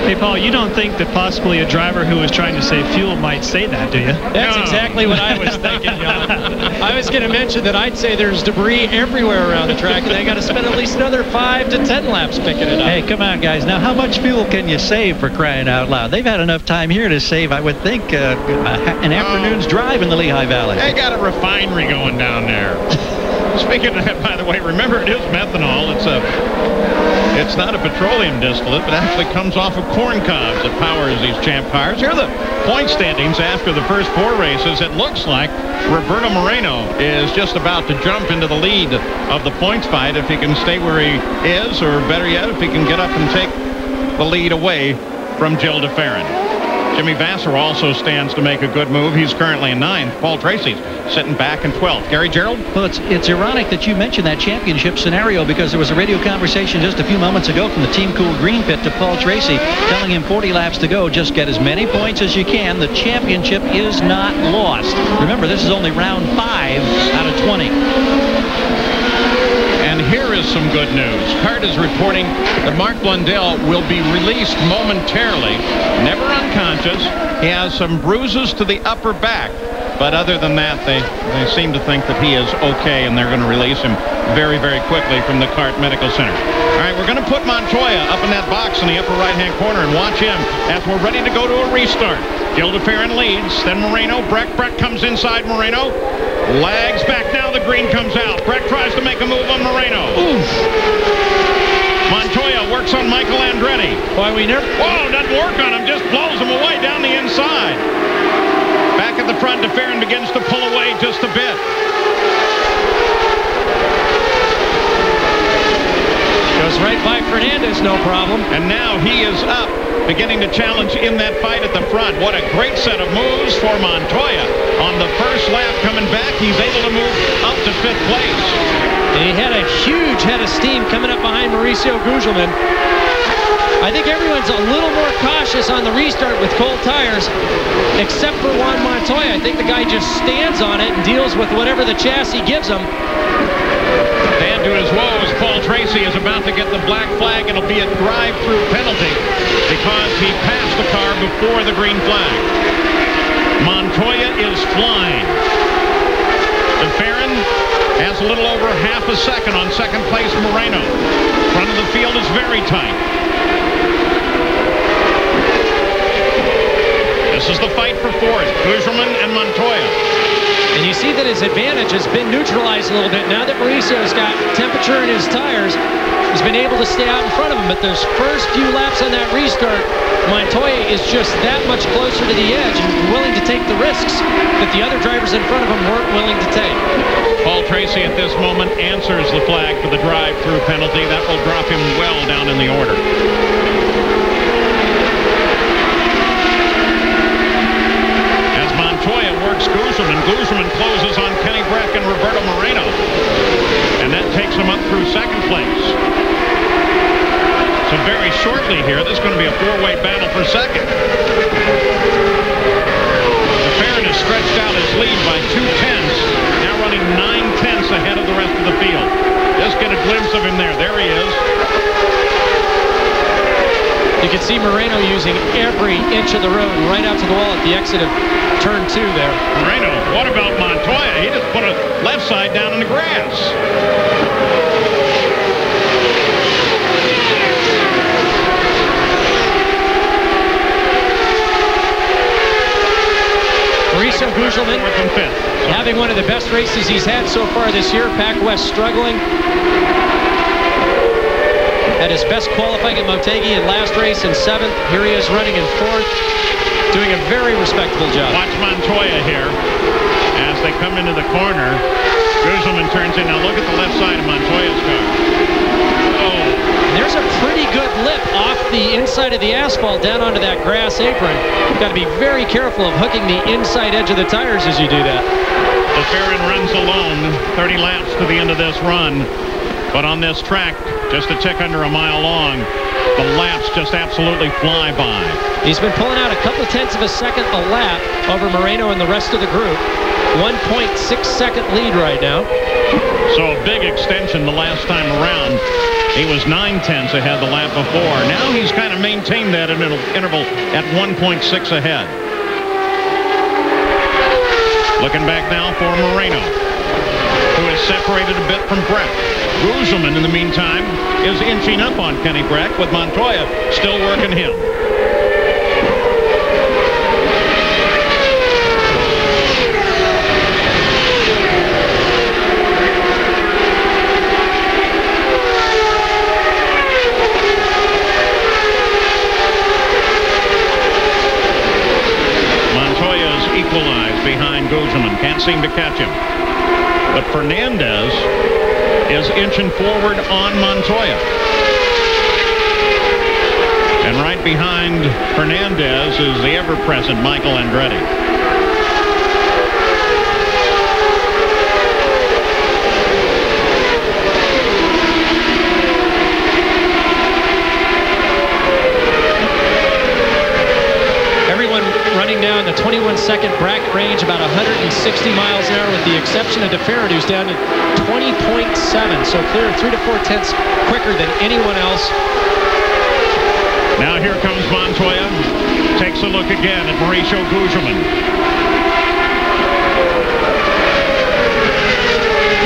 Hey, Paul, you don't think that possibly a driver who is trying to save fuel might say that, do you? That's exactly what I was thinking, John. I was going to mention that I'd say there's debris everywhere around the track, and they got to spend at least another 5 to 10 laps picking it up. Hey, come on, guys. Now, how much fuel can you save, for crying out loud? They've had enough time here to save, I would think, an afternoon's drive in the Lehigh Valley. They got a refinery going down there. Speaking of that, by the way, remember it is methanol. It's not a petroleum distillate, but actually comes off of corn cobs that powers these champ cars. Here are the point standings after the first 4 races. It looks like Roberto Moreno is just about to jump into the lead of the points fight if he can stay where he is, or better yet, if he can get up and take the lead away from Jill DeFerrin. Jimmy Vasser also stands to make a good move. He's currently in 9th. Paul Tracy's sitting back in 12th. Gary Gerald? Well, it's ironic that you mentioned that championship scenario, because there was a radio conversation just a few moments ago from the Team Cool Green Pit to Paul Tracy, telling him 40 laps to go. Just get as many points as you can. The championship is not lost. Remember, this is only round 5 out of 20. And here is some good news. Cart is reporting that Mark Blundell will be released momentarily, never unconscious. He has some bruises to the upper back, but other than that, they seem to think that he is okay, and they're going to release him very, very quickly from the Cart Medical Center. All right, we're going to put Montoya up in that box in the upper right-hand corner and watch him as we're ready to go to a restart. Gildeferin leads, then Moreno. Breck comes inside Moreno. Lags back now, the green comes out. Breck tries to make a move on Moreno. Oof. Montoya works on Michael Andretti. Why we never... Whoa, doesn't work on him, just blows him away down the inside. Back at the front, DeFerrin begins to pull away just a bit. Goes right by Fernandez, no problem. And now he is up, beginning to challenge in that fight at the front. What a great set of moves for Montoya. On the first lap coming back, he's able to move up to 5th place. And he had a huge head of steam coming up behind Mauricio Gugelmin. I think everyone's a little more cautious on the restart with cold tires, except for Juan Montoya. I think the guy just stands on it and deals with whatever the chassis gives him. And to his woes, Paul Tracy is about to get the black flag. It'll be a drive-through penalty because he passed the car before the green flag. Montoya is flying. DeFerrin has a little over half a second on second place Moreno. Front of the field is very tight. This is the fight for fourth, Gugelmin and Montoya. And you see that his advantage has been neutralized a little bit. Now that Mauricio's got temperature in his tires, he's been able to stay out in front of him. But those first few laps on that restart, Montoya is just that much closer to the edge and willing to take the risks that the other drivers in front of him weren't willing to take. Paul Tracy at this moment answers the flag for the drive-through penalty. That will drop him well down in the order. Montoya works Gugelmin. Gugelmin closes on Kenny Breck and Roberto Moreno. And that takes him up through second place. So very shortly here, this is going to be a four-way battle for second. DeFerrin has stretched out his lead by 2/10, now running 9/10 ahead of the rest of the field. Just get a glimpse of him there. There he is. You can see Moreno using every inch of the road right out to the wall at the exit of turn 2 there. Moreno, what about Montoya? He just put a left side down in the grass. Mauricio Gugelmin having one of the best races he's had so far this year. Pac West struggling. Had his best qualifying at Motegi in last race in 7th. Here he is running in 4th. Doing a very respectable job. Watch Montoya here as they come into the corner. Gugelmin turns in. Now look at the left side of Montoya's car. Oh. There's a pretty good lip off the inside of the asphalt down onto that grass apron. You've got to be very careful of hooking the inside edge of the tires as you do that. DeFerrin runs alone 30 laps to the end of this run. But on this track, just a tick under a mile long, the laps just absolutely fly by. He's been pulling out a couple tenths of a second a lap over Moreno and the rest of the group. 1.6-second lead right now. So a big extension the last time around. He was 9/10 ahead the lap before. Now he's kind of maintained that interval at 1.6 ahead. Looking back now for Moreno, who is separated a bit from Breck. Gugelmin, in the meantime, is inching up on Kenny Breck, with Montoya still working him. Montoya's equalized behind Gugelmin. Can't seem to catch him. But Fernandez is inching forward on Montoya. And right behind Fernandez is the ever-present Michael Andretti. Everyone running now in the 21-second bracket range, about 160 miles an hour, with the exception of DeFerrin, who's down to 20.7. So clear 3 to 4 tenths quicker than anyone else. Now here comes Montoya. Takes a look again at Mauricio Gugelmin.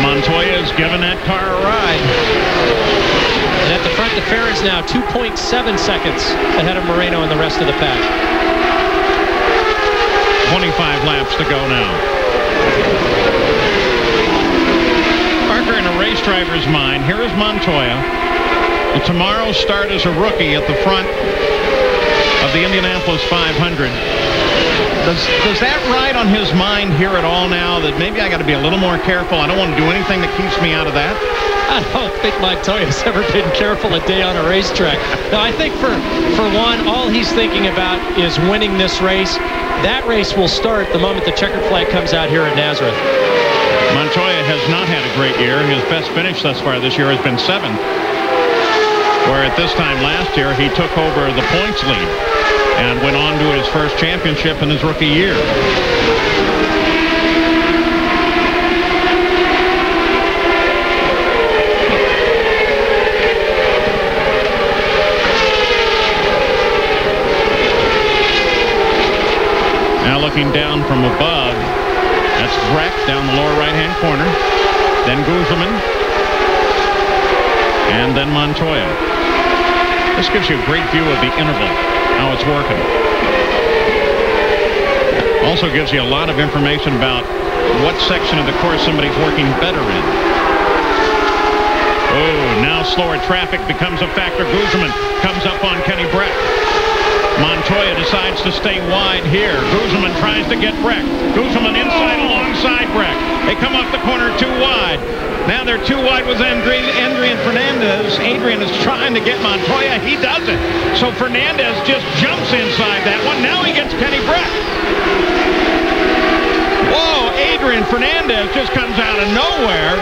Montoya is giving that car a ride. And at the front, DeFerrin's now 2.7 seconds ahead of Moreno and the rest of the pack. 25 laps to go now. Parker, in a race driver's mind, here is Montoya. And tomorrow's start as a rookie at the front of the Indianapolis 500. Does that ride on his mind here at all now, that maybe I got to be a little more careful? I don't want to do anything that keeps me out of that. I don't think Montoya's ever been careful a day on a racetrack. No, I think for one, all he's thinking about is winning this race. That race will start the moment the checkered flag comes out here at Nazareth. Montoya has not had a great year. His best finish thus far this year has been 7th, where at this time last year he took over the points lead and went on to his first championship in his rookie year. Now looking down from above, that's Breck down the lower right-hand corner, then Gugelmin, and then Montoya. This gives you a great view of the interval, how it's working. Also gives you a lot of information about what section of the course somebody's working better in. Oh, now slower traffic becomes a factor. Gugelmin comes up on Kenny Breck. Montoya decides to stay wide here. Gugelmin tries to get Breck. Gugelmin inside alongside Breck. They come off the corner too wide. Now they're too wide with Adrian Fernandez. Adrian is trying to get Montoya. He doesn't. So Fernandez just jumps inside that one. Now he gets Kenny Breck. Whoa, Adrian Fernandez just comes out of nowhere.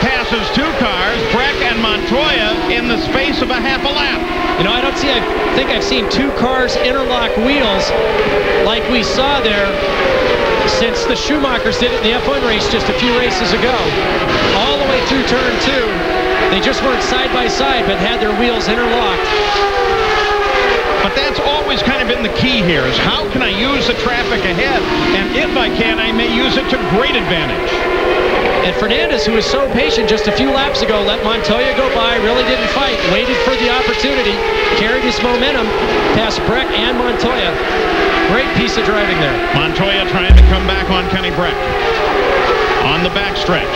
Passes 2 cars, Breck and Montoya, in the space of a half a lap. You know, I think I've seen 2 cars interlock wheels like we saw there since the Schumachers did it in the F1 race just a few races ago. All the way through turn 2. They just weren't side by side, but had their wheels interlocked. But that's always kind of been the key here, is how can I use the traffic ahead? And if I can, I may use it to great advantage. And Fernandez, who was so patient just a few laps ago, let Montoya go by, really didn't fight, waited for the opportunity, carried his momentum past Breck and Montoya. Great piece of driving there. Montoya trying to come back on Kenny Breck on the backstretch.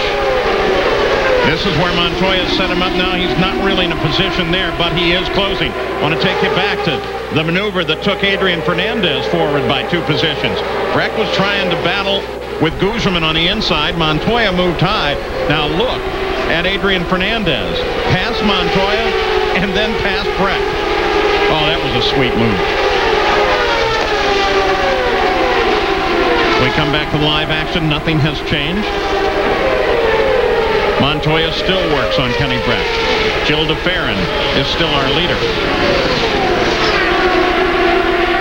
This is where Montoya set him up now. He's not really in a position there, but he is closing. I want to take you back to the maneuver that took Adrian Fernandez forward by 2 positions. Breck was trying to battle with Gugelmin on the inside. Montoya moved high. Now look at Adrian Fernandez. Past Montoya and then past Breck. Oh, that was a sweet move. We come back to live action. Nothing has changed. Montoya still works on Kenny Breck. Jill DeFerrin is still our leader.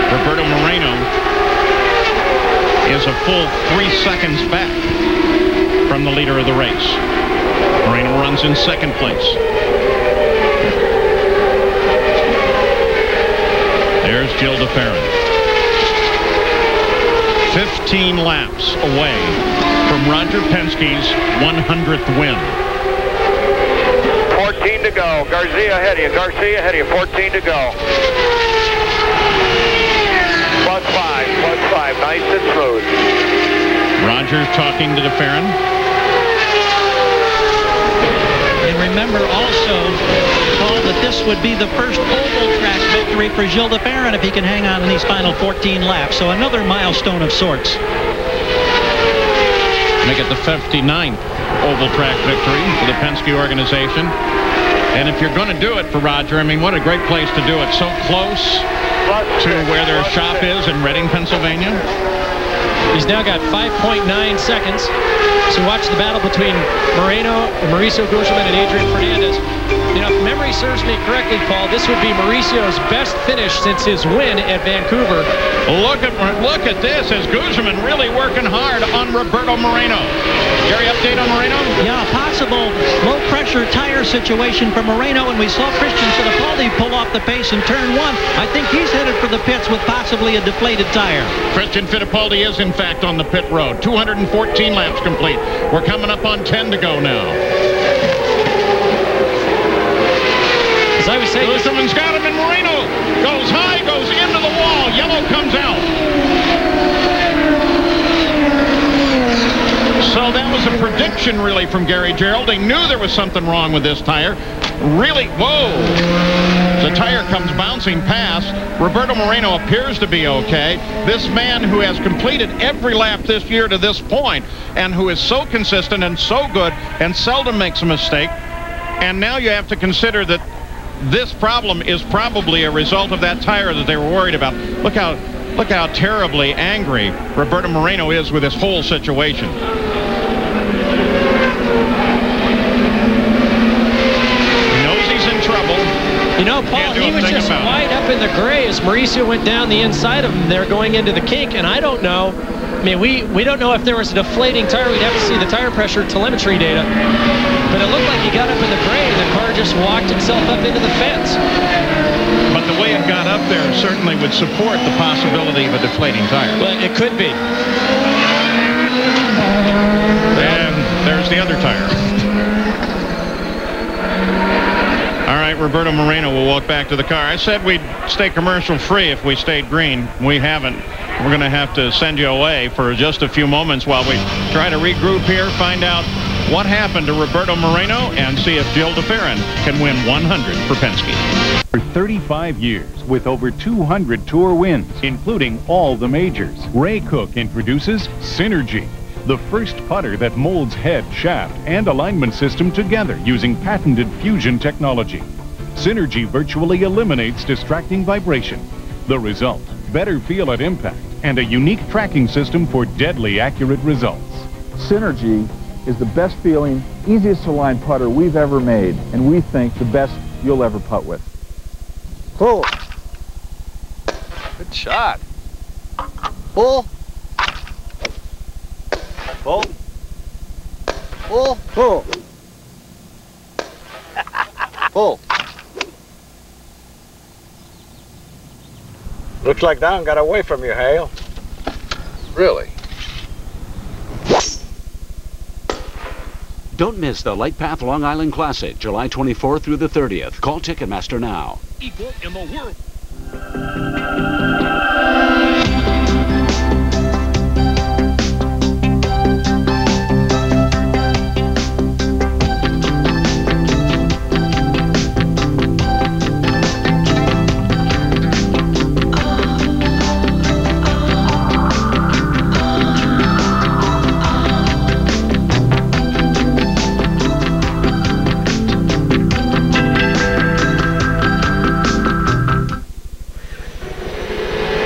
Roberto Moreno is a full 3 seconds back from the leader of the race. Moreno runs in 2nd place. There's Jill DeFerrin. 15 laps away from Roger Penske's 100th win. 14 to go. Garcia ahead of you. Garcia ahead of you. 14 to go. +5. +5. Nice and smooth. Rogers talking to DeFerrin. And remember also, Paul, that this would be the first oval track victory for Gilles DeFerrin if he can hang on in these final 14 laps. So another milestone of sorts. Make it the 59th oval track victory for the Penske organization. And if you're going to do it for Roger, I mean, what a great place to do it. So close to where their shop is in Reading, Pennsylvania. He's now got 5.9 seconds. So watch the battle between Moreno, Mauricio Gugelmin, and Adrian Fernandez. You know, if memory serves me correctly, Paul, this would be Mauricio's best finish since his win at Vancouver. Look at this. Is Guzman really working hard on Roberto Moreno? Gary, update on Moreno? Yeah, possible low-pressure tire situation for Moreno, and we saw Christian Fittipaldi pull off the pace in turn 1. I think he's headed for the pits with possibly a deflated tire. Christian Fittipaldi is, in fact, on the pit road. 214 laps complete. We're coming up on 10 to go now. As I was saying, Guzman's got him, and Moreno goes high, goes into the wall. Yellow comes out. So that was a prediction, really, from Gary Gerald. They knew there was something wrong with this tire. Really, whoa. The tire comes bouncing past. Roberto Moreno appears to be okay. This man who has completed every lap this year to this point, and who is so consistent and so good and seldom makes a mistake. And now you have to consider that this problem is probably a result of that tire that they were worried about. Look how terribly angry Roberto Moreno is with this whole situation. He knows he's in trouble. You know, Paul, he was just wide up in the gray as Mauricio went down the inside of him there going into the kink, and I don't know. I mean, we don't know if there was a deflating tire. We'd have to see the tire pressure telemetry data. But it looked like he got up in the gray and the car just walked itself up into the fence. But the way it got up there certainly would support the possibility of a deflating tire. But it could be. And there's the other tire. All right, Roberto Moreno will walk back to the car. I said we'd stay commercial free if we stayed green. We haven't. We're going to have to send you away for just a few moments while we try to regroup here, find out what happened to Roberto Moreno, and see if Jill DeFerrin can win 100 for Penske. For 35 years, with over 200 Tour wins, including all the majors, Ray Cook introduces Synergy, the first putter that molds head, shaft, and alignment system together using patented fusion technology. Synergy virtually eliminates distracting vibration. The result, better feel at impact and a unique tracking system for deadly accurate results. Synergy is the best feeling, easiest to line putter we've ever made, and we think the best you'll ever putt with. Pull. Good shot. Pull. Pull. Pull. Pull. Pull. Looks like Don got away from you, Hale. Really? Don't miss the Light Path Long Island Classic, July 24th through the 30th. Call Ticketmaster now. Equal in the world.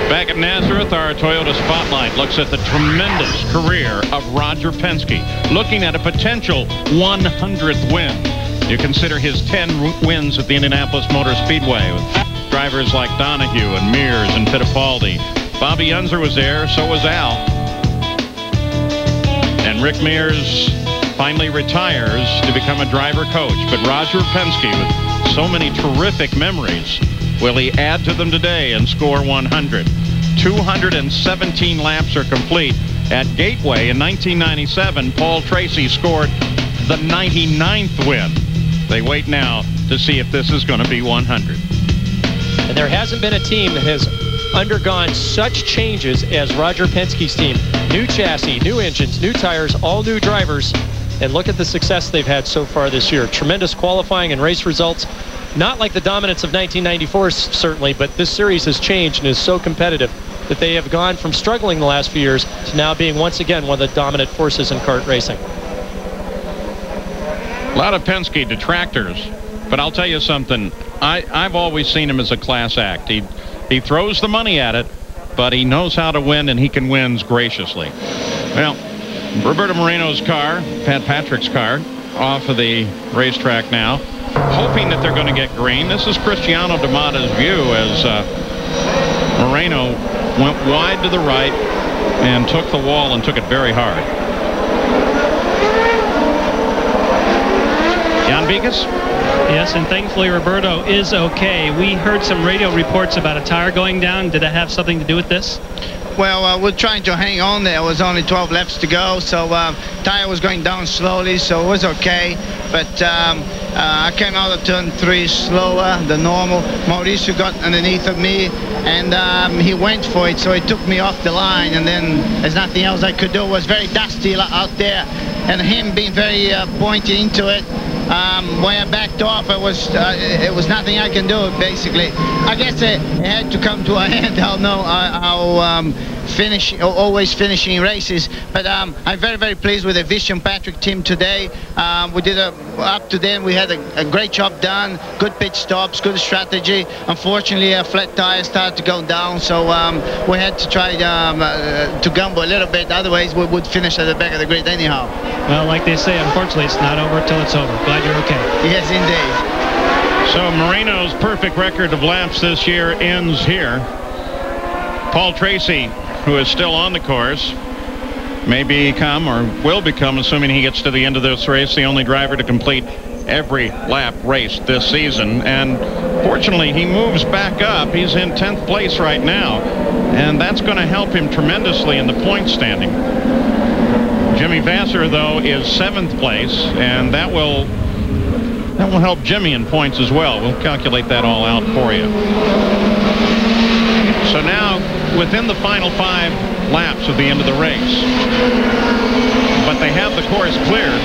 Back at Nazareth, our Toyota Spotlight looks at the tremendous career of Roger Penske, looking at a potential 100th win. You consider his 10 wins at the Indianapolis Motor Speedway with drivers like Donahue and Mears and Fittipaldi. Bobby Unser was there, so was Al. And Rick Mears finally retires to become a driver coach. But Roger Penske, with so many terrific memories, will he add to them today and score 100? 217 laps are complete. At Gateway in 1997, Paul Tracy scored the 99th win. They wait now to see if this is going to be 100. And there hasn't been a team that has undergone such changes as Roger Penske's team. New chassis, new engines, new tires, all new drivers. And look at the success they've had so far this year. Tremendous qualifying and race results. Not like the dominance of 1994, certainly, but this series has changed and is so competitive that they have gone from struggling the last few years to now being once again one of the dominant forces in kart racing. A lot of Penske detractors, but I'll tell you something. I've always seen him as a class act. He throws the money at it, but he knows how to win, and he can win graciously. Well, Roberto Moreno's car, Pat Patrick's car, off of the racetrack now. hoping that they're going to get green. This is Cristiano D'Amata's view as Moreno went wide to the right and took the wall and took it very hard. Jan Bigas? Yes, and thankfully Roberto is okay. We heard some radio reports about a tire going down. Did that have something to do with this? Well, we're trying to hang on there. It was only 12 laps to go, so tire was going down slowly, so it was okay. But I came out of turn 3 slower than normal. Mauricio got underneath of me, and he went for it, so he took me off the line, and then there's nothing else I could do. It was very dusty out there, and him being very pointy into it. When I backed off, it was nothing I can do, basically. I guess it had to come to an end. I'll know I'll finish, always finishing races. But I'm very, very pleased with the Vision Patrick team today. We did up to then, we had a great job done, good pit stops, good strategy. Unfortunately, a flat tire started to go down, so we had to try to gamble a little bit. Otherwise, we would finish at the back of the grid anyhow. Well, like they say, unfortunately, it's not over till it's over. Glad you're okay. Yes, indeed. So Moreno's perfect record of laps this year ends here. Paul Tracy, who is still on the course, may become or will become, assuming he gets to the end of this race, the only driver to complete every lap race this season. And fortunately, he moves back up. He's in 10th place right now, and that's going to help him tremendously in the point standing. Jimmy Vasser, though, is 7th place, and that will help Jimmy in points as well. We'll calculate that all out for you. So now, within the final 5 laps of the end of the race, but they have the course cleared,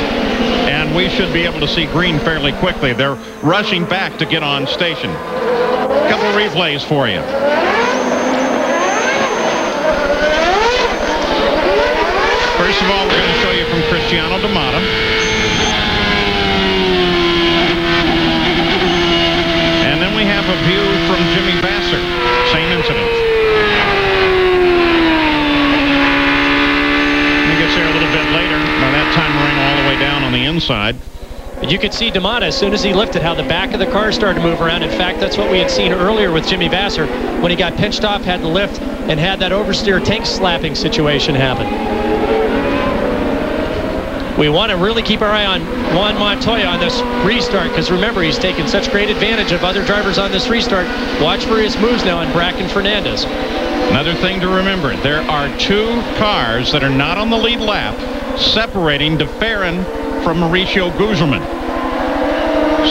and we should be able to see green fairly quickly. They're rushing back to get on station. A couple replays for you. First of all, we're going to show you from Cristiano D'Amata. And then we have a view from Jimmy Vasser. Same incident. He gets there a little bit later. By that time, Moreno all the way down on the inside. You could see D'Amata, as soon as he lifted, how the back of the car started to move around. In fact, that's what we had seen earlier with Jimmy Vasser when he got pinched off, had to lift, and had that oversteer tank slapping situation happen. We want to really keep our eye on Juan Montoya on this restart, because remember, he's taken such great advantage of other drivers on this restart. Watch for his moves now on Bracken Fernandez. Another thing to remember, there are 2 cars that are not on the lead lap separating De Ferran from Mauricio Guzman.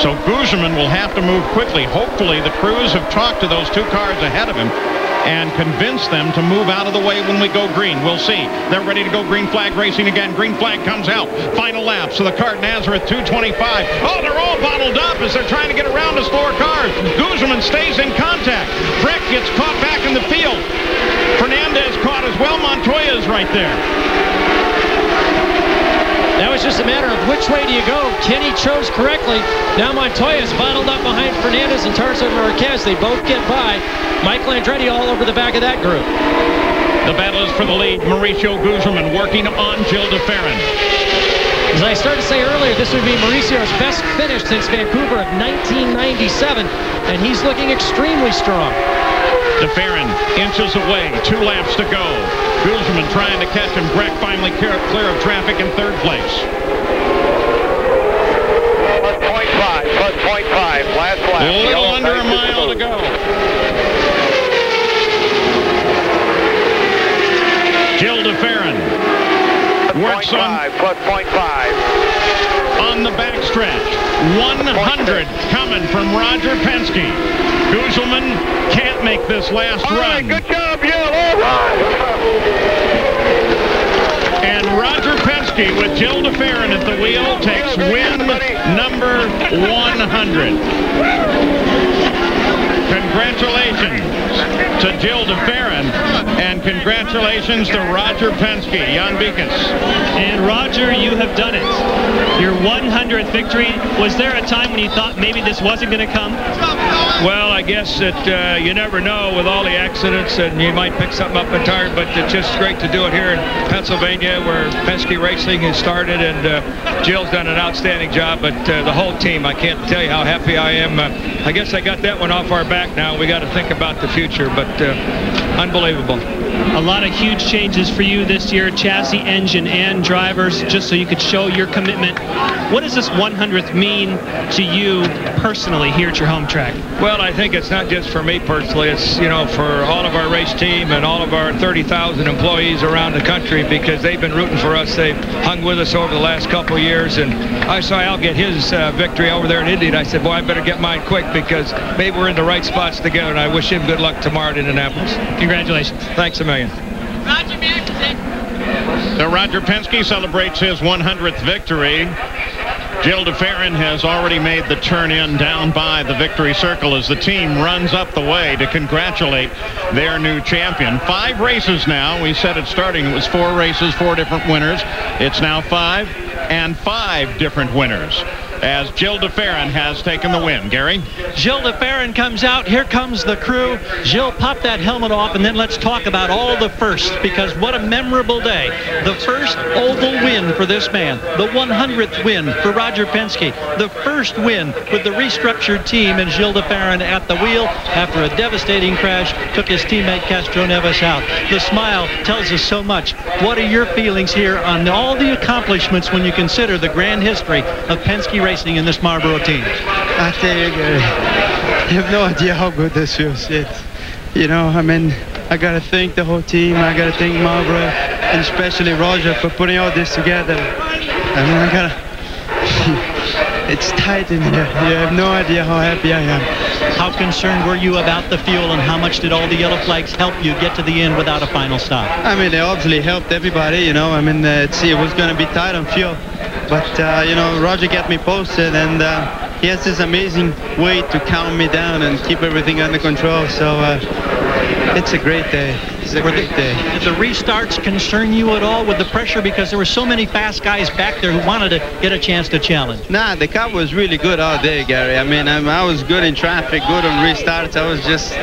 So Guzman will have to move quickly. Hopefully the crews have talked to those 2 cars ahead of him and convince them to move out of the way when we go green. We'll see. They're ready to go green flag racing again. Green flag comes out. Final lap. So the car Nazareth 225. Oh, they're all bottled up as they're trying to get around the slower cars. Guzman stays in contact. Frick gets caught back in the field. Fernandez caught as well. Montoya is right there. That was just a matter of which way do you go. Kenny chose correctly. Now Montoya's bottled up behind Fernandez and Tarso Marquez. They both get by. Michael Andretti all over the back of that group. The battle is for the lead. Mauricio Guzman working on Gil De Ferran. As I started to say earlier, this would be Mauricio's best finish since Vancouver of 1997, and he's looking extremely strong. De Ferran inches away, 2 laps to go. Guzman trying to catch him. Breck finally clear of traffic in 3rd place. +0.5, last lap. A little under a mile to go. Gil De Ferran works on +0.5 on the backstretch. 100 coming from Roger Penske. Guzman can't make this last run. Good job, Gil. And Roger Penske with Gil De Ferran at the wheel takes win number 100. Congratulations to Gil De Ferran, and congratulations to Roger Penske. Jan Bikas. And Roger, you have done it. Your 100th victory. Was there a time when you thought maybe this wasn't going to come? Well, I guess that you never know with all the accidents, and you might pick something up and tired, but it's just great to do it here in Pennsylvania where Penske Racing has started, and Jill's done an outstanding job, but the whole team, I can't tell you how happy I am. I guess I got that one off our back now. We got to think about the future, but unbelievable. A lot of huge changes for you this year, chassis, engine, and drivers, just so you could show your commitment. What does this 100th mean to you personally here at your home track? Well, I think it's not just for me personally. It's, you know, for all of our race team and all of our 30,000 employees around the country, because they've been rooting for us. They've hung with us over the last couple of years, and I saw Al get his victory over there in Indy, and I said, boy, I better get mine quick because maybe we're in the right spots together, and I wish him good luck tomorrow at Indianapolis. Congratulations. Thanks a million. So Roger Penske celebrates his 100th victory. Jill DeFerrin has already made the turn in down by the victory circle as the team runs up the way to congratulate their new champion. 5 races now. We said at starting it was 4 races, 4 different winners. It's now 5 and 5 different winners as Jill DeFerrin has taken the win. Gary? Jill DeFerrin comes out. Here comes the crew. Jill, pop that helmet off, and then let's talk about all the firsts, because what a memorable day. The first oval win for this man. The 100th win for Roger Penske. The first win with the restructured team, and Jill DeFerrin at the wheel after a devastating crash took his teammate Castro Neves out. The smile tells us so much. What are your feelings here on all the accomplishments when you consider the grand history of Penske Racing in this Marlboro team? I tell you, Gary, I have no idea how good this feels. You know, I mean, I got to thank the whole team. I got to thank Marlboro, and especially Roger for putting all this together. I mean, I got to... It's tight in here. You have no idea how happy I am. How concerned were you about the fuel, and how much did all the yellow flags help you get to the end without a final stop? I mean, they obviously helped everybody, you know. I mean, it was going to be tight on fuel. But, you know, Roger got me posted, and he has this amazing way to calm me down and keep everything under control. So it's a great day. It's a great day. Did the restarts concern you at all with the pressure? Because there were so many fast guys back there who wanted to get a chance to challenge. Nah, the car was really good all day, Gary. I mean, I was good in traffic, good on restarts. I was just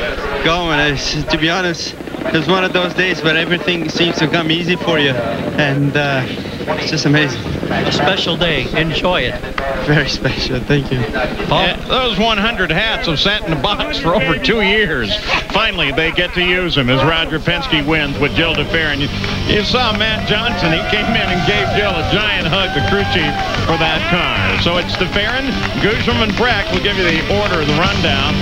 going. To be honest, it was one of those days where everything seems to come easy for you. And it's just amazing. A special day. Enjoy it. Very special. Thank you. Paul? Yeah, those 100 hats have sat in the box for over 2 years. Finally, they get to use them as Roger Penske wins with Jill DeFerrin. You saw Matt Johnson. He came in and gave Jill a giant hug, the crew chief, for that car. So it's DeFerrin, Gujram, and Breck. We'll give you the order, the rundown.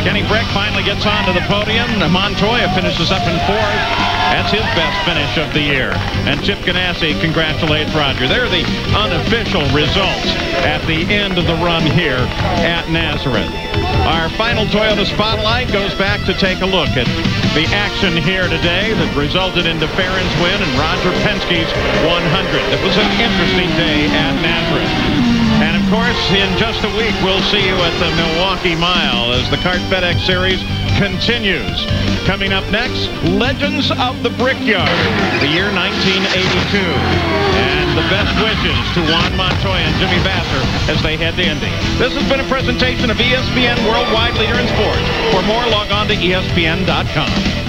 Kenny Breck finally gets onto the podium. Montoya finishes up in 4th. That's his best finish of the year. And Chip Ganassi congratulates Roger. They're the unofficial results at the end of the run here at Nazareth. Our final Toyota Spotlight goes back to take a look at the action here today that resulted in DeFerrin's win and Roger Penske's 100. It was an interesting day at Nazareth. And of course, in just a week, we'll see you at the Milwaukee Mile as the Kart FedEx Series continues. Coming up next, Legends of the Brickyard, the year 1982. And the best wishes to Juan Montoya and Jimmy Vasser as they head to Indy. This has been a presentation of ESPN Worldwide Leader in Sports. For more, log on to ESPN.com.